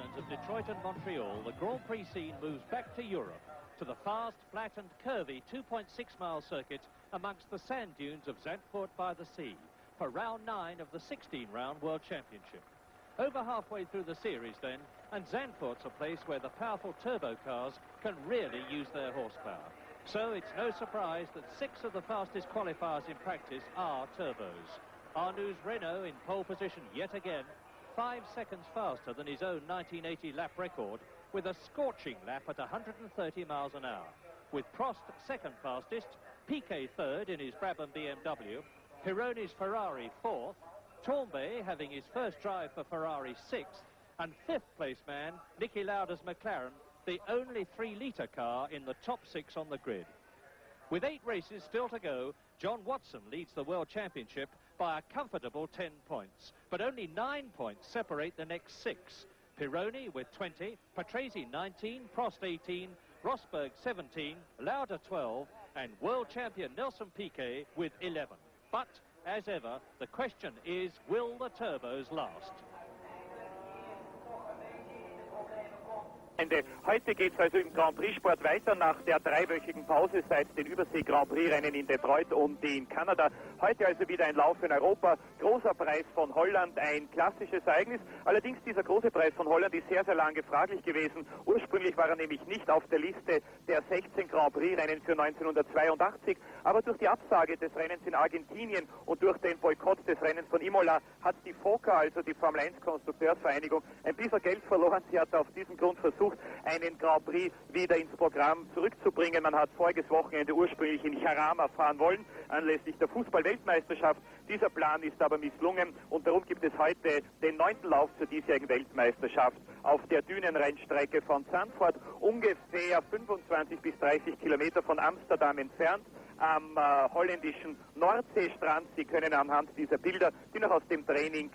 turns at Detroit and Montreal, the Grand Prix scene moves back to Europe, to the fast, flat and curvy 2.6-mile circuit amongst the sand dunes of Zandvoort by the sea for round 9 of the 16-round World Championship. Over halfway through the series then, and Zandvoort's a place where the powerful turbo cars can really use their horsepower. So it's no surprise that 6 of the fastest qualifiers in practice are turbos. Arnoux Renault in pole position yet again, 5 seconds faster than his own 1980 lap record, with a scorching lap at 130 miles an hour. With Prost second fastest, Piquet third in his Brabham BMW, Pironi's Ferrari fourth, Tombé having his first drive for Ferrari sixth, and fifth place man, Niki Lauda's McLaren, the only 3-litre car in the top 6 on the grid. With 8 races still to go, John Watson leads the World Championship by a comfortable 10 points, but only 9 points separate the next 6. Pironi with 20, Patrese 19, Prost 18, Rosberg 17, Lauda 12, and world champion Nelson Piquet with 11. But, as ever, the question is, will the turbos last? Heute geht es also im Grand Prix Sport weiter nach der 3-wöchigen Pause seit den Übersee Grand Prix Rennen in Detroit und in Kanada. Heute also wieder ein Lauf in Europa. Großer Preis von Holland, ein klassisches Ereignis. Allerdings dieser große Preis von Holland ist sehr, sehr lange fraglich gewesen. Ursprünglich war er nämlich nicht auf der Liste der 16 Grand Prix Rennen für 1982. Aber durch die Absage des Rennens in Argentinien und durch den Boykott des Rennens von Imola hat die FOCA, also die Formel 1 Konstrukteursvereinigung, ein bisschen Geld verloren. Sie hat auf diesem Grund versucht, einen Grand Prix wieder ins Programm zurückzubringen. Man hat voriges Wochenende ursprünglich in Jarama fahren wollen, anlässlich der Fußball-Weltmeisterschaft. Dieser Plan ist aber misslungen und darum gibt es heute den 9. Lauf zur diesjährigen Weltmeisterschaft auf der Dünenrennstrecke von Zandvoort, ungefähr 25 bis 30 Kilometer von Amsterdam entfernt, am holländischen Nordseestrand. Sie können anhand dieser Bilder, die noch aus dem Training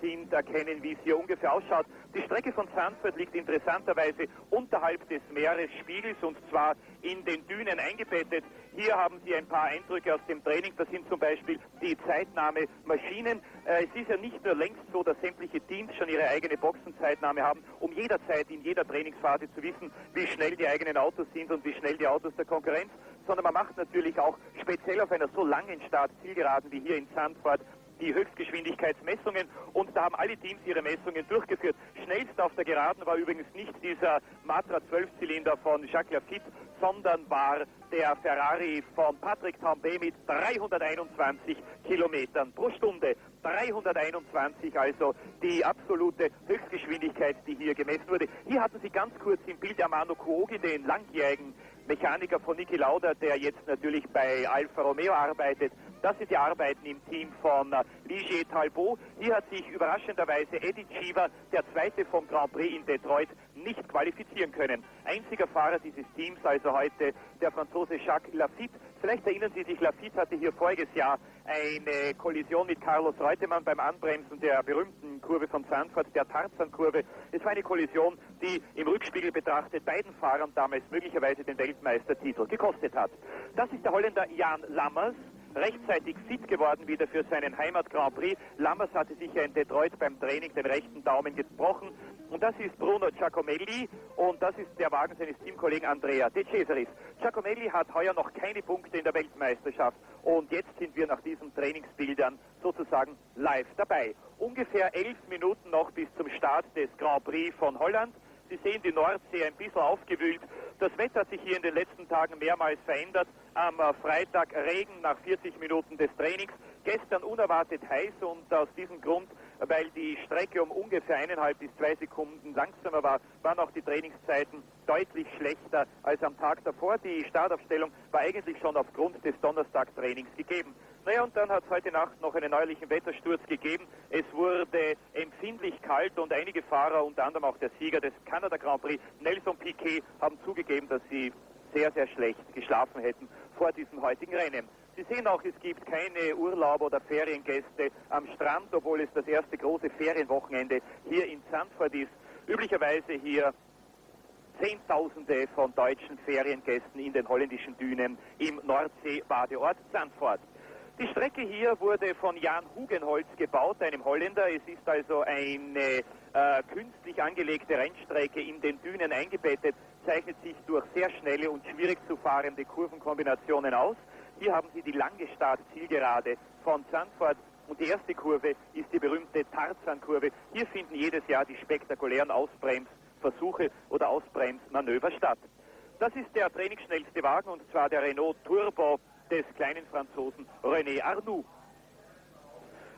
sind, erkennen, wie es hier ungefähr ausschaut. Die Strecke von Zandvoort liegt interessanterweise unterhalb des Meeresspiegels und zwar in den Dünen eingebettet. Hier haben Sie ein paar Eindrücke aus dem Training. Das sind zum Beispiel die Zeitnahmemaschinen. Es ist ja nicht nur längst so, dass sämtliche Teams schon ihre eigene Boxenzeitnahme haben, um jederzeit in jeder Trainingsphase zu wissen, wie schnell die eigenen Autos sind und wie schnell die Autos der Konkurrenz, sondern man macht natürlich auch speziell auf einer so langen Start-Zielgeraden wie hier in Zandvoort die Höchstgeschwindigkeitsmessungen und da haben alle Teams ihre Messungen durchgeführt. Schnellst auf der Geraden war übrigens nicht dieser Matra 12-Zylinder von Jacques Lafitte, sondern war der Ferrari von Patrick Tambay mit 321 Kilometern pro Stunde. 321, also die absolute Höchstgeschwindigkeit, die hier gemessen wurde. Hier hatten Sie ganz kurz im Bild Armando Cuoghi, den langjährigen Mechaniker von Niki Lauda, der jetzt natürlich bei Alfa Romeo arbeitet. Das sind die Arbeiten im Team von Ligier Talbot. Hier hat sich überraschenderweise Eddie Cheever, der Zweite vom Grand Prix in Detroit, nicht qualifizieren können. Einziger Fahrer dieses Teams, also heute der Franzose Jacques Lafitte. Vielleicht erinnern Sie sich, Lafitte hatte hier voriges Jahr eine Kollision mit Carlos Reutemann beim Anbremsen der berühmten Kurve von Zandvoort, der Tarzan-Kurve. Es war eine Kollision, die im Rückspiegel betrachtet beiden Fahrern damals möglicherweise den Weltmeistertitel gekostet hat. Das ist der Holländer Jan Lammers, rechtzeitig fit geworden wieder für seinen Heimat Grand Prix. Lammers hatte sich ja in Detroit beim Training den rechten Daumen gebrochen. Und das ist Bruno Giacomelli und das ist der Wagen seines Teamkollegen Andrea De Cesaris. Giacomelli hat heuer noch keine Punkte in der Weltmeisterschaft und jetzt sind wir nach diesen Trainingsbildern sozusagen live dabei. Ungefähr 11 Minuten noch bis zum Start des Grand Prix von Holland. Sie sehen die Nordsee ein bisschen aufgewühlt. Das Wetter hat sich hier in den letzten Tagen mehrmals verändert. Am Freitag Regen nach 40 Minuten des Trainings. Gestern unerwartet heiß und aus diesem Grund, weil die Strecke um ungefähr 1,5 bis 2 Sekunden langsamer war, waren auch die Trainingszeiten deutlich schlechter als am Tag davor. Die Startaufstellung war eigentlich schon aufgrund des Donnerstagtrainings gegeben. Naja, und dann hat es heute Nacht noch einen neuerlichen Wettersturz gegeben. Es wurde empfindlich kalt und einige Fahrer, unter anderem auch der Sieger des Canada Grand Prix, Nelson Piquet, haben zugegeben, dass sie sehr, sehr schlecht geschlafen hätten vor diesem heutigen Rennen. Sie sehen auch, es gibt keine Urlaub- oder Feriengäste am Strand, obwohl es das erste große Ferienwochenende hier in Zandvoort ist. Üblicherweise hier Zehntausende von deutschen Feriengästen in den holländischen Dünen im Nordsee-Badeort Zandvoort. Die Strecke hier wurde von Jan Hugenholz gebaut, einem Holländer. Es ist also eine künstlich angelegte Rennstrecke in den Dünen eingebettet, zeichnet sich durch sehr schnelle und schwierig zu fahrende Kurvenkombinationen aus. Hier haben Sie die lange Start-Zielgerade von Zandvoort und die erste Kurve ist die berühmte Tarzan-Kurve. Hier finden jedes Jahr die spektakulären Ausbremsversuche oder Ausbremsmanöver statt. Das ist der trainingsschnellste Wagen, und zwar der Renault Turbo des kleinen Franzosen René Arnoux.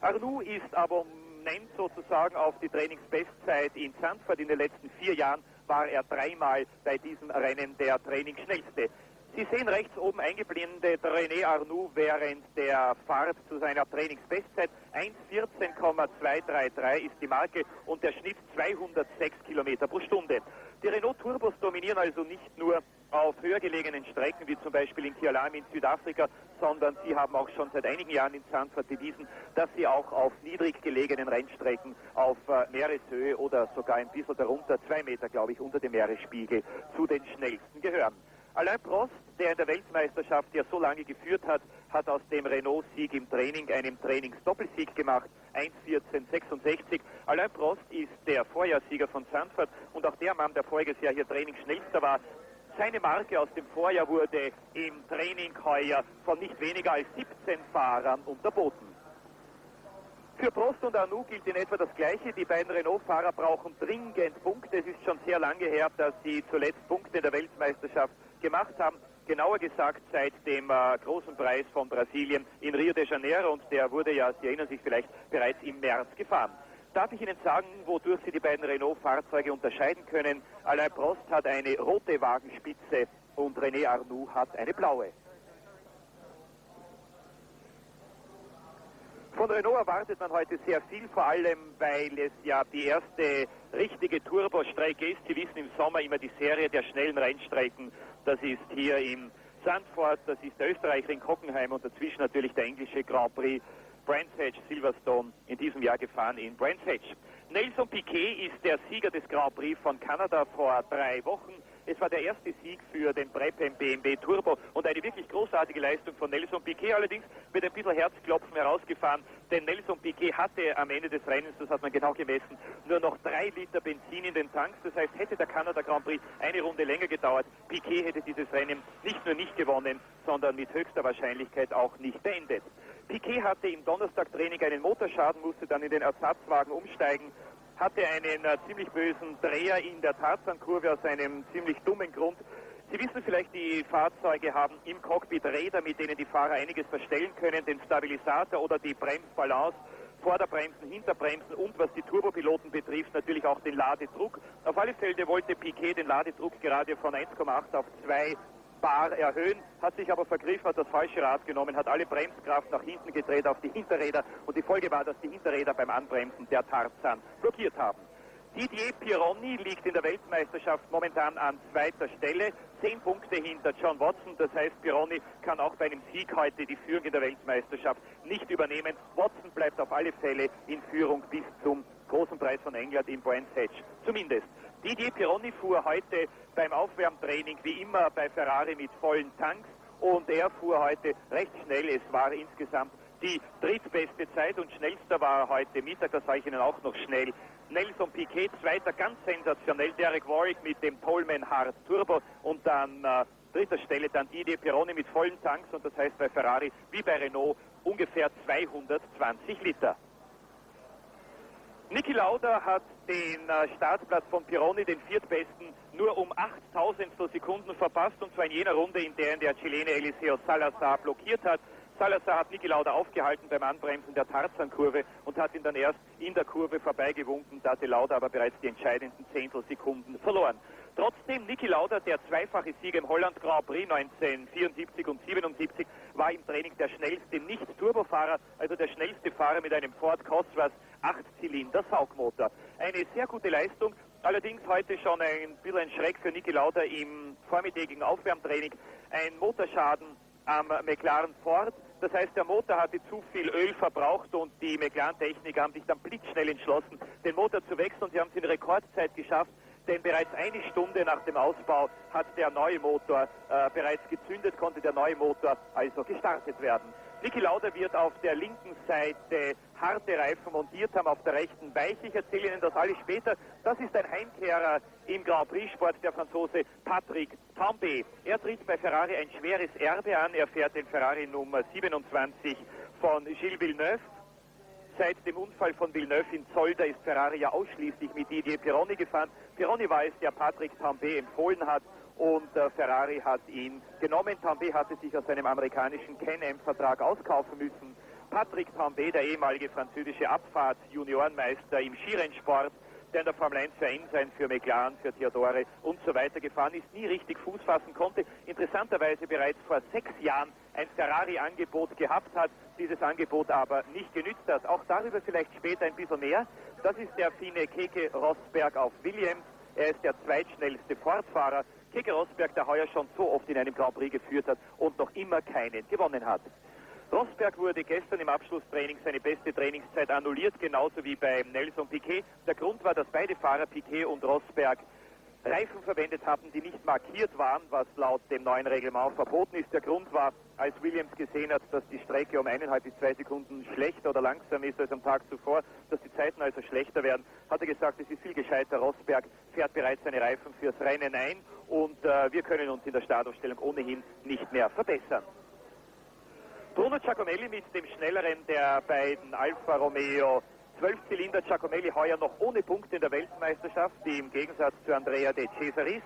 Arnoux ist Abonnent sozusagen auf die Trainingsbestzeit in Zandvoort. In den letzten 4 Jahren war er 3-mal bei diesem Rennen der trainingsschnellste. Sie sehen rechts oben eingeblendet René Arnoux während der Fahrt zu seiner Trainingsbestzeit. 1:14,233 ist die Marke und der Schnitt 206 Kilometer pro Stunde. Die Renault Turbos dominieren also nicht nur auf höher gelegenen Strecken, wie zum Beispiel in Kialam in Südafrika, sondern sie haben auch schon seit einigen Jahren in Zandvoort bewiesen, dass sie auch auf niedrig gelegenen Rennstrecken auf Meereshöhe oder sogar ein bisschen darunter, 2 Meter, glaube ich, unter dem Meeresspiegel, zu den schnellsten gehören. Alain Prost, der in der Weltmeisterschaft ja so lange geführt hat, hat aus dem Renault-Sieg im Training einen Trainingsdoppelsieg gemacht, 1:14,66. Alain Prost ist der Vorjahrssieger von Zandvoort und auch der Mann, der voriges Jahr hier trainingsschnellster war. Seine Marke aus dem Vorjahr wurde im Training heuer von nicht weniger als 17 Fahrern unterboten. Für Prost und Arnoux gilt in etwa das Gleiche. Die beiden Renault-Fahrer brauchen dringend Punkte. Es ist schon sehr lange her, dass sie zuletzt Punkte in der Weltmeisterschaft gemacht haben. Genauer gesagt seit dem großen Preis von Brasilien in Rio de Janeiro, und der wurde ja, Sie erinnern sich vielleicht, bereits im März gefahren. Darf ich Ihnen sagen, wodurch Sie die beiden Renault-Fahrzeuge unterscheiden können? Alain Prost hat eine rote Wagenspitze und René Arnoux hat eine blaue. Von Renault erwartet man heute sehr viel, vor allem weil es ja die erste richtige Turbostrecke ist. Sie wissen, im Sommer immer die Serie der schnellen Rennstrecken. Das ist hier in Zandvoort, das ist der Österreichring Hockenheim und dazwischen natürlich der englische Grand Prix Brands Hatch Silverstone, in diesem Jahr gefahren in Brands Hatch. Nelson Piquet ist der Sieger des Grand Prix von Kanada vor 3 Wochen. Es war der erste Sieg für den Prês BMW Turbo und eine wirklich großartige Leistung von Nelson Piquet, allerdings mit ein bisschen Herzklopfen herausgefahren, denn Nelson Piquet hatte am Ende des Rennens, das hat man genau gemessen, nur noch 3 Liter Benzin in den Tanks. Das heißt, hätte der Kanada Grand Prix eine Runde länger gedauert, Piquet hätte dieses Rennen nicht nur nicht gewonnen, sondern mit höchster Wahrscheinlichkeit auch nicht beendet. Piquet hatte im Donnerstagtraining einen Motorschaden, musste dann in den Ersatzwagen umsteigen, hatte einen ziemlich bösen Dreher in der Tarzankurve aus einem ziemlich dummen Grund. Sie wissen vielleicht, die Fahrzeuge haben im Cockpit Räder, mit denen die Fahrer einiges verstellen können, den Stabilisator oder die Bremsbalance, Vorderbremsen, Hinterbremsen und, was die Turbopiloten betrifft, natürlich auch den Ladedruck. Auf alle Fälle wollte Piquet den Ladedruck gerade von 1,8 auf 2 Bar erhöhen, hat sich aber vergriffen, hat das falsche Rad genommen, hat alle Bremskraft nach hinten gedreht auf die Hinterräder und die Folge war, dass die Hinterräder beim Anbremsen der Tarzan blockiert haben. Didier Pironi liegt in der Weltmeisterschaft momentan an 2. Stelle, 10 Punkte hinter John Watson, das heißt, Pironi kann auch bei einem Sieg heute die Führung in der Weltmeisterschaft nicht übernehmen. Watson bleibt auf alle Fälle in Führung bis zum großen Preis von England in Brands Hatch, zumindest. Didier Pironi fuhr heute beim Aufwärmtraining wie immer bei Ferrari mit vollen Tanks und er fuhr heute recht schnell. Es war insgesamt die drittbeste Zeit und schnellster war heute Mittag, das sage ich Ihnen auch noch schnell, Nelson Piquet, zweiter ganz sensationell, Derek Daly mit dem Tolman Hard Turbo und dann dritter Stelle dann Didier Pironi mit vollen Tanks und das heißt bei Ferrari wie bei Renault ungefähr 220 Liter. Niki Lauda hat den Startplatz von Pironi, den viertbesten, nur um 8.000 Sekunden verpasst und zwar in jener Runde, in der der Chilene Eliseo Salazar blockiert hat. Salazar hat Niki Lauda aufgehalten beim Anbremsen der Tarzankurve und hat ihn dann erst in der Kurve vorbeigewunken. Da hatte Lauda aber bereits die entscheidenden Zehntelsekunden verloren. Trotzdem, Niki Lauda, der zweifache Sieger im Holland Grand Prix 1974 und 77, war im Training der schnellste Nicht-Turbofahrer, also der schnellste Fahrer mit einem Ford Cosworth 8-Zylinder-Saugmotor. Eine sehr gute Leistung, allerdings heute schon ein bisschen ein Schreck für Niki Lauda im vormittägigen Aufwärmtraining. Ein Motorschaden am McLaren Ford. Das heißt, der Motor hatte zu viel Öl verbraucht und die McLaren-Techniker haben sich dann blitzschnell entschlossen, den Motor zu wechseln und sie haben es in Rekordzeit geschafft, denn bereits eine Stunde nach dem Ausbau hat der neue Motor bereits gezündet, konnte der neue Motor also gestartet werden. Niki Lauda wird auf der linken Seite harte Reifen montiert haben, auf der rechten weiche. Ich erzähle Ihnen das alles später. Das ist ein Heimkehrer im Grand Prix-Sport, der Franzose Patrick Tambay. Er tritt bei Ferrari ein schweres Erbe an. Er fährt den Ferrari Nummer 27 von Gilles Villeneuve. Seit dem Unfall von Villeneuve in Zolder ist Ferrari ja ausschließlich mit Didier Pironi gefahren. Pironi war es, der Patrick Tambay empfohlen hat und Ferrari hat ihn genommen. Tambay hatte sich aus seinem amerikanischen Can-Am-Vertrag auskaufen müssen. Patrick Tambay, der ehemalige französische Abfahrts-Juniorenmeister im Skirennsport, der in der Formel 1 für Ensign, für McLaren, für Theodore und so weiter gefahren ist, nie richtig Fuß fassen konnte, interessanterweise bereits vor 6 Jahren ein Ferrari-Angebot gehabt hat, dieses Angebot aber nicht genützt hat. Auch darüber vielleicht später ein bisschen mehr. Das ist der Finne Keke Rosberg auf Williams. Er ist der zweitschnellste Ford-Fahrer. Keke Rosberg, der heuer schon so oft in einem Grand Prix geführt hat und noch immer keinen gewonnen hat. Rosberg wurde gestern im Abschlusstraining seine beste Trainingszeit annulliert, genauso wie bei Nelson Piquet. Der Grund war, dass beide Fahrer, Piquet und Rosberg, Reifen verwendet hatten, die nicht markiert waren, was laut dem neuen Reglement verboten ist. Der Grund war, als Williams gesehen hat, dass die Strecke um 1,5 bis 2 Sekunden schlechter oder langsamer ist als am Tag zuvor, dass die Zeiten also schlechter werden, hat er gesagt, es ist viel gescheiter. Rosberg fährt bereits seine Reifen fürs Rennen ein und wir können uns in der Startaufstellung ohnehin nicht mehr verbessern. Bruno Giacomelli mit dem schnelleren der beiden Alfa Romeo 12-Zylinder. Giacomelli heuer noch ohne Punkte in der Weltmeisterschaft, die im Gegensatz zu Andrea De Cesaris.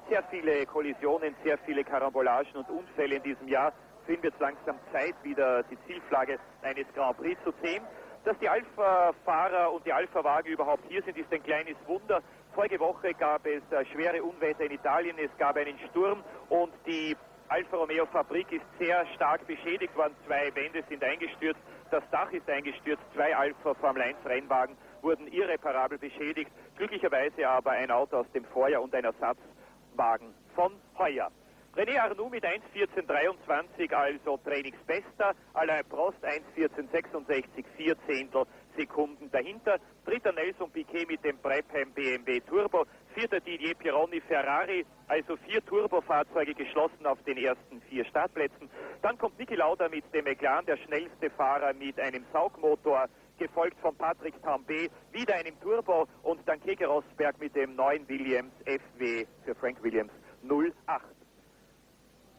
Sehr viele Kollisionen, sehr viele Karambolagen und Unfälle in diesem Jahr. Für ihn wird es langsam Zeit, wieder die Zielflagge eines Grand Prix zu ziehen. Dass die Alpha-Fahrer und die Alpha-Wagen überhaupt hier sind, ist ein kleines Wunder. Vorige Woche gab es schwere Unwetter in Italien, es gab einen Sturm und die Alfa Romeo Fabrik ist sehr stark beschädigt worden. 2 Wände sind eingestürzt, das Dach ist eingestürzt, 2 Alfa Formel 1 Rennwagen wurden irreparabel beschädigt. Glücklicherweise aber ein Auto aus dem Vorjahr und ein Ersatzwagen von heuer. René Arnoux mit 1,14,23, also Trainingsbester. Alain Prost 1,14,66, 4 Zehntel Sekunden dahinter. Dritter Nelson Piquet mit dem Prêmio BMW Turbo. Vierter Didier Pironi Ferrari, also 4 Turbofahrzeuge geschlossen auf den ersten 4 Startplätzen. Dann kommt Niki Lauda mit dem McLaren, der schnellste Fahrer mit einem Saugmotor, gefolgt von Patrick Tambay, wieder einem Turbo und dann Keke Rosberg mit dem neuen Williams FW für Frank Williams 08.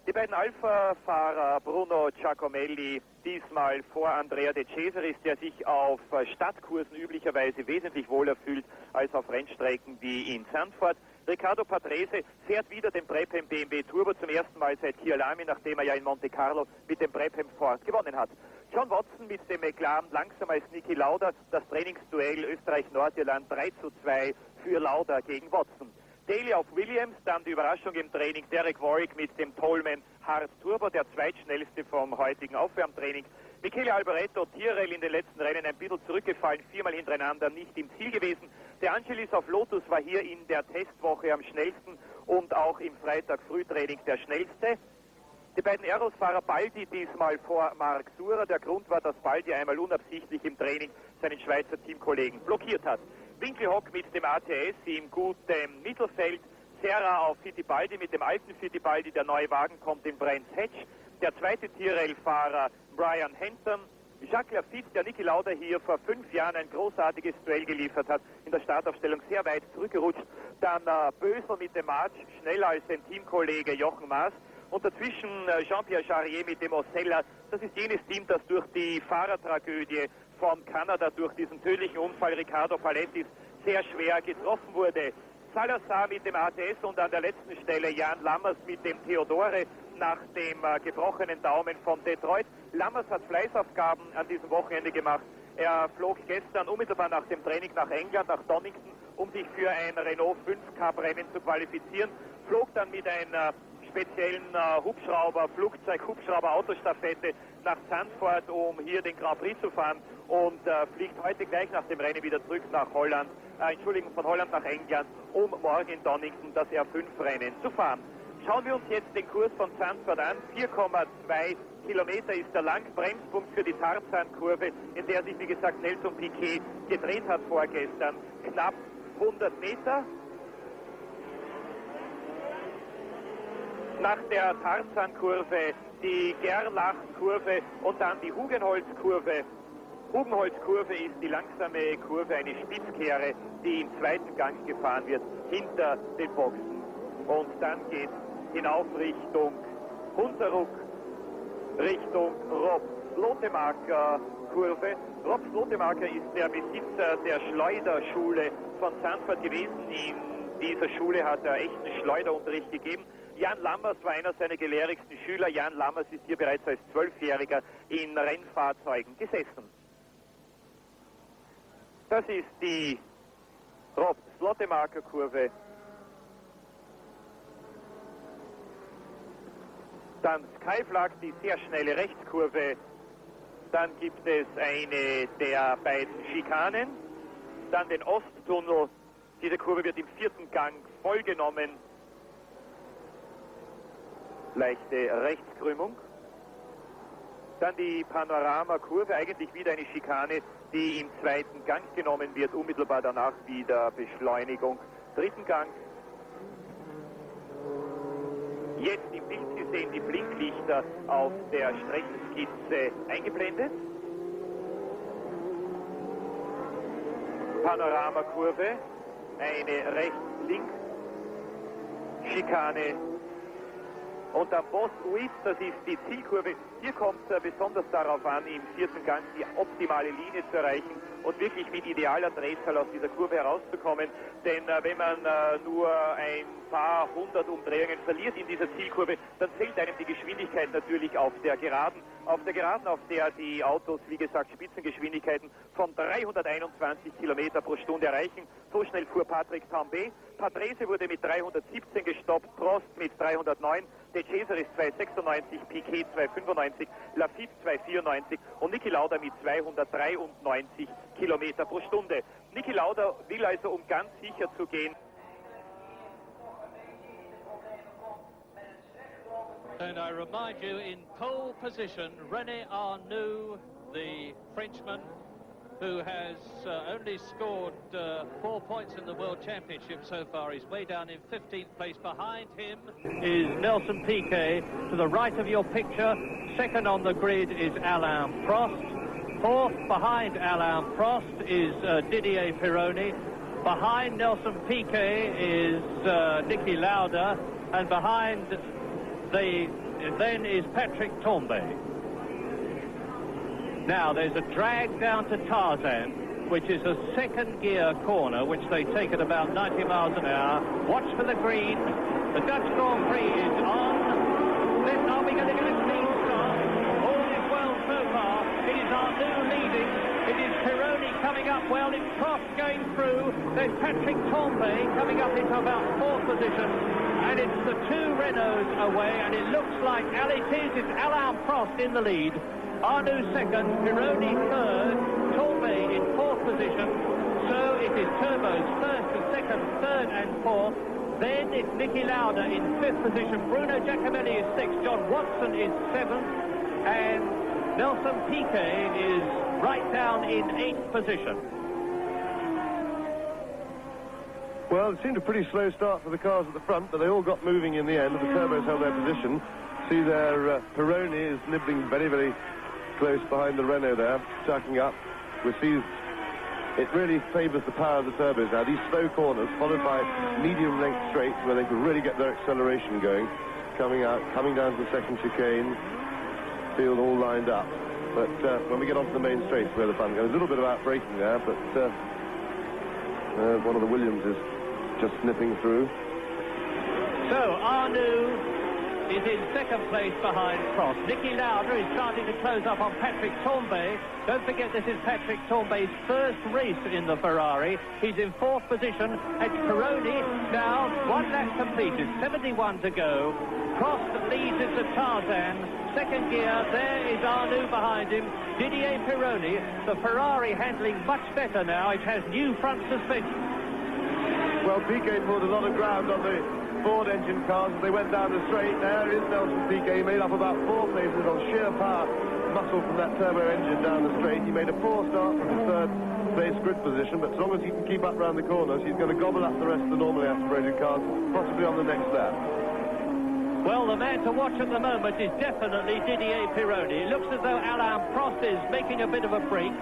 Die beiden Alpha-Fahrer Bruno Giacomelli diesmal vor Andrea De Cesaris, der sich auf Stadtkursen üblicherweise wesentlich wohler fühlt als auf Rennstrecken wie in Zandvoort. Riccardo Patrese fährt wieder den Prêmio BMW Turbo zum ersten Mal seit Kyalami, nachdem er ja in Monte Carlo mit dem Prêmio Ford gewonnen hat. John Watson mit dem McLaren langsam als Niki Lauda, das Trainingsduell Österreich-Nordirland 3:2 für Lauda gegen Watson. Daly auf Williams, dann die Überraschung im Training, Derek Warwick mit dem Tolman Hard Turbo, der zweitschnellste vom heutigen Aufwärmtraining. Michele Alboreto, Tyrrell in den letzten Rennen ein bisschen zurückgefallen, 4-mal hintereinander nicht im Ziel gewesen. Der Angelis auf Lotus war hier in der Testwoche am schnellsten und auch im Freitag-Frühtraining der schnellste. Die beiden Aeros-Fahrer Baldi diesmal vor Marc Surer. Der Grund war, dass Baldi einmal unabsichtlich im Training seinen Schweizer Teamkollegen blockiert hat. Winkelhock mit dem ATS im guten Mittelfeld. Serra auf Fittipaldi mit dem alten Fittipaldi. Der neue Wagen kommt in Brands Hatch. Der zweite Tyrrell-Fahrer Brian Henton. Jacques Lafitte, der Niki Lauda hier vor 5 Jahren ein großartiges Duell geliefert hat, in der Startaufstellung sehr weit zurückgerutscht. Dann Bösel mit dem March, schneller als sein Teamkollege Jochen Maas. Und dazwischen Jean-Pierre Jarier mit dem Osella. Das ist jenes Team, das durch die Fahrertragödie von Kanada, durch diesen tödlichen Unfall Riccardo Palettis, sehr schwer getroffen wurde. Salazar mit dem ATS und an der letzten Stelle Jan Lammers mit dem Theodore nach dem gebrochenen Daumen von Detroit. Lammers hat Fleißaufgaben an diesem Wochenende gemacht. Er flog gestern unmittelbar nach dem Training nach England, nach Donington, um sich für ein Renault 5 Cup-Rennen zu qualifizieren. Flog dann mit einer speziellen Hubschrauber-Autostafette nach Zandvoort, um hier den Grand Prix zu fahren und fliegt heute gleich nach dem Rennen wieder zurück nach Holland, von Holland nach England, um morgen in Donington das R5-Rennen zu fahren. Schauen wir uns jetzt den Kurs von Zandvoort an. 4,2 Kilometer ist der lang. Bremspunkt für die Tarzan-Kurve, in der sich, wie gesagt, Nelson Piquet gedreht hat vorgestern. Knapp 100 Meter. Nach der Tarzan-Kurve die Gerlach-Kurve und dann die Hugenholz-Kurve. Hugenholzkurve ist die langsame Kurve, eine Spitzkehre, die im zweiten Gang gefahren wird, hinter den Boxen. Und dann geht es hinauf Richtung Hunterruck, Richtung Rob-Slotemaker-Kurve. Rob Slotemaker ist der Besitzer der Schleuderschule von Zandvoort gewesen. In dieser Schule hat er echten Schleuderunterricht gegeben. Jan Lammers war einer seiner gelehrigsten Schüler. Jan Lammers ist hier bereits als 12-Jähriger in Rennfahrzeugen gesessen. Das ist die Rob-Slotemaker-Kurve. Dann Skyflag, die sehr schnelle Rechtskurve. Dann gibt es eine der beiden Schikanen. Dann den Osttunnel. Diese Kurve wird im vierten Gang vollgenommen. Leichte Rechtskrümmung. Dann die Panoramakurve, eigentlich wieder eine Schikane, die im zweiten Gang genommen wird. Unmittelbar danach wieder Beschleunigung. Dritten Gang. Jetzt im Bild, Sie sehen die Blinklichter auf der Streckenskizze eingeblendet. Panoramakurve, eine Rechts-Links-Schikane. Und am Post-Uit, das ist die Zielkurve. Hier kommt es besonders darauf an, im vierten Gang die optimale Linie zu erreichen und wirklich mit idealer Drehzahl aus dieser Kurve herauszukommen. Denn wenn man nur ein paar hundert Umdrehungen verliert in dieser Zielkurve, dann zählt einem die Geschwindigkeit natürlich auf der Geraden. Auf der die Autos, wie gesagt, Spitzengeschwindigkeiten von 321 Kilometer pro Stunde erreichen. So schnell fuhr Patrick Tambay. Patrese wurde mit 317 gestoppt, Prost mit 309, De Cesaris 296, Piquet 295, Lafitte 294 und Niki Lauda mit 293 Kilometer pro Stunde. Niki Lauda will also, um ganz sicher zu gehen, and I remind you, in pole position, René Arnoux, the Frenchman, who has only scored 4 points in the World Championship so far. He's way down in 15th place. Behind him is Nelson Piquet. To the right of your picture, second on the grid is Alain Prost. Fourth behind Alain Prost is Didier Pironi. Behind Nelson Piquet is Niki Lauda. And behind then is Patrick Tambay. Now there's a drag down to Tarzan, which is a second gear corner, which they take at about 90 miles an hour. Watch for the green. The Dutch Grand Prix is on. Then are we going to get a clean start? All is well so far. It is Arnoux leading. It is Pironi coming up well. It's Prost going through. There's Patrick Tambay coming up into about fourth position. And it's the two Renaults away, and it looks like it's Alain Prost in the lead. Arnoux second, Pironi third, Tambay in fourth position. So it is Turbos first and second, third and fourth. Then it's Niki Lauda in fifth position. Bruno Giacomelli is sixth. John Watson is seventh. And Nelson Piquet is right down in eighth position. Well, it seemed a pretty slow start for the cars at the front, but they all got moving in the end, and the turbos held their position. See there, Pironi is nibbling very, very close behind the Renault there, chucking up. We see it really favours the power of the turbos now. These slow corners, followed by medium-length straights, where they can really get their acceleration going. Coming out, coming down to the second chicane, field all lined up. But when we get onto the main straights, where the fun goes, a little bit of outbraking there, but one of the Williams is just snipping through. So Arnoux is in second place behind Prost. Niki Lauda is starting to close up on Patrick Tambay. Don't forget, this is Patrick Tambay's first race in the Ferrari. He's in fourth position. It's Pironi now. 1 lap completed, 71 to go. Prost leads it to Tarzan. Second gear, there is Arnoux behind him. Didier Pironi, the Ferrari handling much better now. It has new front suspension. Well, Piquet pulled a lot of ground on the Ford engine cars as they went down the straight. There is Nelson Piquet. He made up about 4 places on sheer power muscle from that turbo engine down the straight. He made a poor start from his third place grid position, but as long as he can keep up around the corners, he's going to gobble up the rest of the normally aspirated cars, possibly on the next lap. Well, the man to watch at the moment is definitely Didier Pironi. It looks as though Alain Prost is making a bit of a break.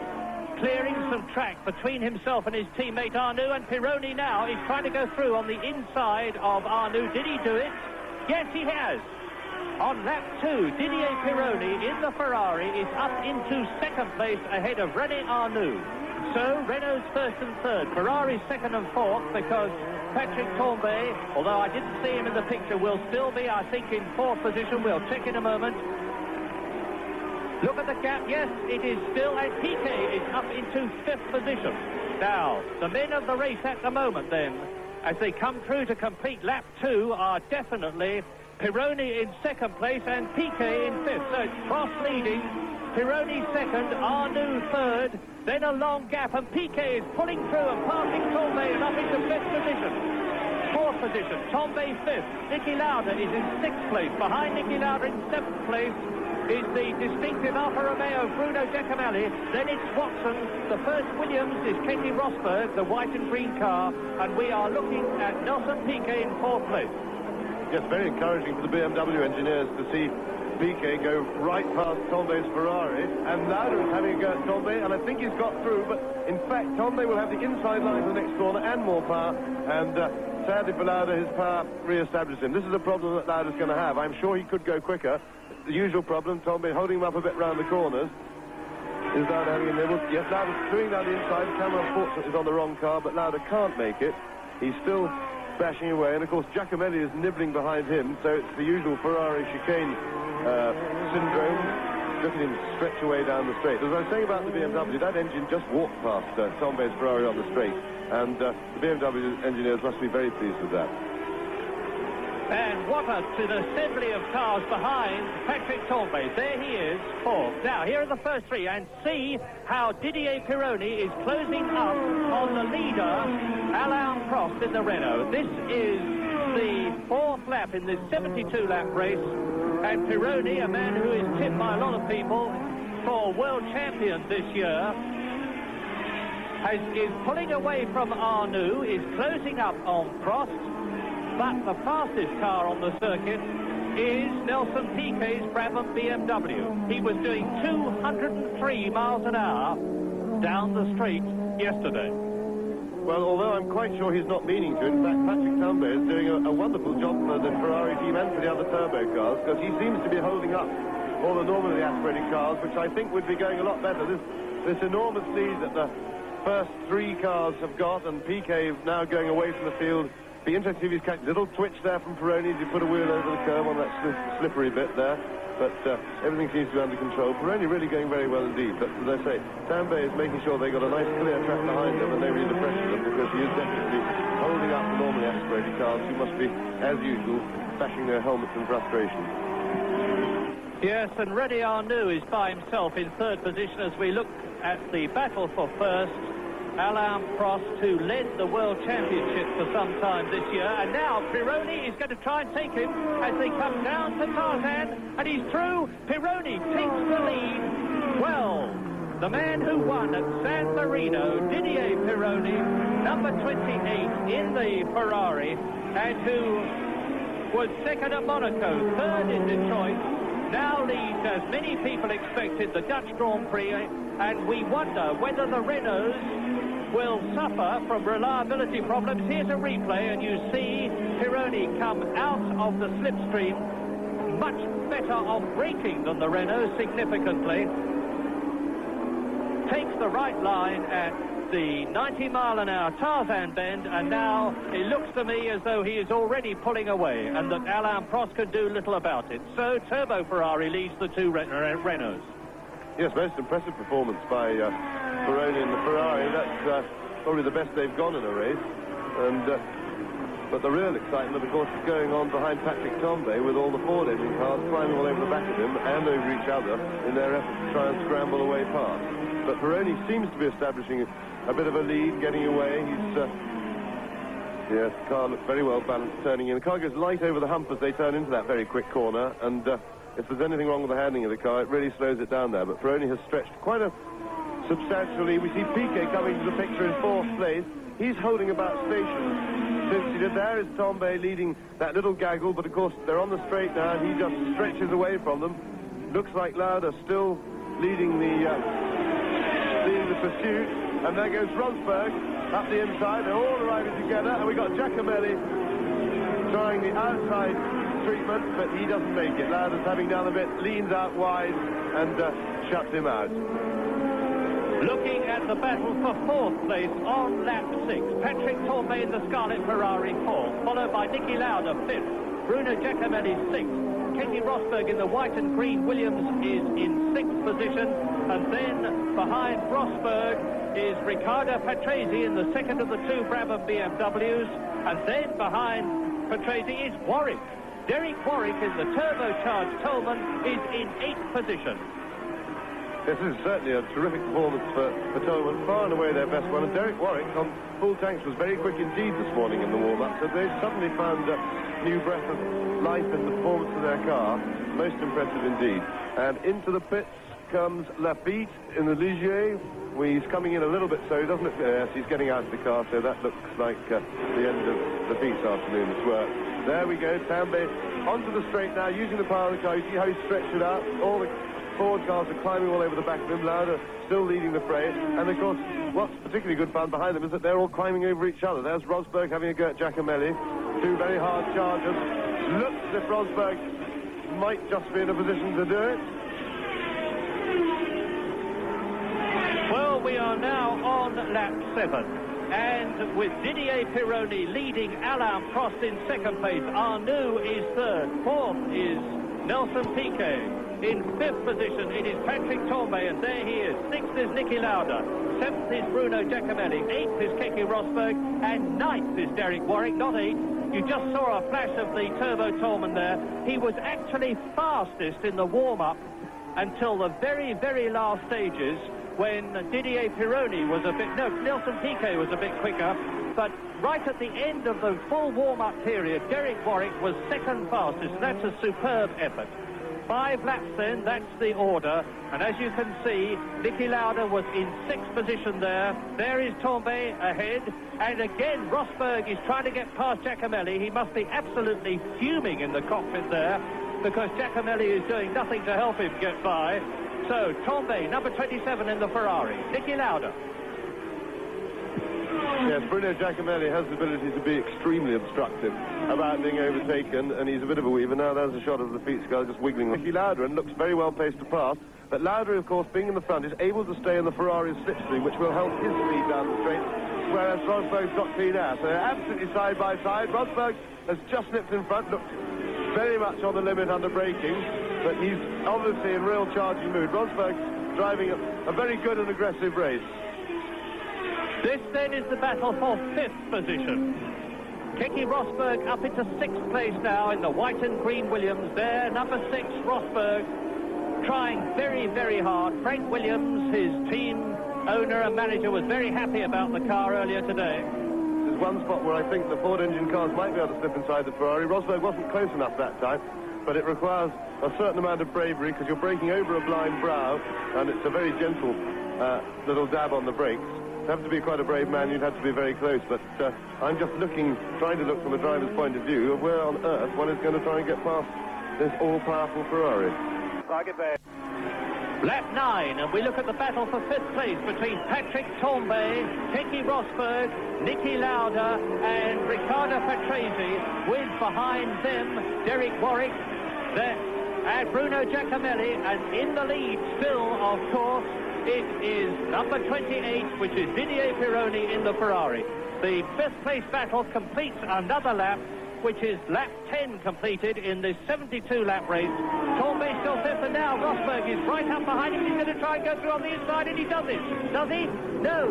clearing some track between himself and his teammate Arnoux, and Pironi now is trying to go through on the inside of Arnoux. Did he do it? Yes, he has. On lap 2, Didier Pironi in the Ferrari is up into second place ahead of René Arnoux. So Renault's first and third, Ferrari's second and fourth, because Patrick Tambay, although I didn't see him in the picture, will still be, I think, in fourth position. We'll check in a moment. Look at the gap. Yes, it is still, and Piquet is up into fifth position. Now, the men of the race at the moment, then, as they come through to complete lap 2, are definitely Pironi in second place and Piquet in fifth. So it's Prost leading, Pironi second, Arnoux third, then a long gap, and Piquet is pulling through and passing Tambay and up into fifth position. Fourth position, Tambay fifth. Niki Lauda is in sixth place. Behind Niki Lauda in seventh place is the distinctive Alfa Romeo Bruno Giacomelli. Then it's Watson. The first Williams is Keke Rosberg, the white and green car, and we are looking at Nelson Piquet in fourth place. Yes, very encouraging for the BMW engineers to see Piquet go right past Tambay's Ferrari, and Lauda is having a go at Tambay, and I think he's got through, but in fact Tambay will have the inside line of the next corner and more power, and sadly for Lauda, his power re-establishes him. This is a problem that Lauda's going to have. I'm sure he could go quicker. The usual problem, Tambay holding him up a bit round the corners. Is Lauda having a nibble? Yes, Lauda's doing down the inside. The camera, unfortunately, is on the wrong car, but Lauda can't make it. He's still bashing away, and of course Giacomelli is nibbling behind him, so it's the usual Ferrari chicane syndrome. Look at him stretch away down the straight. As I was saying about the BMW, that engine just walked past Tambay's Ferrari on the straight, and the BMW engineers must be very pleased with that. And what to the assembly of cars behind Patrick Tambay. There he is, fourth. Now, here are the first three, and see how Didier Pironi is closing up on the leader, Alain Prost, in the Renault. This is the fourth lap in this 72-lap race, and Pironi, a man who is tipped by a lot of people for world champion this year, is pulling away from Arnoux, is closing up on Prost. But the fastest car on the circuit is Nelson Piquet's Brabham BMW. He was doing 203 miles an hour down the straight yesterday. Well, although I'm quite sure he's not meaning to, in fact, Patrick Tambay is doing a wonderful job for the Ferrari team and for the other turbo cars, because he seems to be holding up all the normally aspirated cars, which I think would be going a lot better. This enormous lead that the first three cars have got, and Piquet now going away from the field. Be interesting if he's catching a little twitch there from Pironi as he put a wheel over the curve on that slippery bit there. But everything seems to be under control. Pironi really going very well indeed. But as I say, Tambay is making sure they've got a nice clear track behind them and nobody to pressure them, because he is definitely holding up the normally aspirated cars who must be, as usual, bashing their helmets in frustration. Yes, and René Arnoux is by himself in third position as we look at the battle for first. Alain Prost, who led the World Championship for some time this year, and now Pironi is going to try and take him as they come down to Tarzan, and he's through. Pironi takes the lead. Well, the man who won at San Marino, Didier Pironi, number 28 in the Ferrari, and who was second at Monaco, third in Detroit, now leads, as many people expected, the Dutch Grand Prix, and we wonder whether the Renaults will suffer from reliability problems. Here's a replay, and you see Pironi come out of the slipstream much better off braking than the Renault, significantly. Takes the right line at the 90-mile-an-hour Tarzan bend, and now it looks to me as though he is already pulling away, and that Alain Prost could do little about it. So Turbo Ferrari leads the two Renaults. Yes, most impressive performance by Pironi and the Ferrari. That's probably the best they've gone in a race. And but the real excitement, of course, is going on behind Patrick Tambay with all the Ford engine cars climbing all over the back of him and over each other in their effort to try and scramble away past. But Pironi seems to be establishing a bit of a lead, getting away. Yes, the car looks very well balanced turning in. The car goes light over the hump as they turn into that very quick corner, and if there's anything wrong with the handling of the car, it really slows it down there. But Pironi has stretched quite a substantial lead. We see Piquet coming to the picture in fourth place. He's holding about stations since he did. There is Tambay leading that little gaggle, but of course they're on the straight now, and he just stretches away from them. Looks like Lauda still leading the the pursuit, and there goes Rosberg up the inside. They're all arriving together, and we've got Giacomelli trying the outside treatment, but he doesn't make it. Lauda's having down a bit, leans out wide and shuts him out. Looking at the battle for fourth place on lap 6. Patrick Tambay in the Scarlet Ferrari 4th, followed by Niki Lauda 5th, Bruno Giacomelli 6th, Keke Rosberg in the white and green Williams is in 6th position, and then behind Rosberg is Riccardo Patrese in the second of the two Brabham BMWs, and then behind Patrese is Warwick. Derek Warwick in the turbocharged Tolman is in 8th position. This is certainly a terrific performance for Tolman, far and away their best one. And Derek Warwick on full tanks was very quick indeed this morning in the warm-up, so they've suddenly found a new breath of life in the performance of their car. Most impressive indeed. And into the pits comes Lafitte in the Ligier. He's coming in a little bit slow, doesn't it? Yes, he's getting out of the car, so that looks like the end of Lafitte's afternoon's work. There we go, Tambay onto the straight now, using the power of the car. You see how he's stretched it out? All the forward cars are climbing all over the back of him. Lauda still leading the fray. And, of course, what's particularly good fun behind them is that they're all climbing over each other. There's Rosberg having a go at Giacomelli. Two very hard chargers. Looks as if Rosberg might just be in a position to do it. Well, we are now on lap 7. And with Didier Pironi leading Alain Prost in second place, Arnoux is third, fourth is Nelson Piquet. In 5th position, it is Patrick Tambay, and there he is. 6th is Niki Lauda. 7th is Bruno Giacomelli. 8th is Keke Rosberg. And 9th is Derek Warwick, not 8th. You just saw a flash of the Turbo Tolman there. He was actually fastest in the warm-up until the very, very last stages, when Didier Pironi was a bit... No, Nelson Piquet was a bit quicker. But right at the end of the full warm-up period, Derek Warwick was second fastest. That's a superb effort. 5 laps then, that's the order. And as you can see, Niki Lauda was in 6th position there. There is Tambay ahead. And again, Rosberg is trying to get past Giacomelli. He must be absolutely fuming in the cockpit there, because Giacomelli is doing nothing to help him get by. So, Tambay, number 27 in the Ferrari. Niki Lauda. Yes, Bruno Giacomelli has the ability to be extremely obstructive about being overtaken, and he's a bit of a weaver. Now there's a shot of the Lafitte's car just wiggling. Niki Lauda, and looks very well placed to pass. But Lauda, of course, being in the front, is able to stay in the Ferrari's slipstream, which will help his speed down the straight, whereas Rosberg's got clean air. So they're absolutely side by side. Rosberg has just nipped in front, looked very much on the limit under braking, but he's obviously in real charging mood. Rosberg's driving a very good and aggressive race. This then is the battle for 5th position. Keke Rosberg up into 6th place now in the white and green Williams. There, number 6, Rosberg, trying very, very hard. Frank Williams, his team owner and manager, was very happy about the car earlier today. There's one spot where I think the Ford engine cars might be able to slip inside the Ferrari. Rosberg wasn't close enough that time, but it requires a certain amount of bravery, because you're braking over a blind brow, and it's a very gentle little dab on the brakes. You have to be quite a brave man, you'd have to be very close, but I'm just trying to look from a driver's point of view of where on earth one is going to try and get past this all-powerful Ferrari. Lap 9, and we look at the battle for 5th place between Patrick Tambay, Keke Rosberg, Niki Lauda and Riccardo Patrese, with behind them Derek Warwick and Bruno Giacomelli, and in the lead still, of course, it is number 28, which is Didier Pironi in the Ferrari. The 5th place battle completes another lap, which is lap 10 completed in this 72-lap race. Tambay still 5th, and now Rosberg is right up behind him. He's going to try and go through on the inside, and he does it. Does he? No.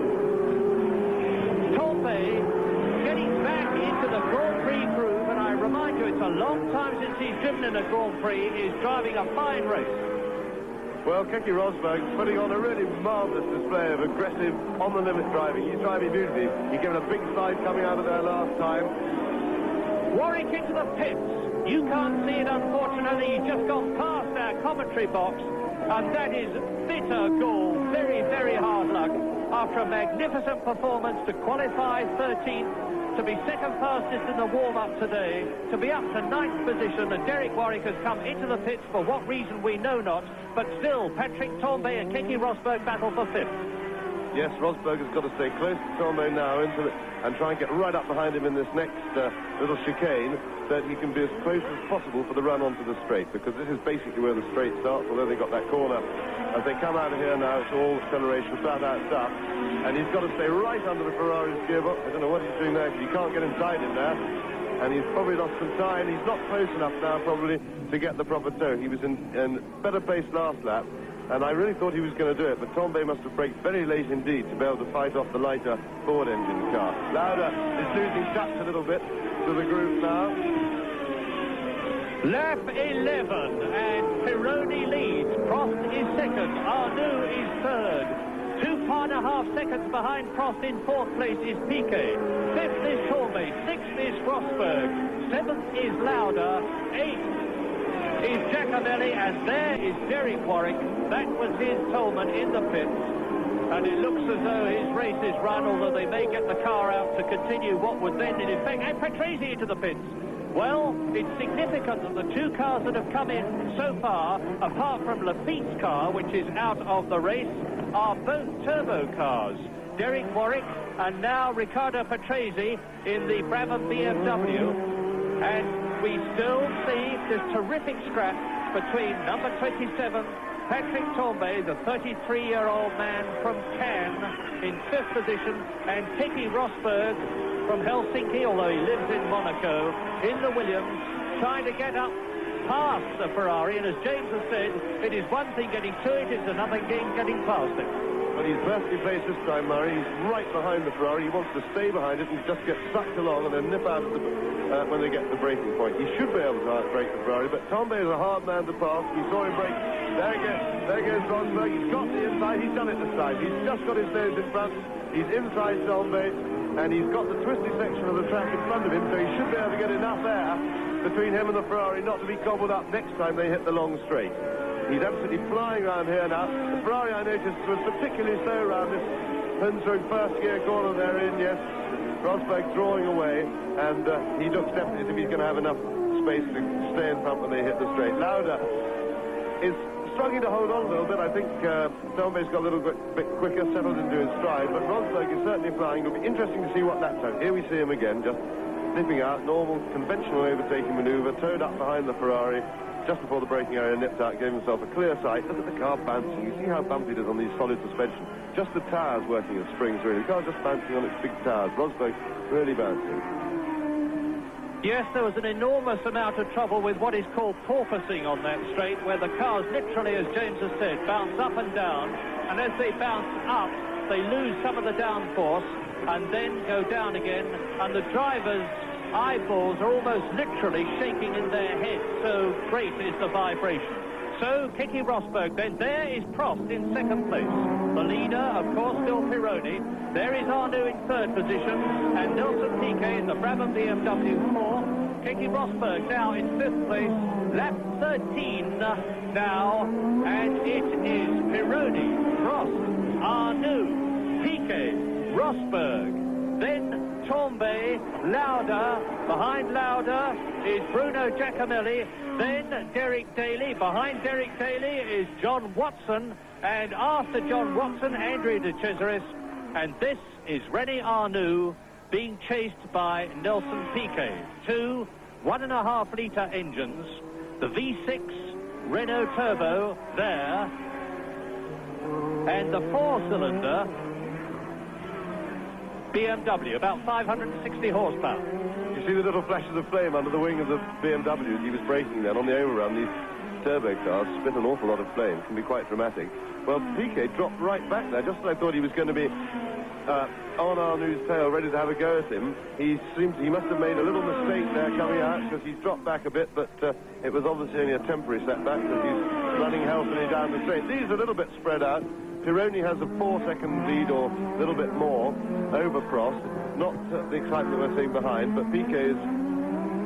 Tambay getting back into the Grand Prix groove, and I remind you, it's a long time since he's driven in a Grand Prix. He's driving a fine race. Well, Keke Rosberg putting on a really marvellous display of aggressive, on-the-limit driving. He's driving beautifully. He's given a big slide coming out of there last time. Warwick into the pits. You can't see it, unfortunately. He's just gone past our commentary box, and that is bitter gall. Very, very hard luck. After a magnificent performance to qualify 13th, to be second fastest in the warm-up today, to be up to 9th position, and Derek Warwick has come into the pits for what reason we know not, but still Patrick Tambay and Keke Rosberg battle for 5th. Yes, Rosberg has got to stay close to Tombe now and try and get right up behind him in this next little chicane, that he can be as close as possible for the run onto the straight, because this is basically where the straight starts, although they got that corner. As they come out of here now, it's all acceleration, flat out stuff, and he's got to stay right under the Ferrari's gearbox. I don't know what he's doing there, because you can't get inside him there, and he's probably lost some time. He's not close enough now, probably, to get the proper toe. He was in better pace last lap, and I really thought he was going to do it, but Tombe must have braked very late indeed to be able to fight off the lighter Ford engine car. Lauda is losing touch a little bit to the group now. Lap 11, and Pironi leads. Prost is second. Arnoux is third. 2.5 seconds behind Prost in fourth place is Piquet. Fifth is Tombe. Sixth is Rosberg. Seventh is Lauda. Eighth is Giacomelli, and there is Derek Warwick. That was his Tolman in the pits. And it looks as though his race is run, although they may get the car out to continue what would then in effect... And Patrese into the pits. Well, it's significant that the two cars that have come in so far, apart from Lafitte's car, which is out of the race, are both turbo cars. Derek Warwick and now Riccardo Patrese in the Brabham BMW. And we still see this terrific scrap between number 27, Patrick Tombe, the 33-year-old man from Cannes, in fifth position, and Keke Rosberg from Helsinki, although he lives in Monaco, in the Williams, trying to get up past the Ferrari. And as James has said, it is one thing getting to it, it's another thing getting past it. But he's perfectly placed this time, Murray. He's right behind the Ferrari. He wants to stay behind it and just get sucked along and then nip out when they get to the braking point. He should be able to outbrake the Ferrari, but Tombe is a hard man to pass. We saw him brake. There goes Rosberg. He's got the inside. He's done it this time. He's just got his nose in front. He's inside Tombe, and he's got the twisty section of the track in front of him, so he should be able to get enough air between him and the Ferrari not to be gobbled up next time they hit the long straight. He's absolutely flying around here now. The Ferrari, I noticed, was particularly slow around this Hunsrug first gear corner they're in, yes. Rosberg drawing away, and he looks definitely as if he's going to have enough space to stay in front when they hit the straight. Lauda is struggling to hold on a little bit. I think Tombe's got a little bit quicker, settled into his stride, but Rosberg is certainly flying. It'll be interesting to see what that's at. Here we see him again, just nipping out, normal, conventional overtaking manoeuvre, towed up behind the Ferrari. Just before the braking area nipped out, gave himself a clear sight. Look at the car bouncing. You see how bumpy it is on these solid suspension. Just the tyres working as springs, really. The car's just bouncing on its big tyres. Rosberg really bouncing. Yes, there was an enormous amount of trouble with what is called porpoising on that straight, where the cars literally, as James has said, bounce up and down. And as they bounce up, they lose some of the downforce and then go down again. And the drivers' eyeballs are almost literally shaking in their heads, so great is the vibration. So Keke Rosberg then. There is Prost in second place. The leader, of course, still Pironi. There is Arnoux in third position, and Nelson Piquet in the Brabham BMW 4. Keke Rosberg now in fifth place. Lap 13 now, and it is Pironi, Prost, Arnoux, Piquet, Rosberg, then Tombe, Lauda. Behind Lauda is Bruno Giacomelli, then Derek Daly. Behind Derek Daly is John Watson, and after John Watson, Andrea de Cesaris. And this is René Arnoux being chased by Nelson Piquet. Two 1.5-litre engines, the V6 Renault Turbo there, and the 4-cylinder BMW, about 560 horsepower. You see the little flashes of flame under the wing of the BMW as he was braking then on the overrun. These turbo cars spit an awful lot of flame. It can be quite dramatic. Well, Piquet dropped right back there, just as I thought he was going to be on Arnoux's tail, ready to have a go at him. He must have made a little mistake there coming out, because he's dropped back a bit, but it was obviously only a temporary setback, because he's running healthily down the straight. These are a little bit spread out. Pironi has a 4-second lead, or a little bit more, over Prost. Not the excitement we're seeing behind, but Piquet is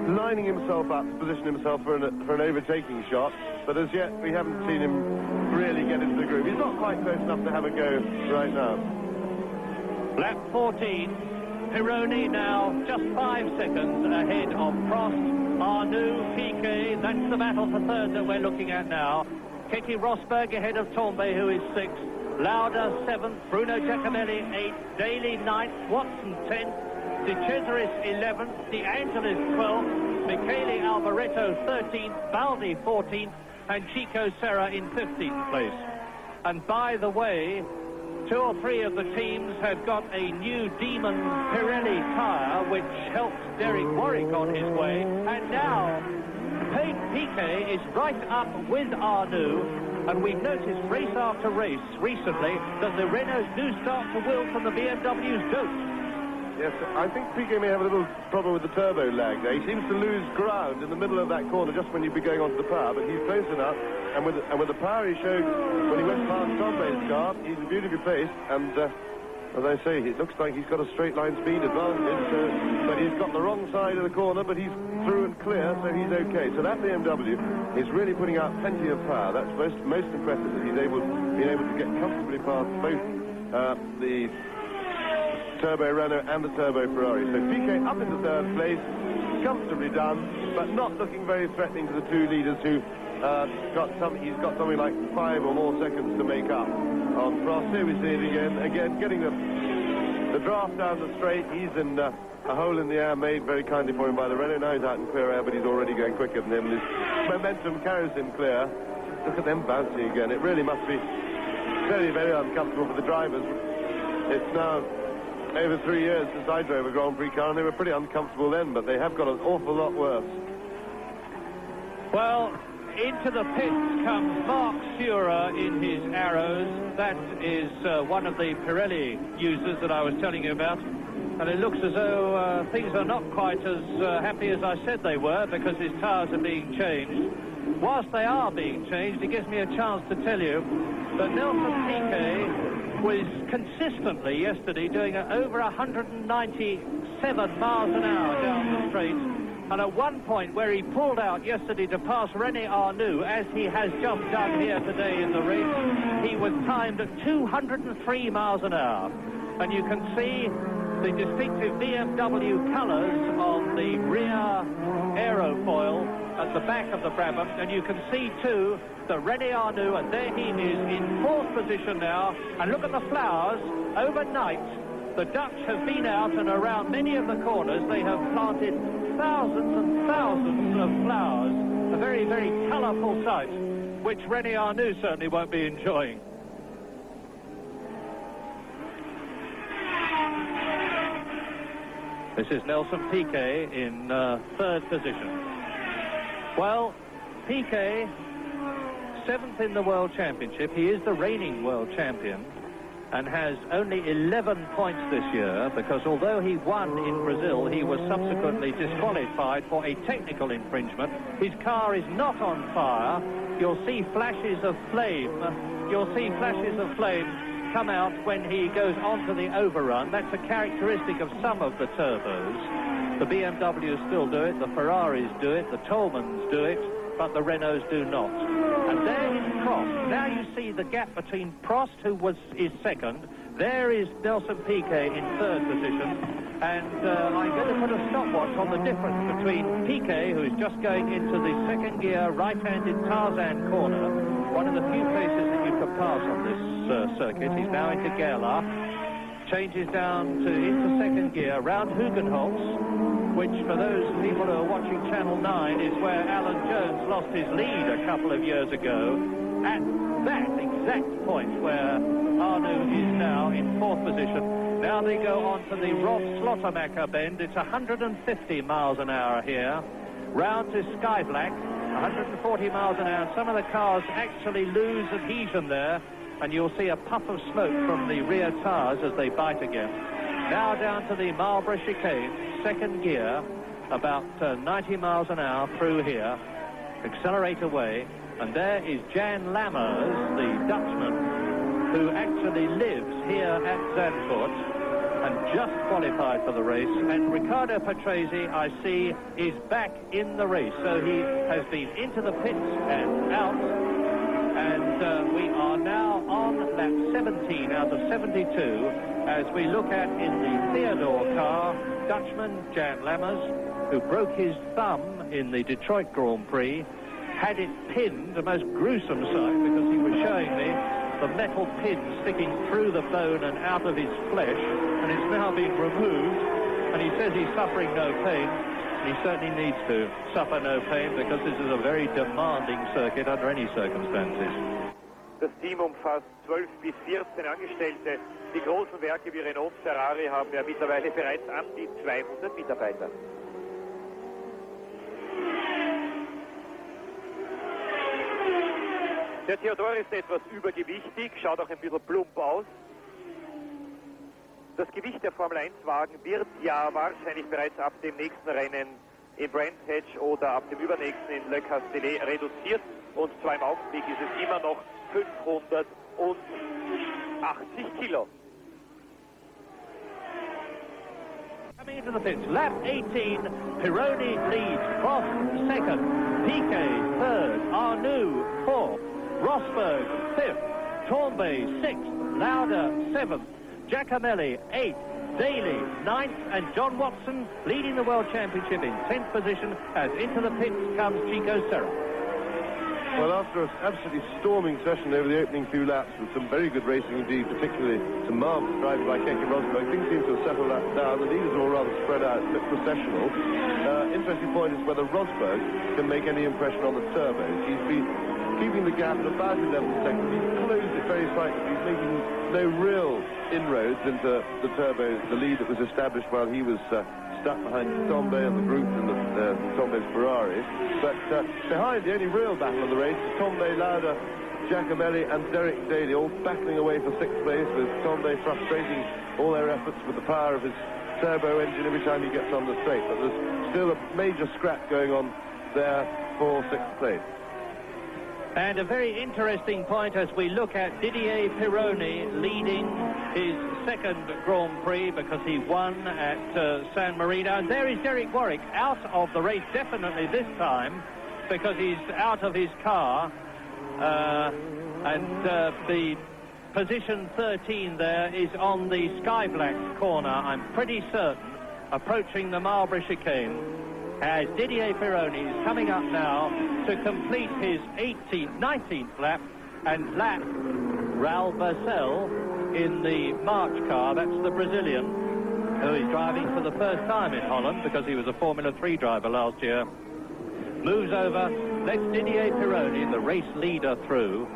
lining himself up to position himself for an overtaking shot, but as yet we haven't seen him really get into the groove. He's not quite close enough to have a go right now. Lap 14, Pironi now just 5 seconds ahead of Prost, Arnoux, Piquet. That's the battle for third that we're looking at now. Keke Rosberg ahead of Tombe, who is 6th. Lauda 7th, Bruno Giacomelli 8th, Daly 9th, Watson 10th, De Cesaris 11th, De Angelis 12th, Michele Alboreto 13th, Baldi 14th, and Chico Serra in 15th place. And by the way, 2 or 3 of the teams have got a new Demon Pirelli tyre, which helped Derek Warwick on his way. And now, Piquet is right up with Arnoux, and we've noticed race after race recently that the Renaults do start to wilt and the BMWs don't. Yes, I think Piquet may have a little problem with the turbo lag there. He seems to lose ground in the middle of that corner just when you'd be going onto the power, but he's close enough, and with the power he showed when he went past Tombe's car, he's beautifully placed, and as I say, it looks like he's got a straight line speed advantage, but he's got the wrong side of the corner, but he's through and clear, so he's okay. So that BMW is really putting out plenty of power. That's most impressive, that he's been able to get comfortably past both the Turbo Renault and the Turbo Ferrari. So Piquet up into 3rd place, comfortably done, but not looking very threatening to the 2 leaders who he's got something like 5 or more seconds to make up on Prost. Here we see it again getting the draft down the straight. He's in a hole in the air made very kindly for him by the Renault. Now he's out in clear air, but he's already going quicker than him. His momentum carries him clear. Look at them bouncing again. It really must be very, very uncomfortable for the drivers. It's now over 3 years since I drove a Grand Prix car, and they were pretty uncomfortable then, but they have got an awful lot worse. Well, into the pits comes Mark Surer in his Arrows. That is one of the Pirelli users that I was telling you about. And it looks as though things are not quite as happy as I said they were, because his tyres are being changed. Whilst they are being changed, it gives me a chance to tell you that Nelson Piquet was consistently yesterday doing over 197 miles an hour down the straight. And at one point where he pulled out yesterday to pass René Arnoux, as he has just done here today in the race, he was timed at 203 miles an hour. And you can see the distinctive BMW colours on the rear aerofoil at the back of the Brabham, and you can see too the René Arnoux, and there he is in 4th position now. And look at the flowers. Overnight the Dutch have been out and around many of the corners. They have planted thousands and thousands of flowers, a very, very colourful sight, which René Arnoux certainly won't be enjoying. This is Nelson Piquet in 3rd position. Well, Piquet, 7th in the World Championship. He is the reigning world champion and has only 11 points this year, because although he won in Brazil, he was subsequently disqualified for a technical infringement. His car is not on fire. You'll see flashes of flame. You'll see flashes of flame come out when he goes onto the overrun. That's a characteristic of some of the turbos. The BMWs still do it, the Ferraris do it, the Tolmans do it, but the Renaults do not. And there is Prost. Now you see the gap between Prost, who is 2nd. There is Nelson Piquet in 3rd position. And I'm going to put a stopwatch on the difference between Piquet, who is just going into the 2nd gear right-handed Tarzan corner, one of the few places that you can pass on this circuit. He's now into Gerlach, changes down into 2nd gear round Hugenholz, which for those people who are watching Channel 9 is where Alan Jones lost his lead a couple of years ago, at that exact point where Arnoux is now in 4th position. Now they go on to the Rob Slottermacher bend. It's 150 miles an hour here, round to Sky Black, 140 miles an hour. Some of the cars actually lose adhesion there, and you'll see a puff of smoke from the rear tyres as they bite again. Now down to the Marlborough chicane, 2nd gear, about 90 miles an hour through here. Accelerate away, and there is Jan Lammers, the Dutchman, who actually lives here at Zandvoort and just qualified for the race. And Riccardo Patrese, I see, is back in the race. So he has been into the pits and out. And we are now on lap 17 out of 72 as we look at, in the Theodore car, Dutchman Jan Lammers, who broke his thumb in the Detroit Grand Prix, had it pinned, a most gruesome sight, because he was showing me the metal pin sticking through the bone and out of his flesh, and it's now being removed, and he says he's suffering no pain. He certainly needs to suffer no pain, because this is a very demanding circuit under any circumstances. Das Team umfasst 12 bis 14 Angestellte. Die großen Werke wie Renault und Ferrari haben ja mittlerweile bereits an die 200 Mitarbeiter. Der Theodor ist etwas übergewichtig, schaut auch ein bisschen plump aus. Das Gewicht der Formel-1-Wagen wird ja wahrscheinlich bereits ab dem nächsten Rennen in Brands Hatch oder ab dem übernächsten in Le Castellet reduziert. Und zwar im Augenblick ist es immer noch 580 Kilo. Coming into the pits, lap 18, Pironi leads, Prost second, Piquet third, Arnoux fourth, Rosberg fifth, Torbay sixth, Lauda seventh, Giacomelli 8th, Daly 9th, and John Watson leading the World Championship in 10th position as into the pits comes Chico Serra. Well, after an absolutely storming session over the opening few laps, with some very good racing indeed, particularly some marvellous driving by Keke Rosberg, things seem to have settled down. The leaders are all rather spread out, a bit processional. Interesting point is whether Rosberg can make any impression on the turbos. He's been keeping the gap at about 11 seconds. He's closed it very slightly. He's making no real inroads into the turbos, the lead that was established while he was stuck behind Tombe and the group in Tombe's Ferrari. But behind, the only real battle of the race is Tombe, Lauda, Giacomelli and Derek Daly, all battling away for 6th place, with Tombe frustrating all their efforts with the power of his turbo engine every time he gets on the straight. But there's still a major scrap going on there for 6th place. And a very interesting point as we look at Didier Pironi leading his second Grand Prix, because he won at San Marino. And there is Derek Warwick out of the race, definitely this time, because he's out of his car. The position 13 there is on the Sky Black corner, I'm pretty certain, approaching the Marlborough chicane, as Didier Pironi is coming up now to complete his 19th lap and lap Raul Barcel in the March car. That's the Brazilian who is driving for the first time in Holland, because he was a Formula 3 driver last year. Moves over, lets Didier Pironi, the race leader, through,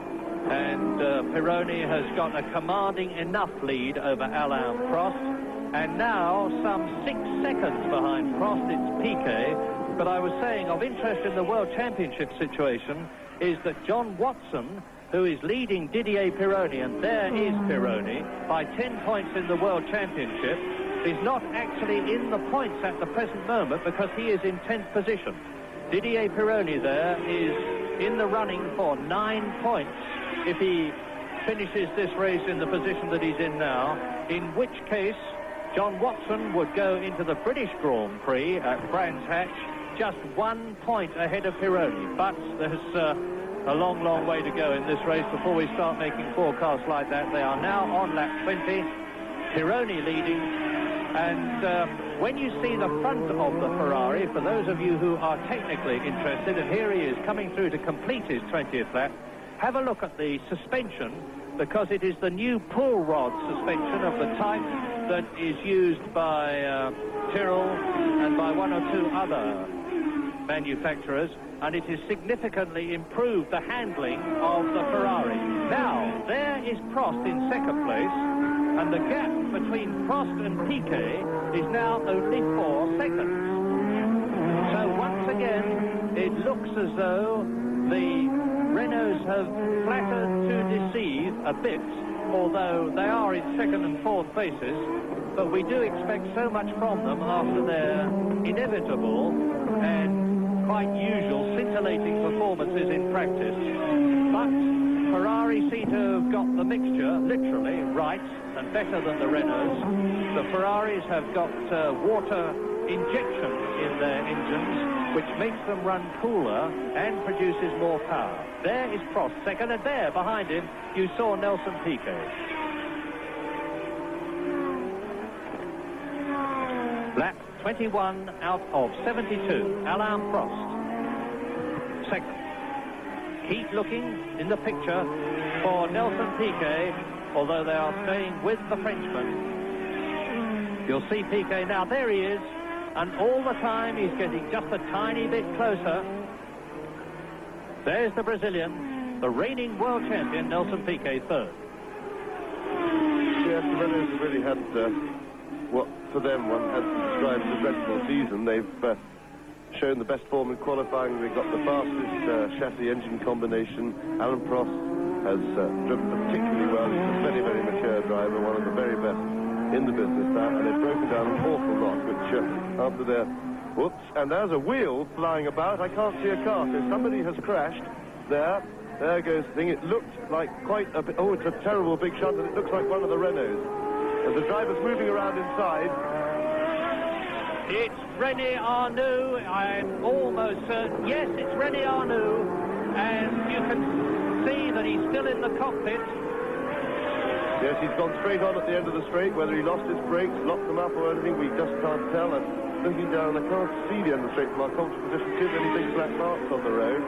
and Pironi has got a commanding enough lead over Alain Prost. And now, some 6 seconds behind Prost, it's Piquet. But I was saying, of interest in the World Championship situation is that John Watson, who is leading Didier Pironi, and there is Pironi, by 10 points in the World Championship, is not actually in the points at the present moment, because he is in 10th position. Didier Pironi there is in the running for 9 points if he finishes this race in the position that he's in now, in which case John Watson would go into the British Grand Prix at Brands Hatch just 1 point ahead of Pironi. But there's a long, long way to go in this race before we start making forecasts like that. They are now on lap 20, Pironi leading, and when you see the front of the Ferrari, for those of you who are technically interested, and here he is coming through to complete his 20th lap, have a look at the suspension, because it is the new pull rod suspension of the type that is used by Tyrrell and by 1 or 2 other manufacturers, and it has significantly improved the handling of the Ferrari. Now, there is Prost in second place, and the gap between Prost and Piquet is now only 4 seconds. So once again, it looks as though the Renaults have flattered to deceive a bit, although they are in 2nd and 4th places, but we do expect so much from them after their inevitable and quite usual scintillating performances in practice. But Ferrari seem to have got the mixture literally right and better than the Renaults. The Ferraris have got water injection in their engines, which makes them run cooler and produces more power. There is Prost second, and there behind him you saw Nelson Piquet. Lap 21 out of 72, Alain Prost second. heat looking in the picture for Nelson Piquet, although they are staying with the Frenchman. You'll see Piquet now, there he is, and all the time he's getting just a tiny bit closer. There's the Brazilian, the reigning world champion, Nelson Piquet, third. Yes, the Renaults have really had what, for them, one has to describe as a dreadful season. They've shown the best form in qualifying. They've got the fastest chassis engine combination. Alan Prost has driven particularly well. He's a very, very mature driver, one of the very best in the business now, and they've broken down an awful lot, which after their whoops, and there's a wheel flying about. I can't see a car, so somebody has crashed there. There goes the thing. It looked like quite a bit, oh, it's a terrible big shot, and it looks like one of the Renaults. And the driver's moving around inside. It's René Arnoux, I'm almost certain. Yes, it's René Arnoux, and you can see that he's still in the cockpit. Yes, he's gone straight on at the end of the straight. Whether he lost his brakes, locked them up or anything, we just can't tell. And looking down, I can't see the end of the straight from our comfort position. See any big black marks on the road.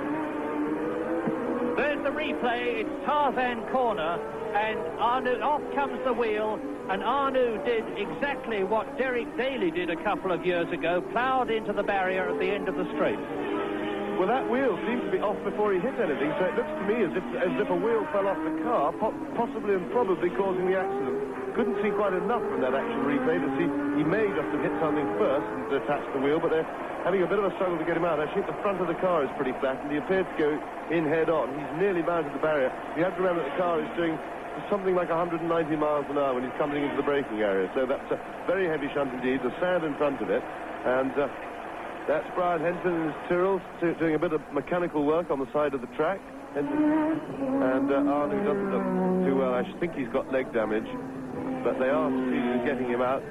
There's the replay. It's Tarzan corner, and Arnoux, off comes the wheel, and Arnoux did exactly what Derek Daly did a couple of years ago, ploughed into the barrier at the end of the straight. Well, that wheel seems to be off before he hit anything, so it looks to me as if a wheel fell off the car, possibly and probably causing the accident. Couldn't see quite enough from that action replay to see he may just have hit something first and attached the wheel, but they're having a bit of a struggle to get him out. Actually, the front of the car is pretty flat, and he appeared to go in head-on. He's nearly mounted the barrier. You have to remember that the car is doing something like 190 miles an hour when he's coming into the braking area, so that's a very heavy shunt indeed. The sand in front of it, and that's Brian Henson and his Tyrrells doing a bit of mechanical work on the side of the track. And Arnoux doesn't look too well. I think he's got leg damage, but they are succeeding in getting him out.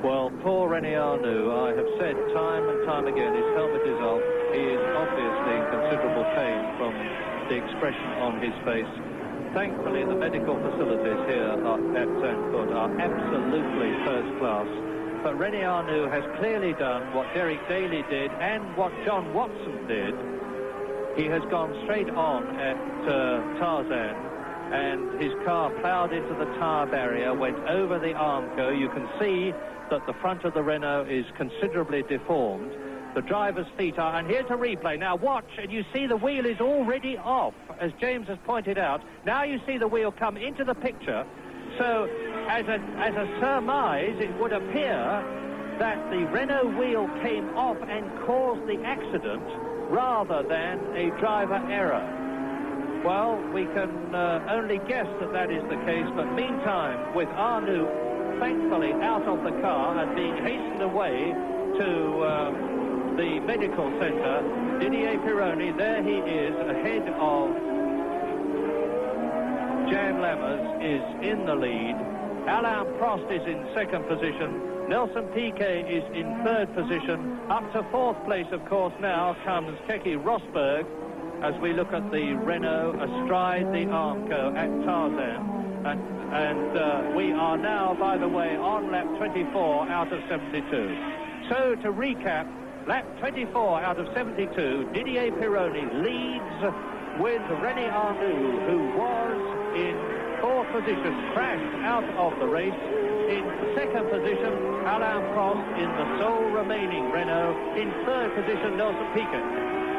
Well, poor René Arnoux, I have said time and time again, his helmet is off. He is obviously in considerable pain from the expression on his face. Thankfully, the medical facilities here at Zandvoort are absolutely first class. But René Arnoux has clearly done what Derek Daly did and what John Watson did. He has gone straight on at Tarzan, and his car ploughed into the tyre barrier, went over the Armco. You can see that the front of the Renault is considerably deformed. The driver's feet are, and here's a replay. Now watch, and you see the wheel is already off, as James has pointed out. Now you see the wheel come into the picture. So, as a surmise, it would appear that the Renault wheel came off and caused the accident rather than a driver error. Well, we can only guess that that is the case, but meantime, with Arnoux thankfully out of the car and being hastened away to the medical centre, Didier Pironi, there he is, ahead of Jan Lammers, is in the lead. Alain Prost is in second position. Nelson Piquet is in third position. Up to fourth place, of course, now comes Keke Rosberg as we look at the Renault astride the Armco at Tarzan. And we are now, by the way, on lap 24 out of 72. So, to recap, lap 24 out of 72, Didier Pironi leads with René Arnoux, who was in fourth position, crashed out of the race. In second position, Alain Prost in the sole remaining Renault. In third position, Nelson Piquet.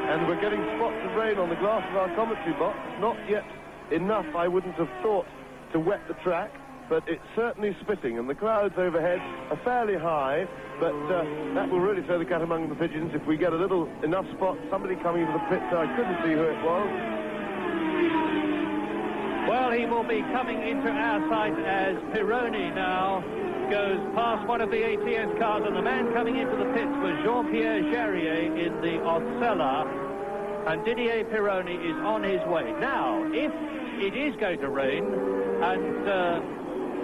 And we're getting spots of rain on the glass of our commentary box. Not yet enough, I wouldn't have thought, to wet the track, but it's certainly spitting, and the clouds overhead are fairly high, but that will really throw the cat among the pigeons if we get enough spots. Somebody coming into the pit, so I couldn't see who it was. Well, he will be coming into our sight as Pironi now goes past one of the ATS cars, and the man coming into the pits was Jean-Pierre Jarier in the Osella, and Didier Pironi is on his way. Now, if it is going to rain, and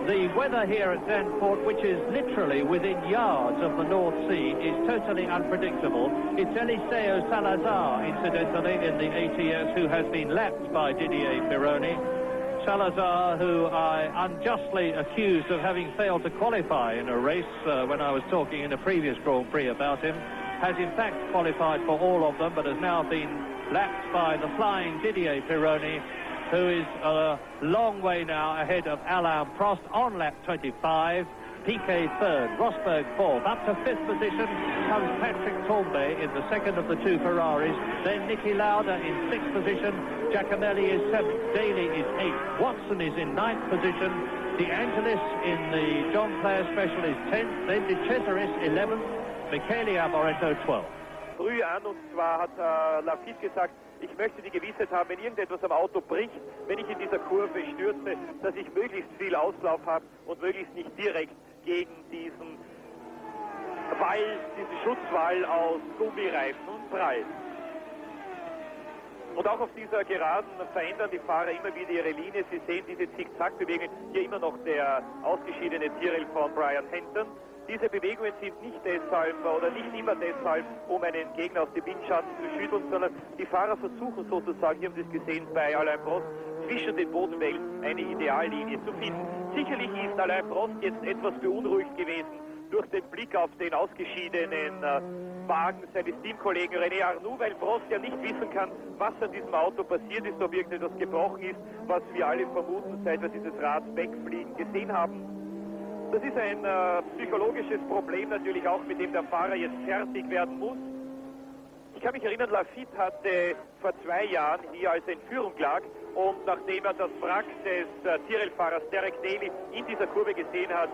the weather here at Zandvoort, which is literally within yards of the North Sea, is totally unpredictable. It's Eliseo Salazar, incidentally, in the ATS, who has been lapped by Didier Pironi. Salazar, who I unjustly accused of having failed to qualify in a race when I was talking in a previous Grand Prix about him, has in fact qualified for all of them, but has now been lapped by the flying Didier Pironi, who is a long way now ahead of Alain Prost on lap 25. Piquet third, Rosberg fourth. Up to fifth position comes Patrick Tambay in the second of the two Ferraris. Then Niki Lauda in sixth position. Giacomelli is seventh. Daly is eighth. Watson is in ninth position. De Angelis in the John Player Special is 10th. Then De Cesaris 11th. Michele Arboreto 12th. Früh an, und zwar hat Lafitte gesagt, ich möchte die Gewissheit haben, wenn irgendetwas am Auto bricht, wenn ich in dieser Kurve stürze, dass ich möglichst viel Auslauf habe und möglichst nicht direkt gegen diesen Wall, diesen Schutzwall aus Gummireifen und prall. Und auch auf dieser Geraden verändern die Fahrer immer wieder ihre Linie. Sie sehen diese Zickzack-Bewegung, hier immer noch der ausgeschiedene Tyrrell von Brian Henton. Diese Bewegungen sind nicht deshalb oder nicht immer deshalb, um einen Gegner aus dem Windschatten zu schütteln, sondern die Fahrer versuchen sozusagen, wir haben das gesehen bei Alain Prost, zwischen den Bodenwellen eine Ideallinie zu finden. Sicherlich ist Alain Prost jetzt etwas beunruhigt gewesen durch den Blick auf den ausgeschiedenen Wagen seines Teamkollegen René Arnoux, weil Prost ja nicht wissen kann, was an diesem Auto passiert ist, ob irgendetwas gebrochen ist, was wir alle vermuten, seit wir dieses Rad wegfliegen gesehen haben. Das ist ein psychologisches Problem natürlich auch, mit dem der Fahrer jetzt fertig werden muss. Ich kann mich erinnern, Lafitte hatte vor 2 Jahren hier, als er in Führung lag, und nachdem er das Wrack des Tyrrell-Fahrers Derek Daly in dieser Kurve gesehen hat,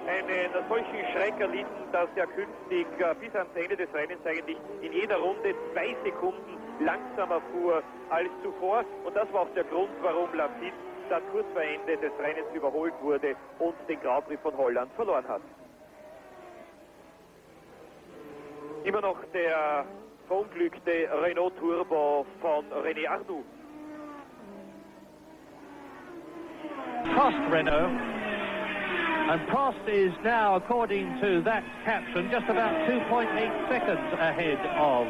einen solchen Schreck erlitten, dass er künftig bis ans Ende des Rennens eigentlich in jeder Runde 2 Sekunden langsamer fuhr als zuvor. Und das war auch der Grund, warum Lafitte dann kurz vor Ende des Rennens überholt wurde und den Grand Prix von Holland verloren hat. Immer noch der verunglückte Renault Turbo von René Arnoux. Prost Renault. And Prost is now, according to that caption, just about 2.8 seconds ahead of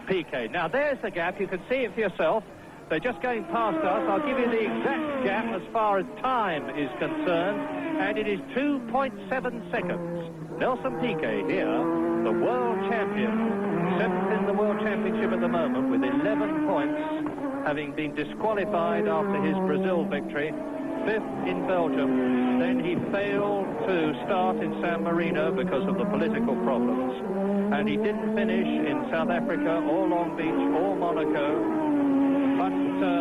Piquet. Now there's the gap, you can see it for yourself. They're just going past us. I'll give you the exact gap as far as time is concerned, and it is 2.7 seconds. Nelson Piquet here, the world champion, 7th in the World Championship at the moment with 11 points, having been disqualified after his Brazil victory, 5th in Belgium. Then he failed to start in San Marino because of the political problems, and he didn't finish in South Africa or Long Beach or Monaco. But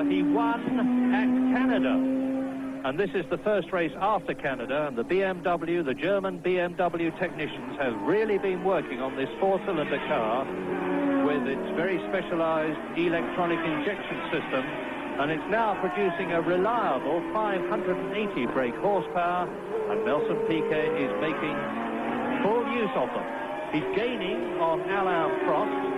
he won at Canada, and this is the first race after Canada, and the BMW, the German BMW technicians have really been working on this 4-cylinder car with its very specialized electronic injection system, and it's now producing a reliable 580 brake horsepower, and Nelson Piquet is making full use of them. He's gaining on Alain Prost.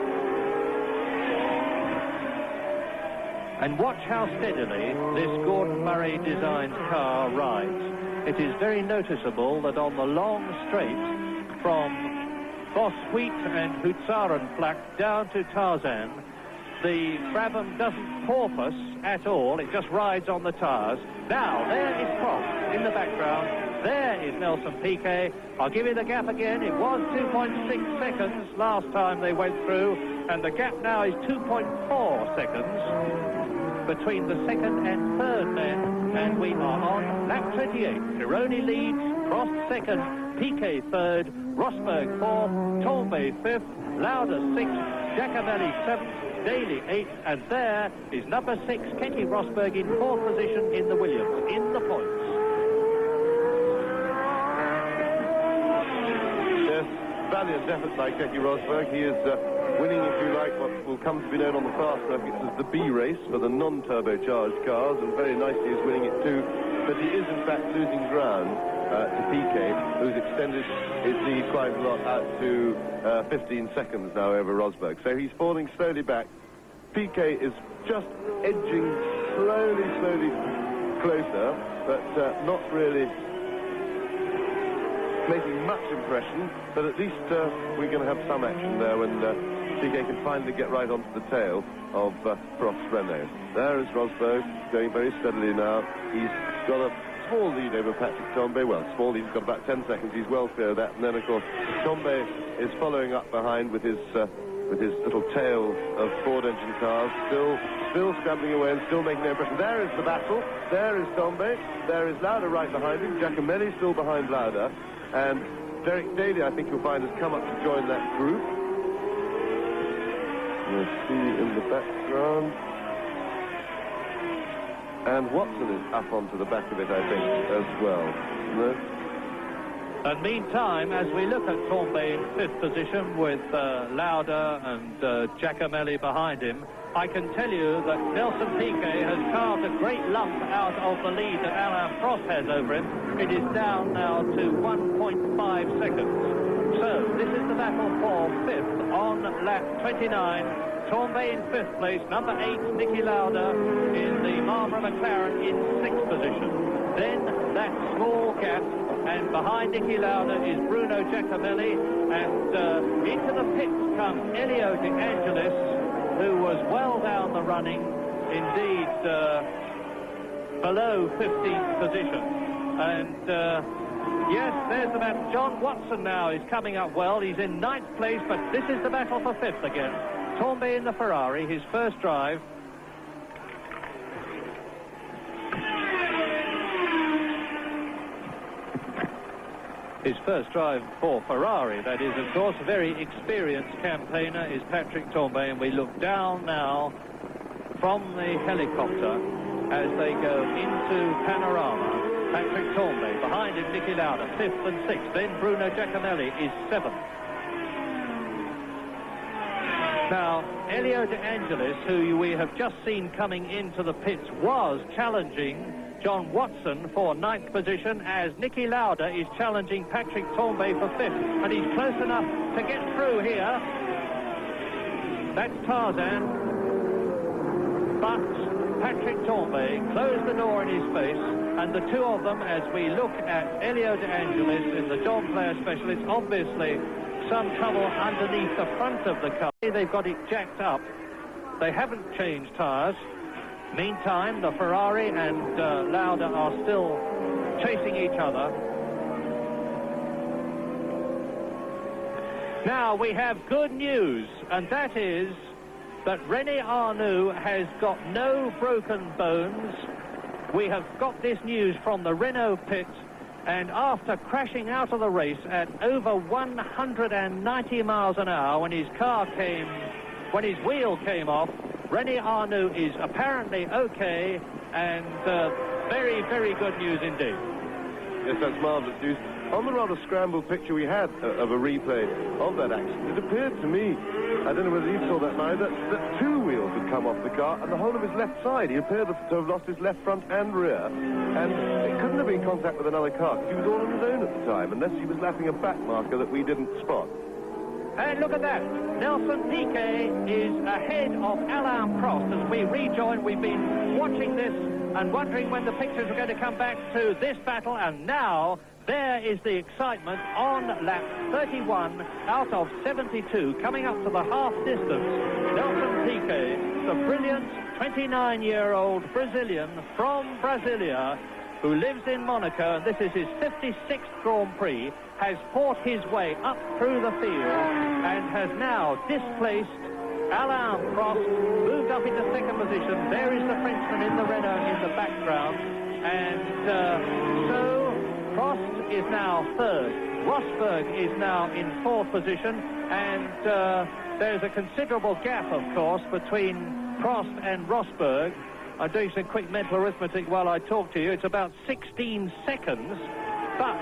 And watch how steadily this Gordon Murray designed car rides. It is very noticeable that on the long straight from Boswheat and Hutzarenflak down to Tarzan, the Brabham doesn't porpoise at all, it just rides on the tyres. Now, there is Prost in the background. There is Nelson Piquet. I'll give you the gap again. It was 2.6 seconds last time they went through, and the gap now is 2.4 seconds between the second and third men, and we are on lap 28. Pironi leads, Prost second, Piquet third, Rosberg fourth, Tambay fifth, Lauda sixth, Giacomelli seventh, Daly eighth, and there is number 6, Keke Rosberg, in 4th position in the Williams, in the points. Yes, valiant effort by Keke Rosberg. He is winning, if you like, what will come to be known on the fast circuits as the B race for the non-turbocharged cars, and very nicely is winning it too. But he is, in fact, losing ground to Piquet, who's extended his lead quite a lot out to 15 seconds now over Rosberg. So he's falling slowly back. Piquet is just edging slowly closer, but not really making much impression. But at least we're going to have some action there when Piquet can finally get right onto the tail of Prost Renault. There is Rosberg going very steadily now. He's got a small lead over Patrick Tambay. Well, small lead, he's got about 10 seconds. He's well clear of that. And then, of course, Tambay is following up behind with his little tail of Ford engine cars, still scrambling away and still making no impression. There is the battle. There is Tambay. There is Lauda right behind him. Giacomelli still behind Lauda. And Derek Daly, I think you'll find, has come up to join that group. You'll see in the background. And Watson is up onto the back of it, I think, as well. No? And meantime, as we look at Tambay in 5th position with Lauda and Giacomelli behind him, I can tell you that Nelson Piquet has carved a great lump out of the lead that Alain Prost has over him. It is down now to 1.5 seconds. So this is the battle for 5th on lap 29. Tambay in 5th place, number 8, Niki Lauda in the Marlboro McLaren in 6th position. Then that small gap, and behind Niki Lauda is Bruno Giacomelli, and into the pits come Elio De Angelis, who was well down the running, indeed below 15th position. And yes, there's the battle. John Watson now is coming up well. He's in 9th place, but this is the battle for 5th again. Tambay in the Ferrari, his first drive. His first drive for Ferrari, that is, of course. A very experienced campaigner is Patrick Tambay, and we look down now from the helicopter as they go into panorama. Patrick Tambay, behind him Niki Lauda, 5th and 6th. Then Bruno Giacomelli is 7th. Now, Elio De Angelis, who we have just seen coming into the pits, was challenging John Watson for 9th position, as Niki Lauda is challenging Patrick Tambay for 5th. And he's close enough to get through here. That's Tarzan. But Patrick Tambay closed the door in his face, and the two of them, as we look at Elio De Angelis in the John Player Specialist, obviously some trouble underneath the front of the car. They've got it jacked up. They haven't changed tyres. Meantime, the Ferrari and Lauda are still chasing each other. Now we have good news, and that is that René Arnoux has got no broken bones. We have got this news from the Renault pit, and after crashing out of the race at over 190 miles an hour when his wheel came off, René Arnoux is apparently okay, and very, very good news indeed. Yes, that's marvellous news. On the rather scrambled picture we had of a replay of that accident, it appeared to me, I don't know whether you saw that, Mike, that two wheels had come off the car and the whole of his left side. He appeared to have lost his left front and rear, and it couldn't have been contact with another car because he was all on his own at the time, unless he was lapping a back marker that we didn't spot. And look at that. Nelson Piquet is ahead of Alain Prost as we rejoin. We've been watching this and wondering when the pictures were going to come back to this battle, and now there is the excitement on lap 31 out of 72, coming up to the half distance. Nelson Piquet, the brilliant 29-year-old Brazilian from Brasilia, who lives in Monaco, and this is his 56th Grand Prix, has fought his way up through the field and has now displaced Alain Prost, moved up into 2nd position. There is the Frenchman in the Renault in the background, and so Prost is now 3rd. Rosberg is now in 4th position, and there's a considerable gap, of course, between Prost and Rosberg. I'm doing some quick mental arithmetic while I talk to you. It's about 16 seconds, but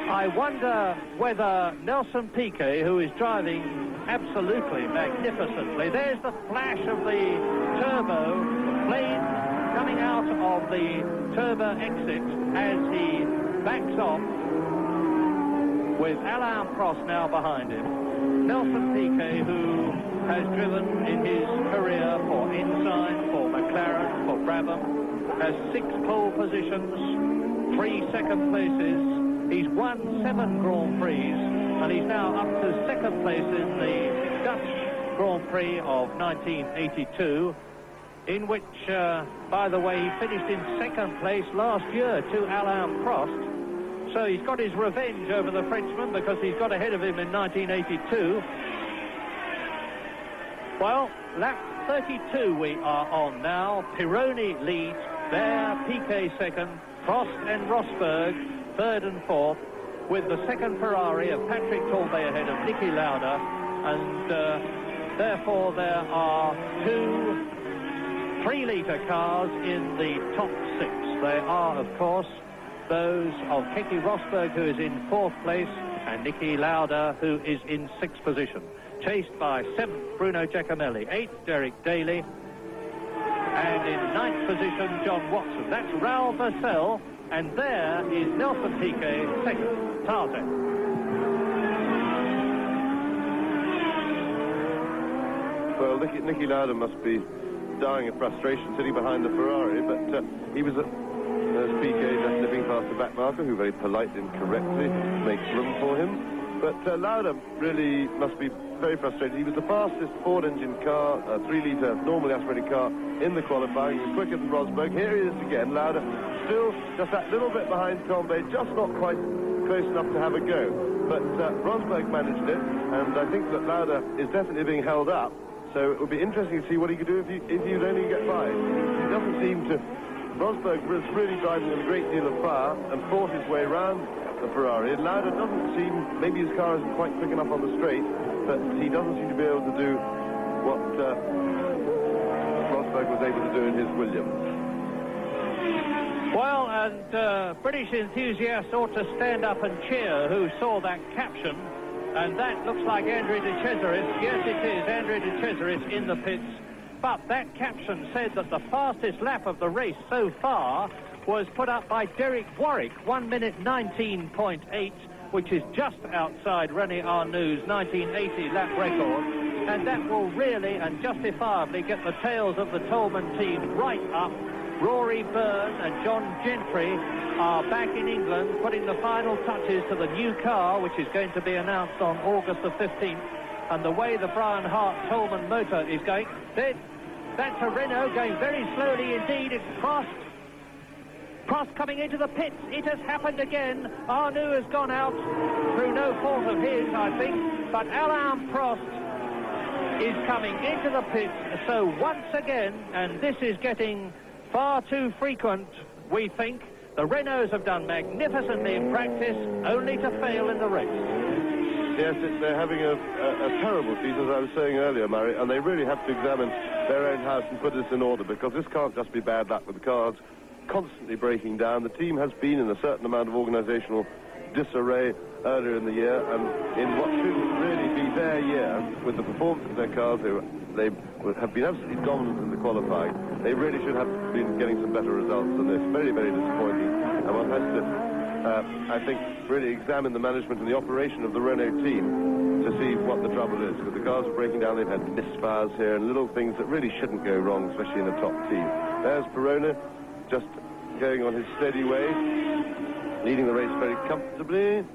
I wonder whether Nelson Piquet, who is driving absolutely magnificently, there's the flash of the turbo flame coming out of the turbo exit as he backs off, with Alain Prost now behind him. Nelson Piquet, who has driven in his career for Ensign, for McLaren, for Brabham, has 6 pole positions, 3 second places. He's won 7 Grand Prix, and he's now up to 2nd place in the Dutch Grand Prix of 1982. in which, by the way, he finished in second place last year to Alain Prost. So he's got his revenge over the Frenchman because he's got ahead of him in 1982. Well, lap 32 we are on now. Pironi leads there, Piquet second, Prost and Rosberg third and fourth, with the second Ferrari of Patrick Tambay ahead of Niki Lauda, and therefore there are two 3-litre cars in the top 6. They are, of course, those of Keke Rosberg, who is in 4th place, and Niki Lauda, who is in 6th position. Chased by 7th, Bruno Giacomelli, 8th, Derek Daly, and in 9th position, John Watson. That's Raoul Vassell, and there is Nelson Piquet, 2nd, Tarzan. Well, Niki Lauda must be dying of frustration sitting behind the Ferrari, but he was as Piquet just nipping past the back marker, who very politely and correctly makes room for him. But Lauda really must be very frustrated. He was the fastest Ford-engine car, 3-litre normally aspirated car in the qualifying. He was quicker than Rosberg. Here he is again, Lauda, still just that little bit behind Tambay, just not quite close enough to have a go. But Rosberg managed it, and I think that Lauda is definitely being held up. So it would be interesting to see what he could do if he'd only get by. He doesn't seem to... Rosberg was really driving with a great deal of fire and fought his way round the Ferrari. And Lauda doesn't seem... Maybe his car isn't quite quick enough on the straight, but he doesn't seem to be able to do what Rosberg was able to do in his Williams. Well, and British enthusiasts ought to stand up and cheer who saw that caption. And that looks like Andrea de Cesaris. Yes, it is Andrea de Cesaris in the pits. But that caption said that the fastest lap of the race so far was put up by Derek Warwick, 1 minute 19.8, which is just outside René Arnoux' 1980 lap record. And that will really and justifiably get the tails of the Tolman team right up. Rory Byrne and John Gentry are back in England, putting the final touches to the new car, which is going to be announced on August the 15th. And the way the Brian Hart Tolman motor is going, that's a Renault going very slowly indeed. It's Prost. Prost coming into the pits. It has happened again. Arnoux has gone out through no fault of his, I think. But Alain Prost is coming into the pits. So once again, and this is getting far too frequent, we think, the Renaults have done magnificently in practice, only to fail in the race. Yes, they're having a terrible season, as I was saying earlier, Murray, and they really have to examine their own house and put this in order, because this can't just be bad luck with the cars constantly breaking down. The team has been in a certain amount of organisational disarray earlier in the year, and in what should really be their year, with the performance of their cars, they have been absolutely dominant in the qualifying. They really should have been getting some better results than this. Very, very disappointing. And one has to, I think, really examine the management and the operation of the Renault team to see what the trouble is. Because the cars are breaking down. They've had misfires here and little things that really shouldn't go wrong, especially in a top team. There's Pironi, just going on his steady way, leading the race very comfortably.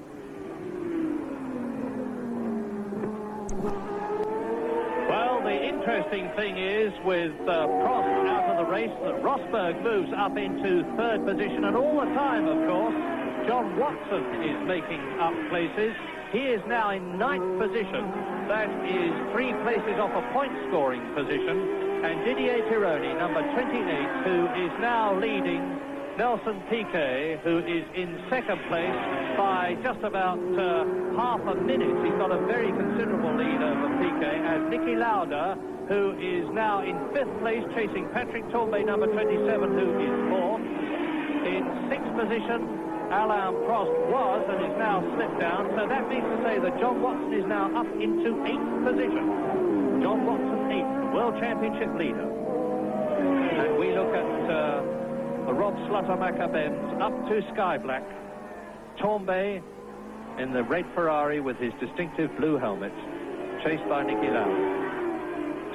Well, the interesting thing is, with Prost out of the race, that Rosberg moves up into 3rd position, and all the time, of course, John Watson is making up places. He is now in 9th position. That is 3 places off a point-scoring position. And Didier Pironi, number 28, who is now leading Nelson Piquet, who is in 2nd place by just about half a minute. He's got a very considerable lead over Piquet, as Niki Lauda, who is now in 5th place, chasing Patrick Tambay, number 27, who is 4th. In 6th position, Alain Prost was and is now slipped down, so that means to say that John Watson is now up into 8th position. John Watson, 8th, World Championship leader. And we look at the Rob Slaughter-Macca Benz up to Sky Black. Tambay in the red Ferrari with his distinctive blue helmet, chased by Niki Lauda.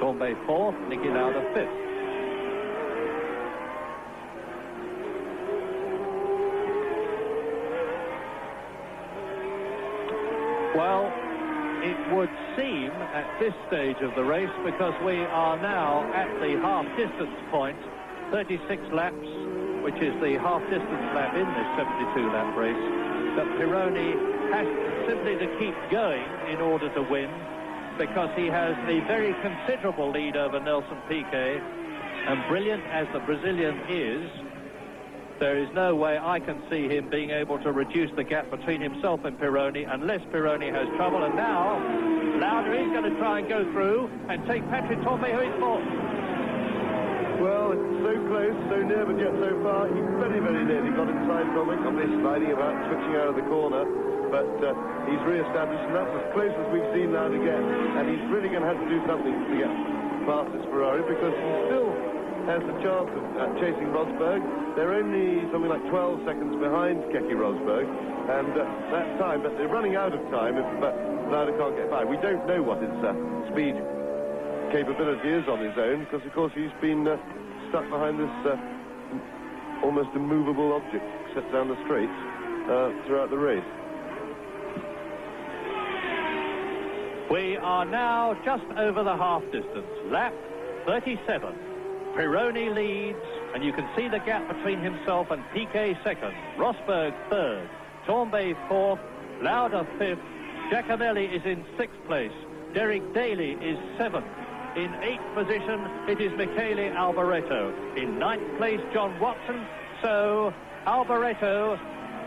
Tambay 4th, Niki Lauda 5th. Well, it would seem at this stage of the race, because we are now at the half-distance point, 36 laps, which is the half-distance lap in this 72-lap race, that Pironi has simply to keep going in order to win, because he has a very considerable lead over Nelson Piquet, and brilliant as the Brazilian is, there is no way I can see him being able to reduce the gap between himself and Pironi unless Pironi has trouble. And now Lauda is going to try and go through and take Patrick Tambay, who is fourth. Well, it's so close, so near, but yet so far. He very, very nearly got inside Tambay. Tambay sliding about, switching out of the corner, but he's re-established, and that's as close as we've seen Lauda get. And he's really going to have to do something to get past this Ferrari, because he still has the chance of chasing Rosberg. They're only something like 12 seconds behind Keke Rosberg, and that time, but they're running out of time if Lauda can't get by. We don't know what his speed capability is on his own, because of course he's been stuck behind this almost immovable object set down the straight throughout the race. We are now just over the half distance, lap 37. Pironi leads, and you can see the gap between himself and Piquet second, Rosberg third, Tambay fourth, Lauda fifth, Giacomelli is in sixth place, Derek Daly is seventh. In eighth position, it is Michele Alboreto. In ninth place, John Watson. So Alboreto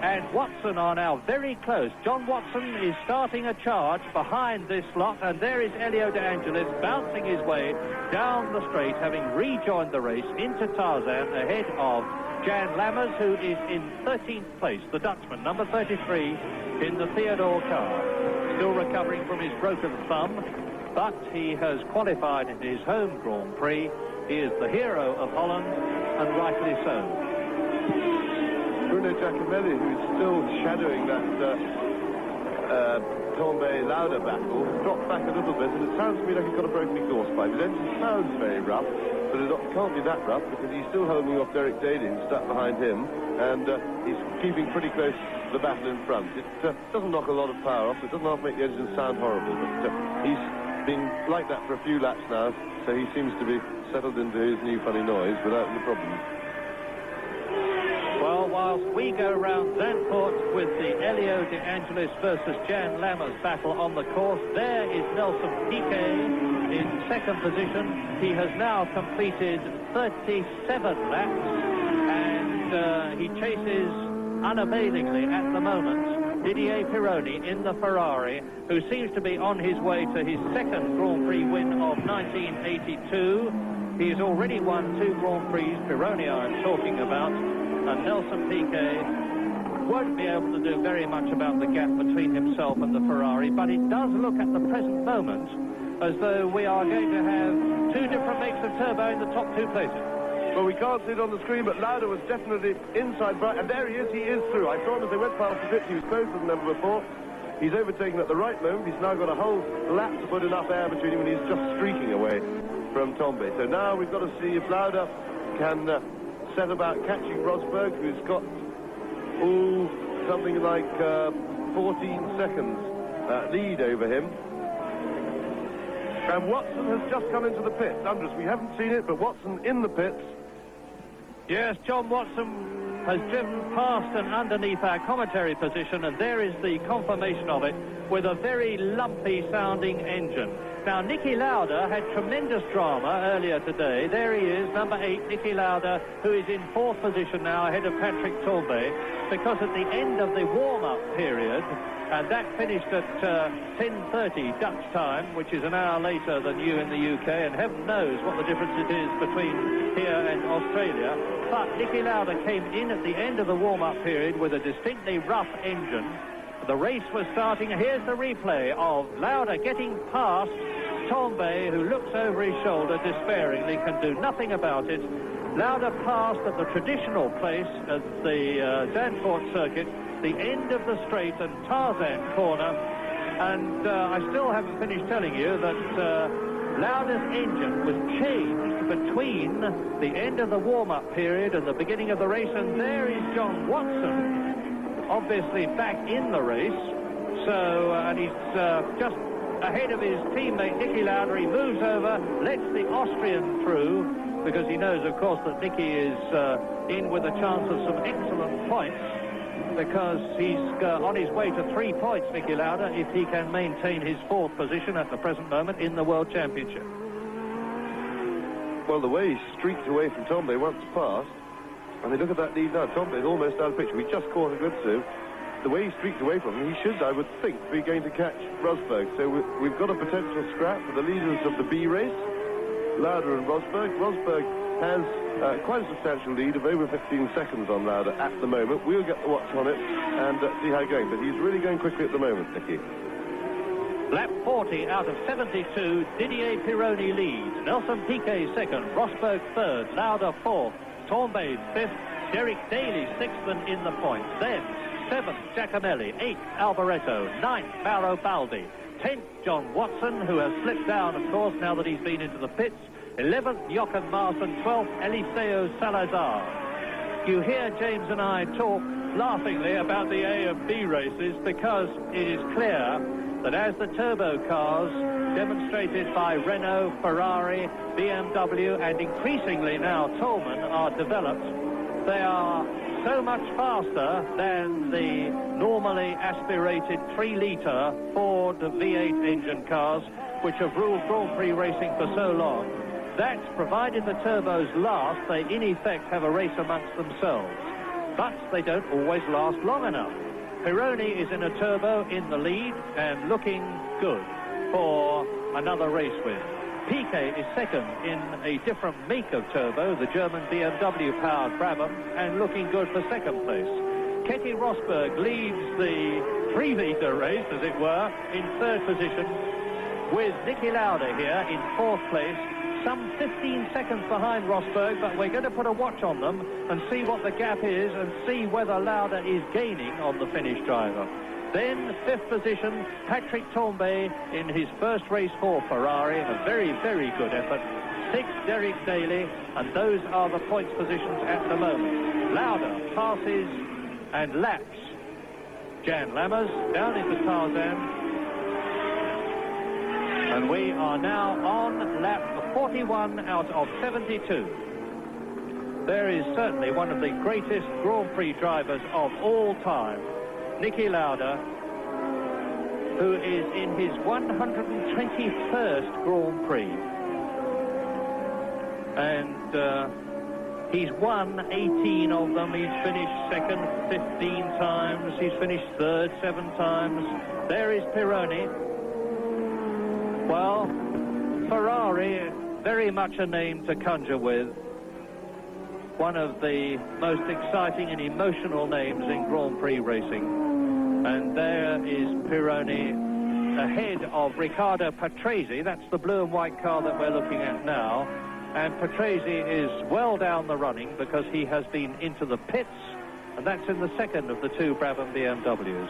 and Watson are now very close. John Watson is starting a charge behind this lot, and there is Elio De Angelis bouncing his way down the straight, having rejoined the race into Tarzan ahead of Jan Lammers, who is in 13th place, the Dutchman, number 33, in the Theodore car. Still recovering from his broken thumb, but he has qualified in his home Grand Prix. He is the hero of Holland, and rightly so. Bruno Giacomelli, who's still shadowing that Tambay-Lauda battle, dropped back a little bit, and it sounds to me like he's got a broken exhaust pipe. His engine sounds very rough, but it can't be that rough, because he's still holding off Derek Daly, who's stuck behind him, and he's keeping pretty close to the battle in front. It doesn't knock a lot of power off, it doesn't half make the engine sound horrible, but he's been like that for a few laps now, so he seems to be settled into his new funny noise without any problems. Well, whilst we go round Zandvoort with the Elio De Angelis versus Jan Lammers battle on the course, there is Nelson Piquet in second position. He has now completed 37 laps, and he chases unavailingly at the moment Didier Pironi in the Ferrari, who seems to be on his way to his second Grand Prix win of 1982. He has already won 2 Grand Prix, Pironi I'm talking about, and Nelson Piquet won't be able to do very much about the gap between himself and the Ferrari, but it does look at the present moment as though we are going to have 2 different makes of turbo in the top 2 places. Well, we can't see it on the screen, but Lauda was definitely inside Bright, and there he is through. I saw him as they went past the pit. He was closer than ever before. He's overtaken at the right moment. He's now got a whole lap to put enough air between him, and he's just streaking away from Tambay. So now we've got to see if Lauda can set about catching Rosberg, who's got something like 14 seconds lead over him. And Watson has just come into the pits. Andres, we haven't seen it, but Watson in the pits. Yes, John Watson has driven past and underneath our commentary position, and there is the confirmation of it with a very lumpy sounding engine. Now, Niki Lauda had tremendous drama earlier today. There he is, number 8, Niki Lauda, who is in 4th position now ahead of Patrick Tambay, because at the end of the warm-up period, and that finished at 10:30 Dutch time, which is an hour later than you in the UK, and heaven knows what the difference it is between here and Australia. But Niki Lauda came in at the end of the warm-up period with a distinctly rough engine. The race was starting. Here's the replay of Lauda getting past Tambay, who looks over his shoulder despairingly, can do nothing about it. Lauda passed at the traditional place at the Zandvoort circuit, the end of the straight and Tarzan corner, and I still haven't finished telling you that Lauda's engine was changed between the end of the warm-up period and the beginning of the race, and there is John Watson, obviously back in the race. So, and he's just ahead of his teammate Niki Lauda. He moves over, lets the Austrian through, because he knows, of course, that Niki is in with a chance of some excellent points, because he's on his way to 3 points, Niki Lauda, if he can maintain his 4th position at the present moment in the World Championship. Well, the way he streaked away from Tombe once past, and they look at that lead now, Tombe is almost out of the picture. We just caught a glimpse of the way he streaked away from him. He should, I would think, be going to catch Rosberg. So we've got a potential scrap for the leaders of the B race, Lauda and Rosberg. Rosberg has quite a substantial lead of over 15 seconds on Lauda at the moment. We'll get the watch on it and see how it's going. But he's really going quickly at the moment, Niki. Lap 40 out of 72, Didier Pironi leads. Nelson Piquet 2nd, Rosberg 3rd, Lauda 4th, Tombe 5th, Derek Daly 6th and in the points. Then 7th, Giacomelli, 8th, Alboreto, 9th, Mauro Baldi, 10th, John Watson, who has slipped down, of course, now that he's been into the pits, 11th, Jochen Maas, and 12th, Eliseo Salazar. You hear James and I talk laughingly about the A and B races because it is clear that as the turbo cars, demonstrated by Renault, Ferrari, BMW, and increasingly now Toleman, are developed, they are so much faster than the normally aspirated 3-litre Ford V8 engine cars, which have ruled Grand Prix racing for so long, that, provided the turbos last, they in effect have a race amongst themselves. But they don't always last long enough. Pironi is in a turbo in the lead and looking good for another race win. Piquet is 2nd in a different make of turbo, the German BMW-powered Brabham, and looking good for 2nd place. Keke Rosberg leads the 3-litre race, as it were, in 3rd position, with Niki Lauda here in 4th place, some 15 seconds behind Rosberg, but we're going to put a watch on them and see what the gap is and see whether Lauda is gaining on the Finnish driver. Then 5th position, Patrick Tombe in his first race for Ferrari, a very, very good effort. 6th, Derek Daly, and those are the points positions at the moment. Lauda passes and laps Jan Lammers down into Tarzan, and we are now on lap 41 out of 72. There is certainly one of the greatest Grand Prix drivers of all time, Niki Lauda, who is in his 121st Grand Prix. And he's won 18 of them. He's finished 2nd 15 times. He's finished 3rd 7 times. There is Pironi. Well, Ferrari, very much a name to conjure with. One of the most exciting and emotional names in Grand Prix racing. And there is Pironi ahead of Riccardo Patrese. That's the blue and white car that we're looking at now. And Patrese is well down the running because he has been into the pits, and that's in the 2nd of the 2 Brabham BMWs.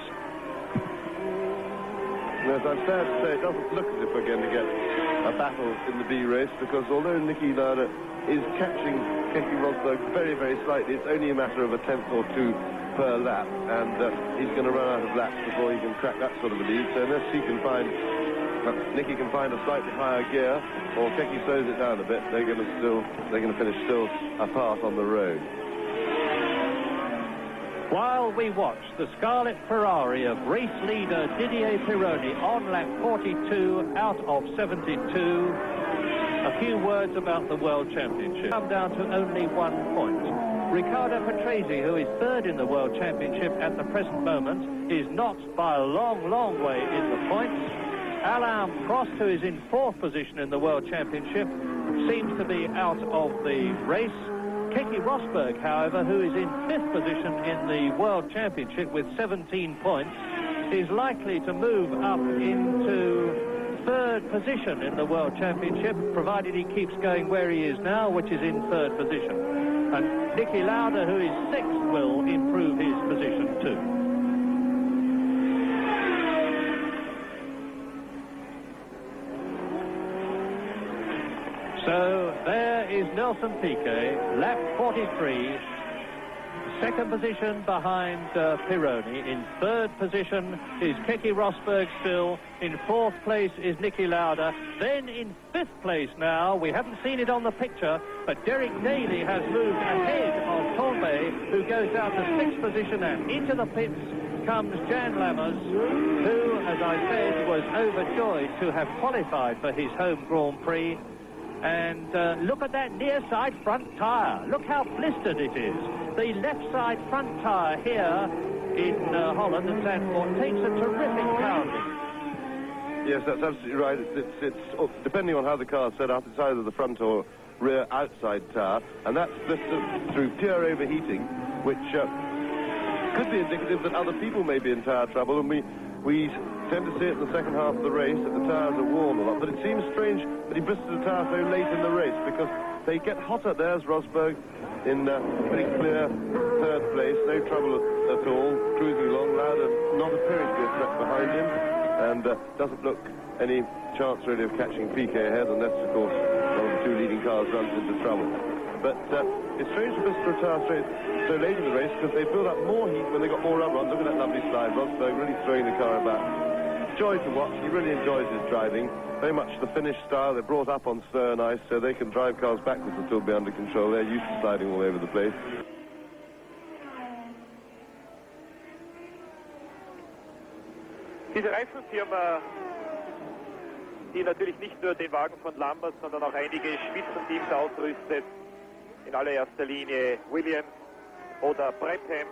Yes, I'm sad to say it doesn't look as if we're going to get a battle in the B race, because although Niki Lauda is catching Keke Rosberg very, very slightly, it's only a matter of a 10th or 2 per lap, and he's going to run out of laps before he can crack that sort of a lead. So unless he can find, Niki can find a slightly higher gear, or Keke slows it down a bit, they're going to finish still apart on the road. While we watch the Scarlet Ferrari of race leader Didier Pironi on lap 42 out of 72, a few words about the World Championship. Come down to only 1 point. Riccardo Patrese, who is 3rd in the World Championship at the present moment, is not by a long, long way in the points. Alain Prost, who is in 4th position in the World Championship, seems to be out of the race. Keke Rosberg, however, who is in 5th position in the World Championship with 17 points, is likely to move up into 3rd position in the World Championship, provided he keeps going where he is now, which is in 3rd position. And Niki Lauda, who is 6th, will improve his position too. So there is Nelson Piquet, lap 43, Second position behind Pironi. In third position is Keke Rosberg still. In fourth place is Niki Lauda. Then in fifth place now, we haven't seen it on the picture, but Derek Daly has moved ahead of Tombe, who goes down to sixth position, and into the pits comes Jan Lammers, who, as I said, was overjoyed to have qualified for his home Grand Prix. And look at that near side front tyre. Look how blistered it is. The left side front tyre here in Holland and Zandvoort takes a terrific pounding. Yes, that's absolutely right. It's depending on how the car's set up, it's either the front or rear outside tyre, and that's blistered through pure overheating, which could be indicative that other people may be in tyre trouble, and we tend to see it in the second half of the race that the tyres are warm a lot. But it seems strange that he blistered the tyre so late in the race, because they get hotter. There's Rosberg in pretty clear third place, no trouble at all, cruising along. Lauda not appearing to be a threat behind him, and doesn't look any chance really of catching Piquet ahead, unless, of course, one of the two leading cars runs into trouble. But it's strange to blister a tyre so late in the race, because they build up more heat when they got more rubber on. Look at that lovely slide. Rosberg really throwing the car about. Joy to watch. He really enjoys his driving. Very much the Finnish style. They're brought up on stern ice, so they can drive cars backwards and still be under control. They're used to sliding all over the place. Diese Reifenfirma, die natürlich nicht nur den Wagen von Lambert, sondern auch einige Spitzenteams ausrüstet, in allererster Linie Williams oder Prêmio,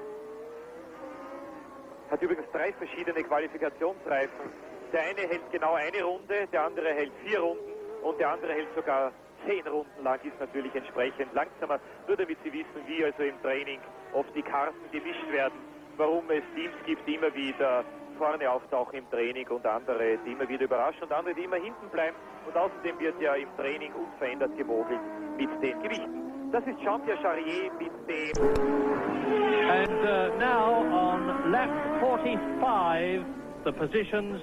hat übrigens 3 verschiedene Qualifikationsreifen. Der eine hält genau eine Runde, der andere hält 4 Runden und der andere hält sogar 10 Runden lang, ist natürlich entsprechend langsamer. Nur damit Sie wissen, wie also im Training oft die Karten gemischt werden, warum es Teams gibt, die immer wieder vorne auftauchen im Training und andere, die immer wieder überraschen und andere, die immer hinten bleiben. Und außerdem wird ja im Training unverändert gemogelt mit den Gewichten. Das ist Jean-Pierre Charrier mit dem... And now on lap 45, the positions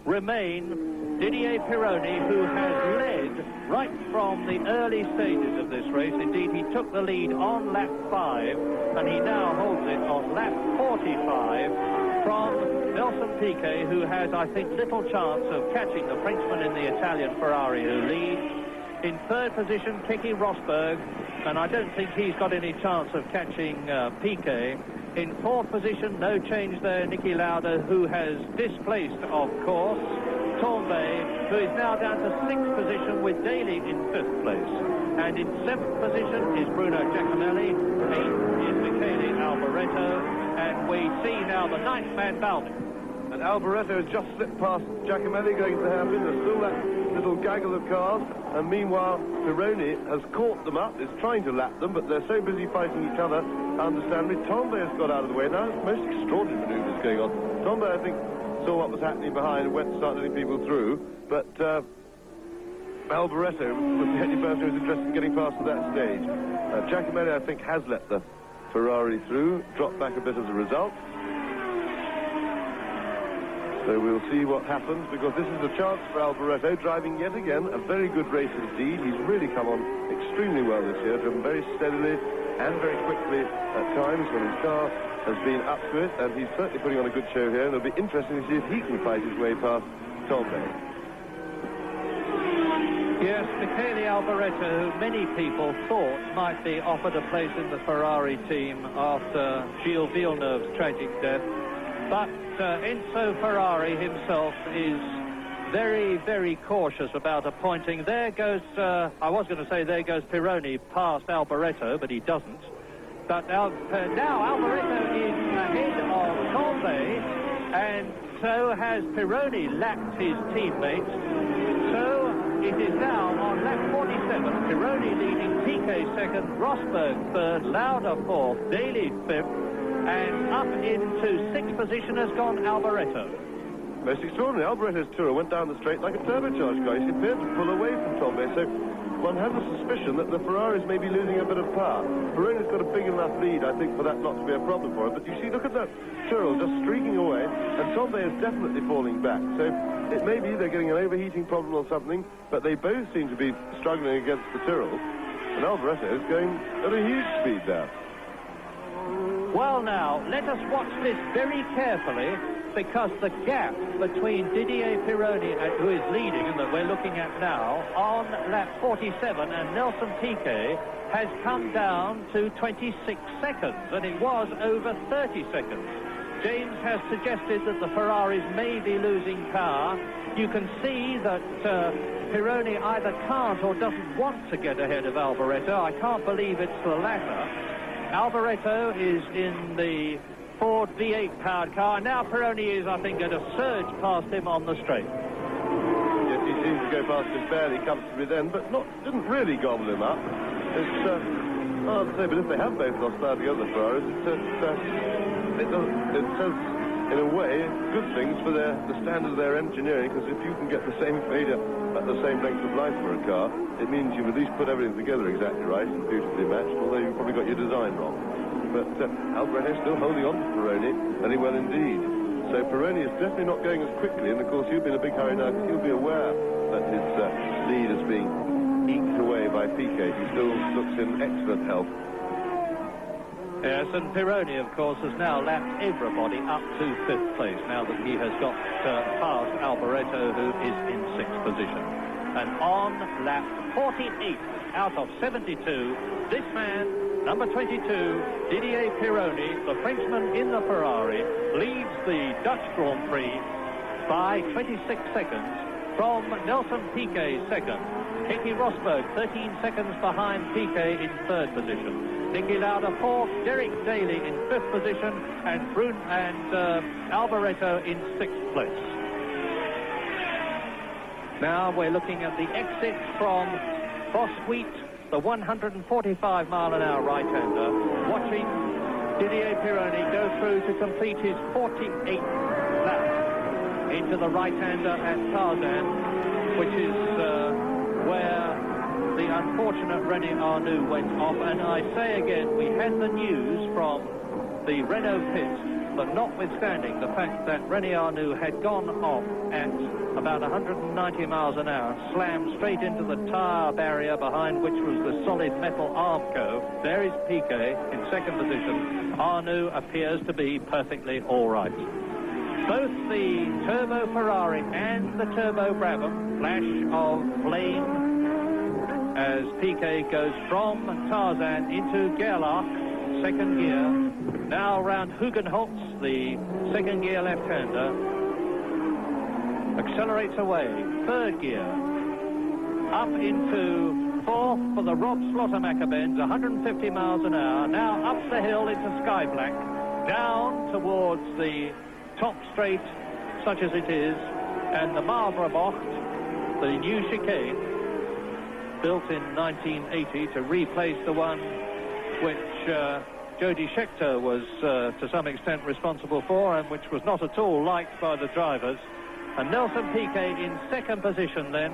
remain Didier Pironi, who has led right from the early stages of this race. Indeed, he took the lead on lap 5, and he now holds it on lap 45 from Nelson Piquet, who has, I think, little chance of catching the Frenchman in the Italian Ferrari who leads. In third position, Keke Rosberg, and I don't think he's got any chance of catching Piquet. In fourth position, no change there, Niki Lauda, who has displaced, of course, Tombe, who is now down to sixth position with Daly in fifth place. And in seventh position is Bruno Giacomelli, eighth is Michele Alboreto, and we see now the ninth man, Baldi. And Alboreto has just slipped past Giacomelli going to the hairpin. There's still that little gaggle of cars, and meanwhile Pironi has caught them up, is trying to lap them, but they're so busy fighting each other, understandably. Tombe has got out of the way. Now, most extraordinary manoeuvres going on. Tombe, I think, saw what was happening behind and went to start letting people through, but Alboreto was the only person who was interested in getting past to that stage. Giacomelli, I think, has let the Ferrari through, dropped back a bit as a result. So we'll see what happens, because this is a chance for Alboreto, driving yet again a very good race indeed. He's really come on extremely well this year, driven very steadily and very quickly at times when his car has been up to it, and he's certainly putting on a good show here, and it'll be interesting to see if he can fight his way past Tombe. Yes, Michele Alboreto, who many people thought might be offered a place in the Ferrari team after Gilles Villeneuve's tragic death. But Enzo Ferrari himself is very, very cautious about appointing. There goes, I was going to say there goes Pironi past Alboreto, but he doesn't. But now Alboreto is ahead of Tombe, and so has Pironi lapped his teammates. So it is now on lap 47, Pironi leading, Piquet second, Rosberg third, Lauda fourth, Daly fifth, and up into sixth position has gone Alboreto. Most extraordinary. Alboreto's Tourer went down the straight like a turbocharged car. He appeared to pull away from Tombe, so one has a suspicion that the Ferraris may be losing a bit of power. Pironi's got a big enough lead, I think, for that not to be a problem for him. But you see, look at that Tourer just streaking away, and Tombe is definitely falling back. So it may be they're getting an overheating problem or something, but they both seem to be struggling against the Tourer. And Alboreto is going at a huge speed there. Well, now, let us watch this very carefully, because the gap between Didier Pironi, who is leading and that we're looking at now, on lap 47, and Nelson Piquet has come down to 26 seconds, and it was over 30 seconds. James has suggested that the Ferraris may be losing power. You can see that Pironi either can't or doesn't want to get ahead of Alboreto. I can't believe it's the latter. Alboreto is in the Ford V8 powered car. Now Pironi is, I think, going to surge past him on the straight. Yes, he seems to go past him fairly comfortably then, but didn't really gobble him up. It's hard to say, but if they have both lost power together, the Ferraris, it says, in a way, good things for the standard of their engineering, because if you can get the same failure at the same length of life for a car, it means you've at least put everything together exactly right and beautifully matched, although you've probably got your design wrong. But Alboreto still holding on to Pironi very well indeed. So Pironi is definitely not going as quickly, and of course he'll be in a big hurry now because he'll be aware that his lead is being eked away by Piquet. He still looks in excellent health. Yes, and Pironi, of course, has now lapped everybody up to 5th place, now that he has got past Alboreto, who is in 6th position. And on lap 48 out of 72, this man, number 22, Didier Pironi, the Frenchman in the Ferrari, leads the Dutch Grand Prix by 26 seconds from Nelson Piquet second. Keke Rosberg 13 seconds behind Piquet in 3rd position. Niki Lauda 4th, Derek Daly in 5th position, and Alboreto in 6th place. Now we're looking at the exit from Bosquet, the 145-mile-an-hour right-hander, watching Didier Pironi go through to complete his 48th lap into the right-hander at Tarzan, which is where the unfortunate Renault Arnoux went off. And I say again, we had the news from the Renault pit, but notwithstanding the fact that Renault Arnoux had gone off at about 190 miles an hour, slammed straight into the tyre barrier behind which was the solid metal Armco. There is Piquet in 2nd position. Arnoux appears to be perfectly all right. Both the Turbo Ferrari and the Turbo Brabham flash of flame as Piquet goes from Tarzan into Gerlach, 2nd gear. Now round Hugenholtz, the 2nd gear left-hander, accelerates away, 3rd gear, up into 4th for the Rob Slaughtermacher Benz, 150 miles an hour, now up the hill into Sky Black, down towards the top straight, such as it is, and the Marlborough Bocht, the new chicane, built in 1980 to replace the one which Jody Scheckter was to some extent responsible for, and which was not at all liked by the drivers. And Nelson Piquet in 2nd position then.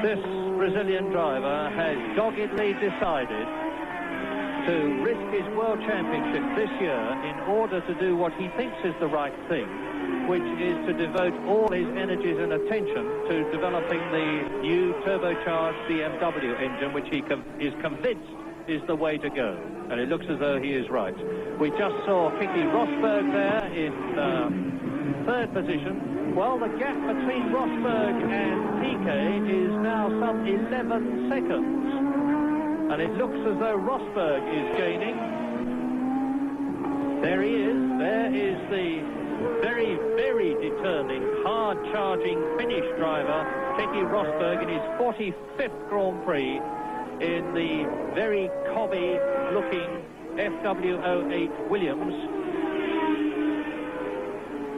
This Brazilian driver has doggedly decided to risk his World Championship this year in order to do what he thinks is the right thing, which is to devote all his energies and attention to developing the new turbocharged BMW engine, which he is convinced is the way to go. And it looks as though he is right. We just saw Keke Rosberg there in 3rd position. Well, the gap between Rosberg and Piquet is now some 11 seconds. And it looks as though Rosberg is gaining. There he is. There is the very, very determined, hard-charging Finnish driver, Keke Rosberg, in his 45th Grand Prix in the very cobby-looking FW08 Williams,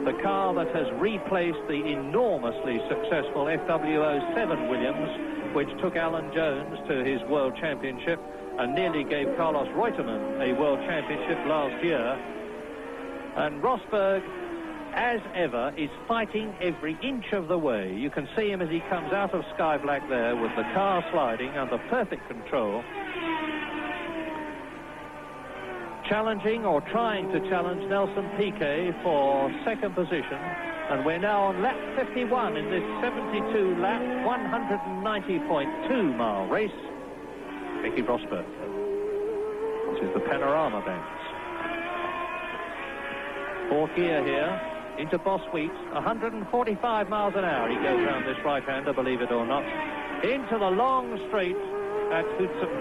the car that has replaced the enormously successful FW07 Williams, which took Alan Jones to his World Championship and nearly gave Carlos Reutemann a World Championship last year. And Rosberg, as ever, is fighting every inch of the way. You can see him as he comes out of Sky Black there with the car sliding under perfect control, challenging or trying to challenge Nelson Piquet for 2nd position. And we're now on lap 51 in this 72 lap, 190.2 mile race. Keke Rosberg. This is the panorama bench. Fourth gear here into Boswheat, 145 miles an hour. He goes round this right-hander, believe it or not, into the long straight at Hootsup.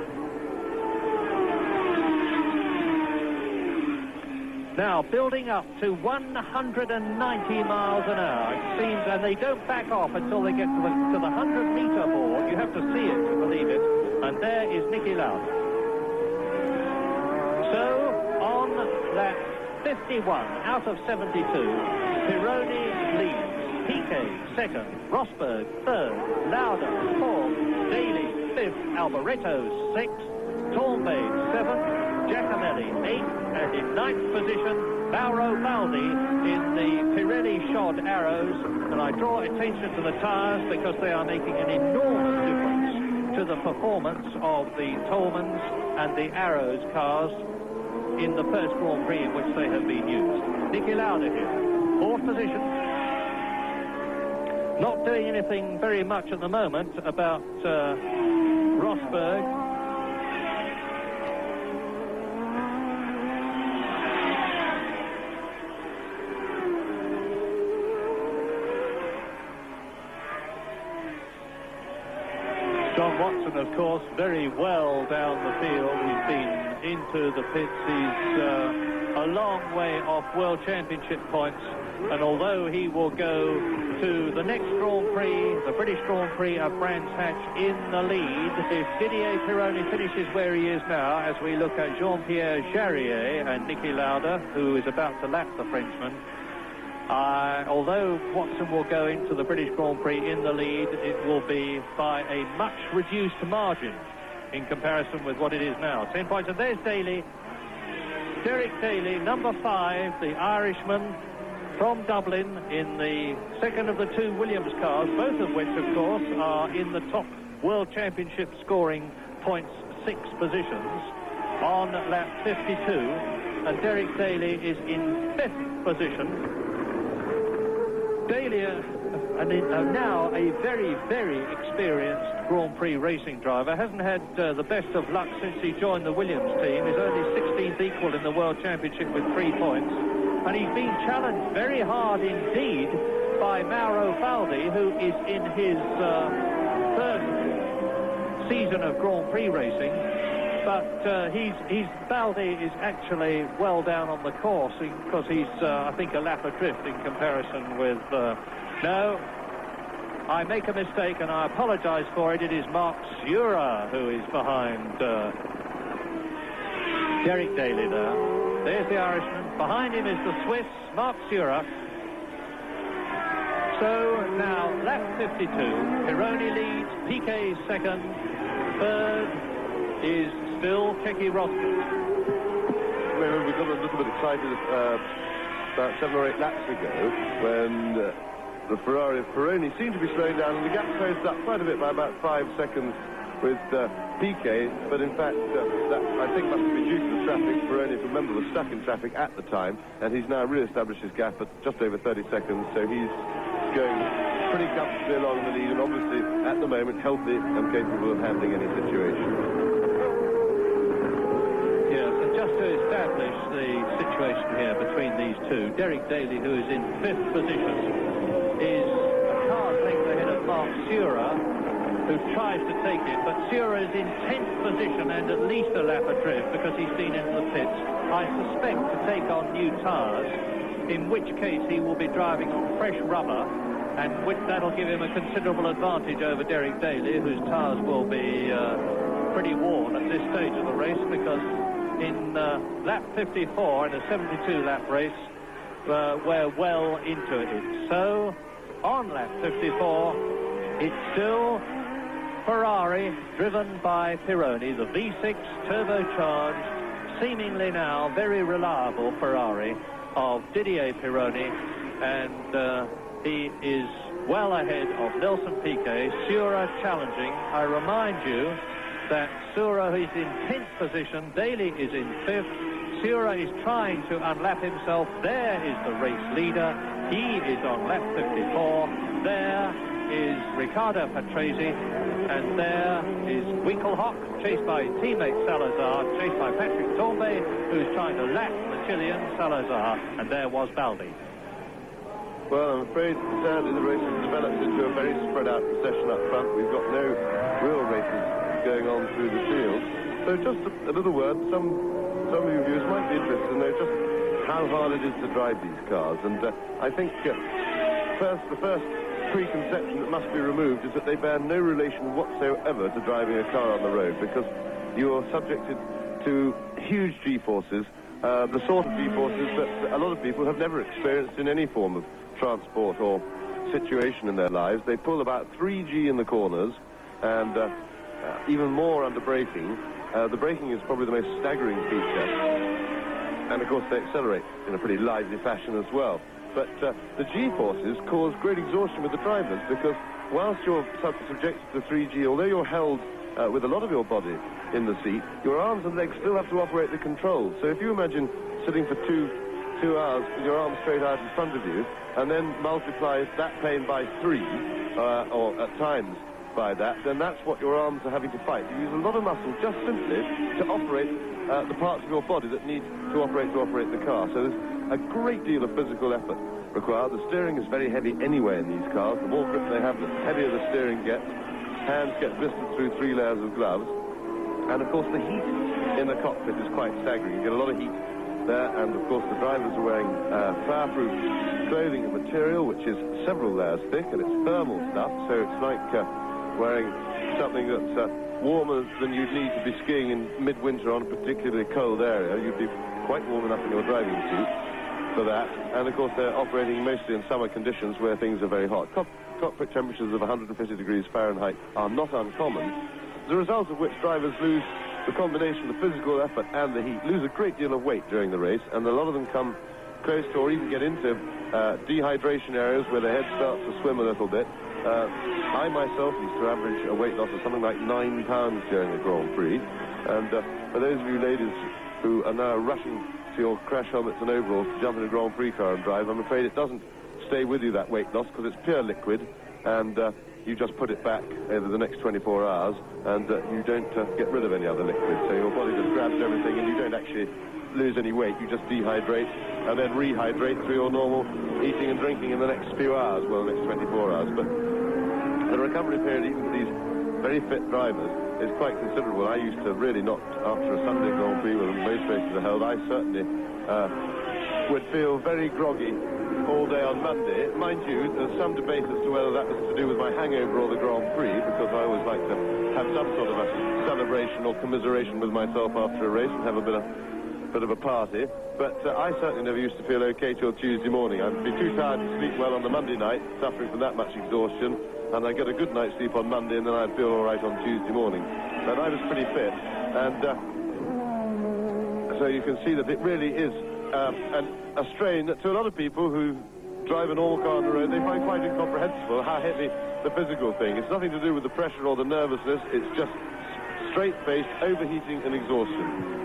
Now building up to 190 miles an hour, it seems, and they don't back off until they get to the 100-meter board. You have to see it to believe it. And there is Niki Lauda. So on lap 51 out of 72, Pironi leads. Piquet second, Rosberg third, Lauda fourth, Daly fifth, Alboreto sixth, Torbay seventh, Giacomelli eighth, and in ninth position, Mauro Baldi in the Pirelli shod arrows. And I draw attention to the tyres because they are making an enormous difference to the performance of the Tolmans and the Arrows cars in the first Grand Prix in which they have been used. Niki Lauda here, fourth position. Not doing anything very much at the moment about Rosberg. John Watson, of course, very well down the field. He's been into the pits. He's a long way off World Championship points. And although he will go to the next Grand Prix, the British Grand Prix of Brands Hatch in the lead, if Didier Pironi finishes where he is now, as we look at Jean-Pierre Jarier and Niki Lauda, who is about to lap the Frenchman, although Watson will go into the British Grand Prix in the lead, it will be by a much reduced margin in comparison with what it is now. 10 points, and there's Daly. Derek Daly, number 5, the Irishman from Dublin, in the second of the two Williams cars, both of which, of course, are in the top World Championship scoring points 6 positions on lap 52, and Derek Daly is in 5th position. Daly, now a very, very experienced Grand Prix racing driver, hasn't had the best of luck since he joined the Williams team. He's only 16th equal in the World Championship with 3 points. And he's been challenged very hard indeed by Mauro Baldi, who is in his third season of Grand Prix racing. But Baldi is actually well down on the course because he's, I think, a lap adrift in comparison with... No, I make a mistake and I apologise for it. It is Mark Sura who is behind Derek Daly there. There's the Irishman. Behind him is the Swiss, Mark Sura. So now, lap 52. Pironi leads, Piquet second. Third is still Keke Rosberg. We got a little bit excited about 7 or 8 laps ago when the Ferrari of Pironi seemed to be slowing down, and the gap closed up quite a bit by about 5 seconds with Piquet, but in fact that I think must have been due to the traffic. Pironi, if you remember, was stuck in traffic at the time, and he's now re-established his gap at just over 30 seconds, so he's going pretty comfortably along the lead, and obviously at the moment healthy and capable of handling any situation. Yes, and just to establish the situation here between these two, Derek Daly, who is in 5th position, is a car's length ahead of Mark Sura, who tries to take it, but Sura is in 10th position and at least a lap adrift because he's been into the pits. I suspect to take on new tyres, in which case he will be driving on fresh rubber, and that'll give him a considerable advantage over Derek Daly, whose tyres will be pretty worn at this stage of the race, because in lap 54 in a 72-lap race, we're well into it. So, on lap 54, it's still Ferrari, driven by Pironi, the V6 turbocharged, seemingly now very reliable Ferrari of Didier Pironi, and he is well ahead of Nelson Piquet. Sura challenging. I remind you that Sura is in 10th position, Daly is in 5th. Sura is trying to unlap himself. There is the race leader. He is on lap 54. There is Riccardo Patrese, and there is Winkelhock, chased by teammate Salazar, chased by Patrick Tombe, who's trying to lap the Chilean Salazar, and there was Baldi. Well, I'm afraid, sadly, the race has developed into a very spread-out procession up front. We've got no real races going on through the field. So just a little word, some of you viewers might be interested to know just how hard it is to drive these cars. And I think the first preconception that must be removed is that they bear no relation whatsoever to driving a car on the road, because you're subjected to huge G-forces, the sort of G-forces that a lot of people have never experienced in any form of transport or situation in their lives. They pull about 3G in the corners and even more under braking. The braking is probably the most staggering feature, and of course they accelerate in a pretty lively fashion as well. But the G-forces cause great exhaustion with the drivers, because whilst you're subjected to 3G, although you're held with a lot of your body in the seat, your arms and legs still have to operate the controls. So if you imagine sitting for two hours with your arms straight out in front of you, and then multiply that pain by 3, or at times by that, then that's what your arms are having to fight. You use a lot of muscle just simply to operate the parts of your body that need to operate the car. So there's a great deal of physical effort required. The steering is very heavy anyway in these cars. The more grip they have, the heavier the steering gets. Hands get blistered through 3 layers of gloves. And of course the heat in the cockpit is quite staggering. You get a lot of heat there, and of course the drivers are wearing fireproof clothing and material which is several layers thick, and it's thermal stuff, so it's like wearing something that's warmer than you'd need to be skiing in midwinter on a particularly cold area. You'd be quite warm enough in your driving suit for that. And of course they're operating mostly in summer conditions where things are very hot. Cockpit temperatures of 150 degrees Fahrenheit are not uncommon, the result of which drivers lose the combination of physical effort and the heat, lose a great deal of weight during the race, and a lot of them come close to or even get into dehydration areas where their head starts to swim a little bit. I myself used to average a weight loss of something like 9 pounds during the Grand Prix, and for those of you ladies who are now rushing to your crash helmets and overalls to jump in a Grand Prix car and drive, I'm afraid it doesn't stay with you, that weight loss, because it's pure liquid, and you just put it back over the next 24 hours, and you don't get rid of any other liquid, so your body just grabs everything and you don't actually lose any weight. You just dehydrate and then rehydrate through your normal eating and drinking in the next few hours, well, the next 24 hours. But the recovery period, even for these very fit drivers, is quite considerable. I used to really not, after a Sunday Grand Prix where most races are held, I certainly would feel very groggy all day on Monday. Mind you, there's some debate as to whether that was to do with my hangover or the Grand Prix, because I always like to have some sort of a celebration or commiseration with myself after a race and have a bit of a party. But I certainly never used to feel okay till Tuesday morning. I'd be too tired to sleep well on the Monday night, suffering from that much exhaustion, and I'd get a good night's sleep on Monday, and then I'd feel all right on Tuesday morning. But I was pretty fit, and so you can see that it really is a strain that to a lot of people who drive a normal car on the road, they find quite incomprehensible how heavy the physical thing. It's nothing to do with the pressure or the nervousness, it's just straight-faced overheating and exhaustion.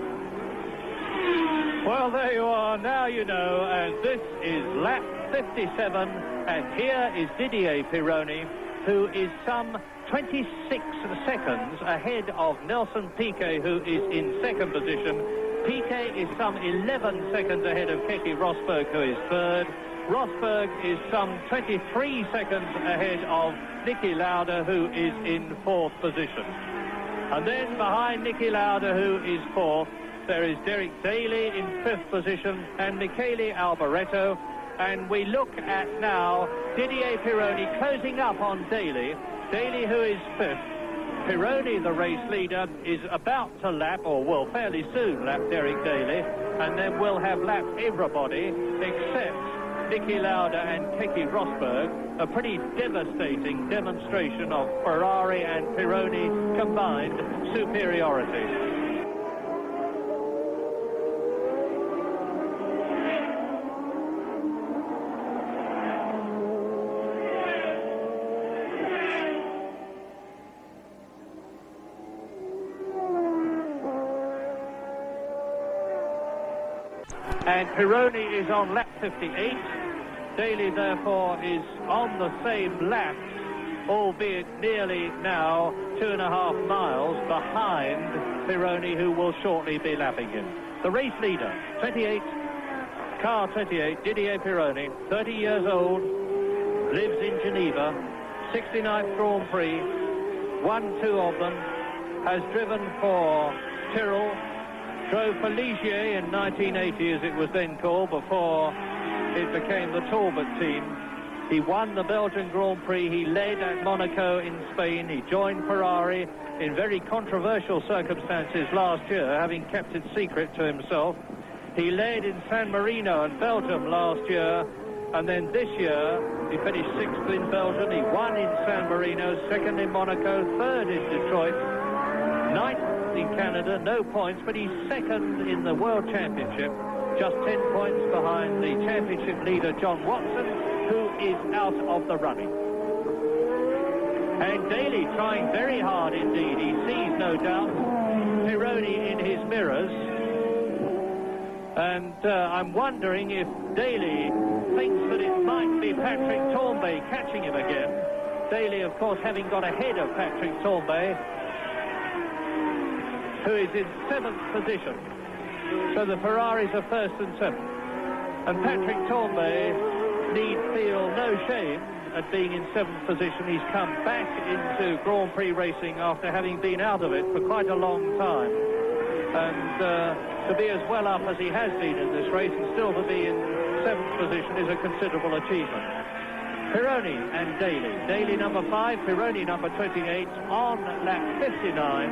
Well, there you are, now you know, and this is lap 57, and here is Didier Pironi, who is some 26 seconds ahead of Nelson Piquet, who is in second position. Piquet is some 11 seconds ahead of Keke Rosberg, who is third. Rosberg is some 23 seconds ahead of Niki Lauda, who is in fourth position. And then behind Niki Lauda, who is fourth, there is Derek Daly in fifth position and Michele Alboreto. And we look at now Didier Pironi closing up on Daly. Daly, who is fifth. Pironi, the race leader, is about to lap, or will fairly soon lap, Derek Daly. And then we'll have lapped everybody except Niki Lauda and Keke Rosberg. A pretty devastating demonstration of Ferrari and Pironi combined superiority. And Pironi is on lap 58. Daly, therefore, is on the same lap albeit nearly now 2.5 miles behind Pironi, who will shortly be lapping him. The race leader, car 28, Didier Pironi, 30 years old, lives in Geneva, 69th Grand Prix, won 2 of them, has driven for Tyrrell, drove for Ligier in 1980, as it was then called, before it became the Talbot team. He won the Belgian Grand Prix, he led at Monaco in Spain, he joined Ferrari in very controversial circumstances last year, having kept it secret to himself. He led in San Marino and Belgium last year, and then this year he finished 6th in Belgium, he won in San Marino, 2nd in Monaco, 3rd in Detroit, 9th in Canada, no points, but he's 2nd in the World Championship, just 10 points behind the championship leader John Watson, who is out of the running. And Daly trying very hard indeed. He sees, no doubt, Pironi in his mirrors. And I'm wondering if Daly thinks that it might be Patrick Tambay catching him again. Daly, of course, having got ahead of Patrick Tambay, who is in 7th position. So the Ferraris are 1st and 7th. And Patrick Tambay need feel no shame at being in 7th position. He's come back into Grand Prix racing after having been out of it for quite a long time. And to be as well up as he has been in this race and still to be in 7th position is a considerable achievement. Pironi and Daly. Daly number 5, Pironi number 28 on lap 59.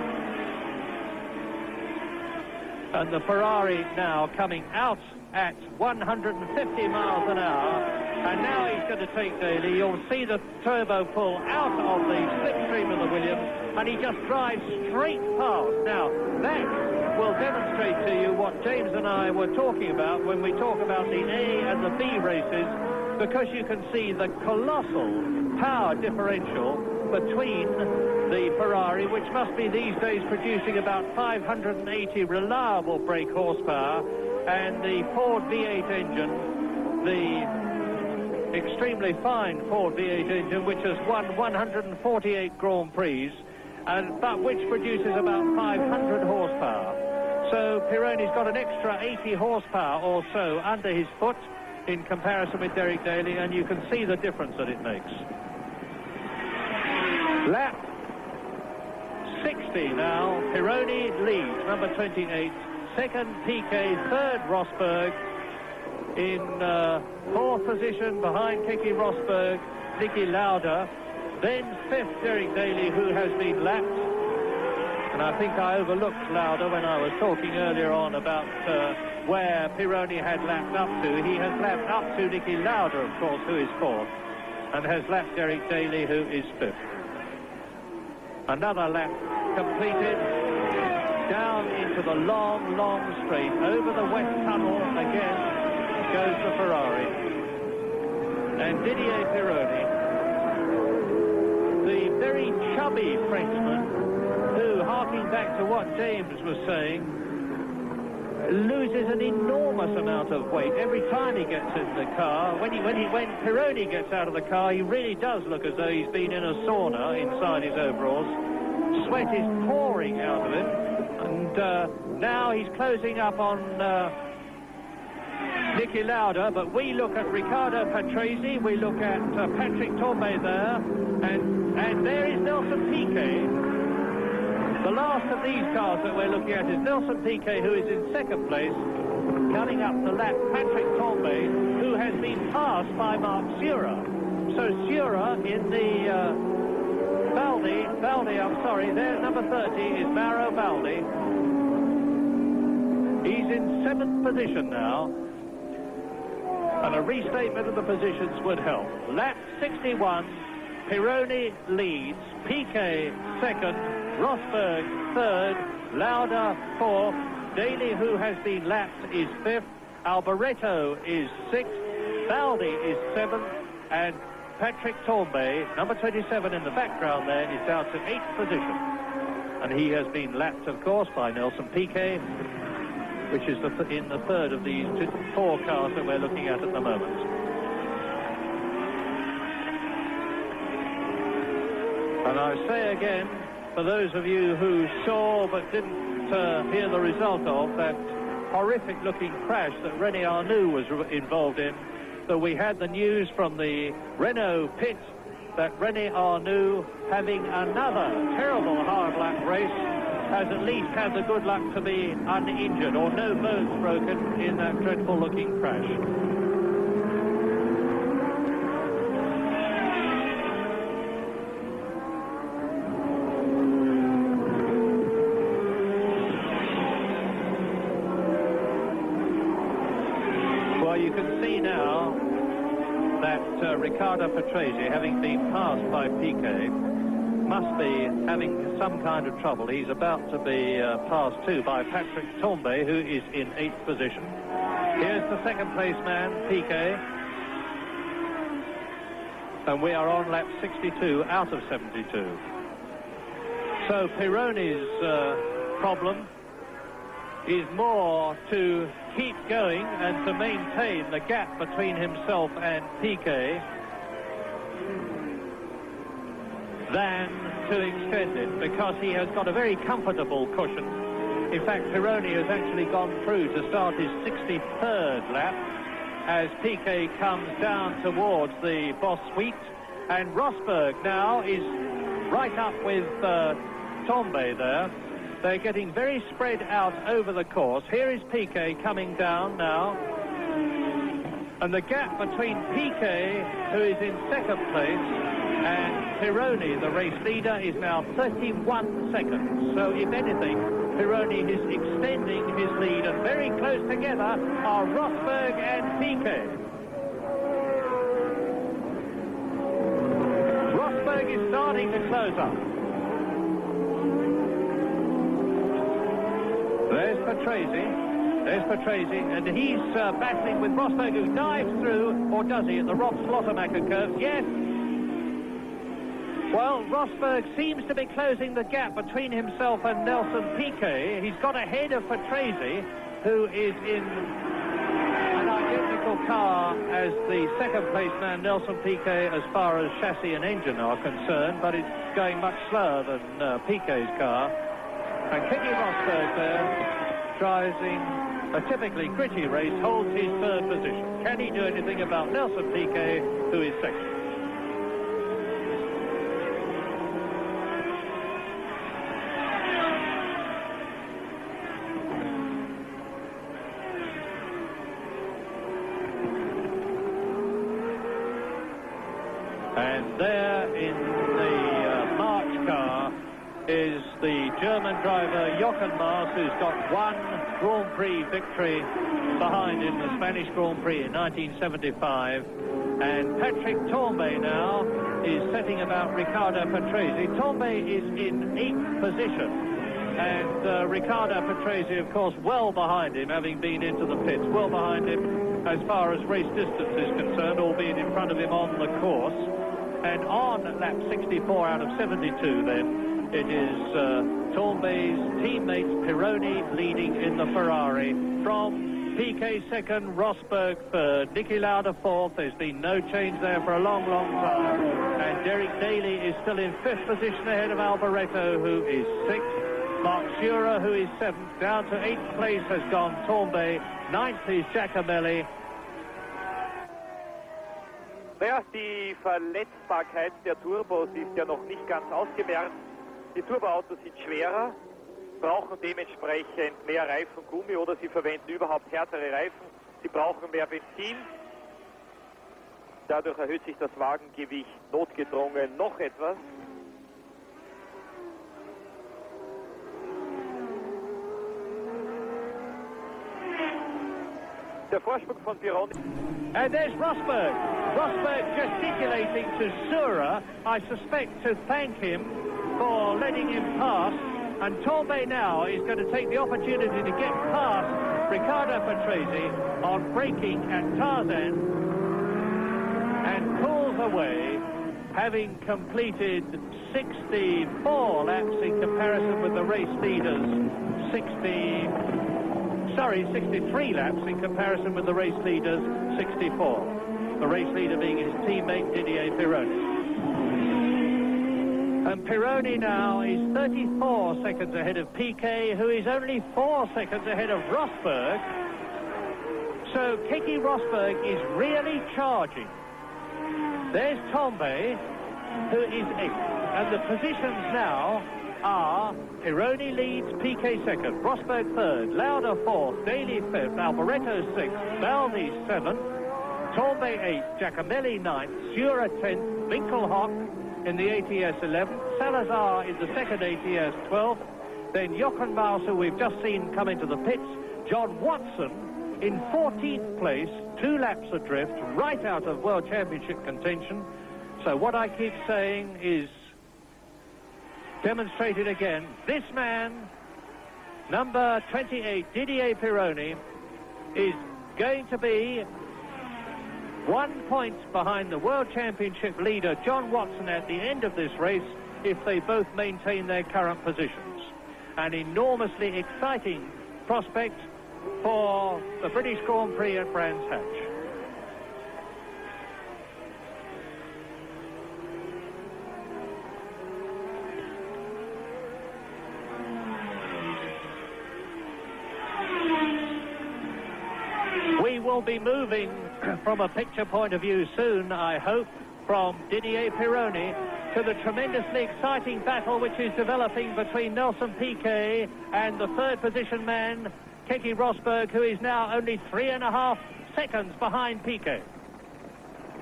And the Ferrari now coming out at 150 miles an hour, and now he's going to take Daly. You'll see the turbo pull out of the slipstream of the Williams, and he just drives straight past. Now, that will demonstrate to you what James and I were talking about when we talk about the A and the B races, because you can see the colossal power differential between the Ferrari, which must be these days producing about 580 reliable brake horsepower, and the Ford V8 engine, the extremely fine Ford V8 engine, which has won 148 Grand Prix, but which produces about 500 horsepower. So Pironi's got an extra 80 horsepower or so under his foot in comparison with Derek Daly, and you can see the difference that it makes. Lap 60 now. Pironi leads, number 28. 2nd, Piquet. 3rd, Rosberg. In 4th position behind Keke Rosberg, Niki Lauda. Then 5th, Derek Daly, who has been lapped. And I think I overlooked Lauda when I was talking earlier on about where Pironi had lapped up to. He has lapped up to Niki Lauda, of course, who is 4th, and has lapped Derek Daly, who is 5th. Another lap completed, down into the long, long straight. Over the wet tunnel again goes the Ferrari. And Didier Pironi, the very chubby Frenchman, who, harking back to what James was saying, loses an enormous amount of weight every time he gets in the car. When Pironi gets out of the car, he really does look as though he's been in a sauna inside his overalls. Sweat is pouring out of him, and now he's closing up on Niki Lauda. But we look at Riccardo Patrese, we look at Patrick Tambay there, and there is Nelson Piquet. The last of these cars that we're looking at is Nelson Piquet, who is in 2nd place, coming up the lap Patrick Tambay, who has been passed by Mark Sura. So Sura in the Baldi, I'm sorry, there, number 30 is Mauro Baldi. He's in 7th position now, and a restatement of the positions would help. Lap 61, Pironi leads, Piquet 2nd, Rosberg 3rd, Lauda 4th, Daly, who has been lapped, is 5th, Alboreto is 6th, Baldi is 7th, and Patrick Tambay, number 27 in the background there, is down to 8th position. And he has been lapped, of course, by Nelson Piquet, which is in the 3rd of these 4 cars that we're looking at the moment. And I say again, for those of you who saw but didn't hear the result of that horrific-looking crash that René Arnoux was involved in, that we had the news from the Renault pit that René Arnoux, having another terrible hard lap race, has at least had the good luck to be uninjured or no bones broken in that dreadful-looking crash. You can see now that Riccardo Patrese, having been passed by Piquet, must be having some kind of trouble. He's about to be passed too by Patrick Tambay, who is in 8th position. Here's the second place man, Piquet. And we are on lap 62 out of 72. So Pironi's problem is more to keep going and to maintain the gap between himself and Piquet than to extend it, because he has got a very comfortable cushion. In fact, Pironi has actually gone through to start his 63rd lap as Piquet comes down towards the boss suite, and Rosberg now is right up with Tambay there. They're getting very spread out over the course. Here is Piquet coming down now. And the gap between Piquet, who is in second place, and Pironi, the race leader, is now 31 seconds. So, if anything, Pironi is extending his lead, and very close together are Rosberg and Piquet. Rosberg is starting to close up. There's Patrese, and he's battling with Rosberg, who dives through, or does he, at the Rob Slottermacher curve? Yes. Well, Rosberg seems to be closing the gap between himself and Nelson Piquet. He's got ahead of Patrese, who is in an identical car as the second place man, Nelson Piquet, as far as chassis and engine are concerned, but it's going much slower than Piquet's car. And Keke Rosberg there, driving a typically gritty race, holds his 3rd position. Can he do anything about Nelson Piquet, who is second? And there in the March car is the German driver Jochen Maas, who's got one Grand Prix victory behind him, the Spanish Grand Prix in 1975. And Patrick Tambay now is setting about Riccardo Patrese. Tambay is in 8th position, and Riccardo Patrese, of course, well behind him, having been into the pits, well behind him as far as race distance is concerned, albeit in front of him on the course. And on lap 64 out of 72 then, it is Tambay's teammates Pironi leading in the Ferrari. From Piquet second, Rosberg third, Niki Lauda fourth. There's been no change there for a long, long time. And Derek Daly is still in 5th position ahead of Alboreto, who is 6th. Mark Schurer, who is 7th. Down to 8th place has gone Tambay. 9th is Giacomelli. Naja, die Verletzbarkeit der Turbos ist ja noch nicht ganz ausgemerzt. Die Turboautos sind schwerer, brauchen dementsprechend mehr Reifengummi oder sie verwenden überhaupt härtere Reifen. Sie brauchen mehr Benzin. Dadurch erhöht sich das Wagengewicht notgedrungen noch etwas. Der Vorsprung von Pironi. And there's Rosberg. Rosberg gesticulating to Sura, I suspect to thank him for letting him pass. And Tambay now is going to take the opportunity to get past Riccardo Patrese on braking at Tarzan and pulls away, having completed 64 laps in comparison with the race leaders. 63 laps in comparison with the race leaders, 64. The race leader being his teammate Didier Pironi. And Pironi now is 34 seconds ahead of Piquet, who is only 4 seconds ahead of Rosberg. So Keke Rosberg is really charging. There's Tombe, who is 8th. And the positions now are Pironi leads, Piquet 2nd, Rosberg 3rd, Lauda 4th, Daly 5th, Alboreto 6th, Baldi 7th, Tombe 8th, Giacomelli 9th, Sura 10th, Winkelhock in the ATS 11th, Salazar in the second ATS 12th, then Jochen Maus, who we've just seen come into the pits, John Watson in 14th place, 2 laps adrift, right out of World Championship contention. So what I keep saying is demonstrated again. This man, number 28, Didier Pironi, is going to be 1 point behind the World Championship leader, John Watson, at the end of this race, if they both maintain their current positions. An enormously exciting prospect for the British Grand Prix at Brands Hatch. We will be moving from a picture point of view soon, I hope, from Didier Pironi to the tremendously exciting battle which is developing between Nelson Piquet and the third position man, Keke Rosberg, who is now only 3.5 seconds behind Piquet.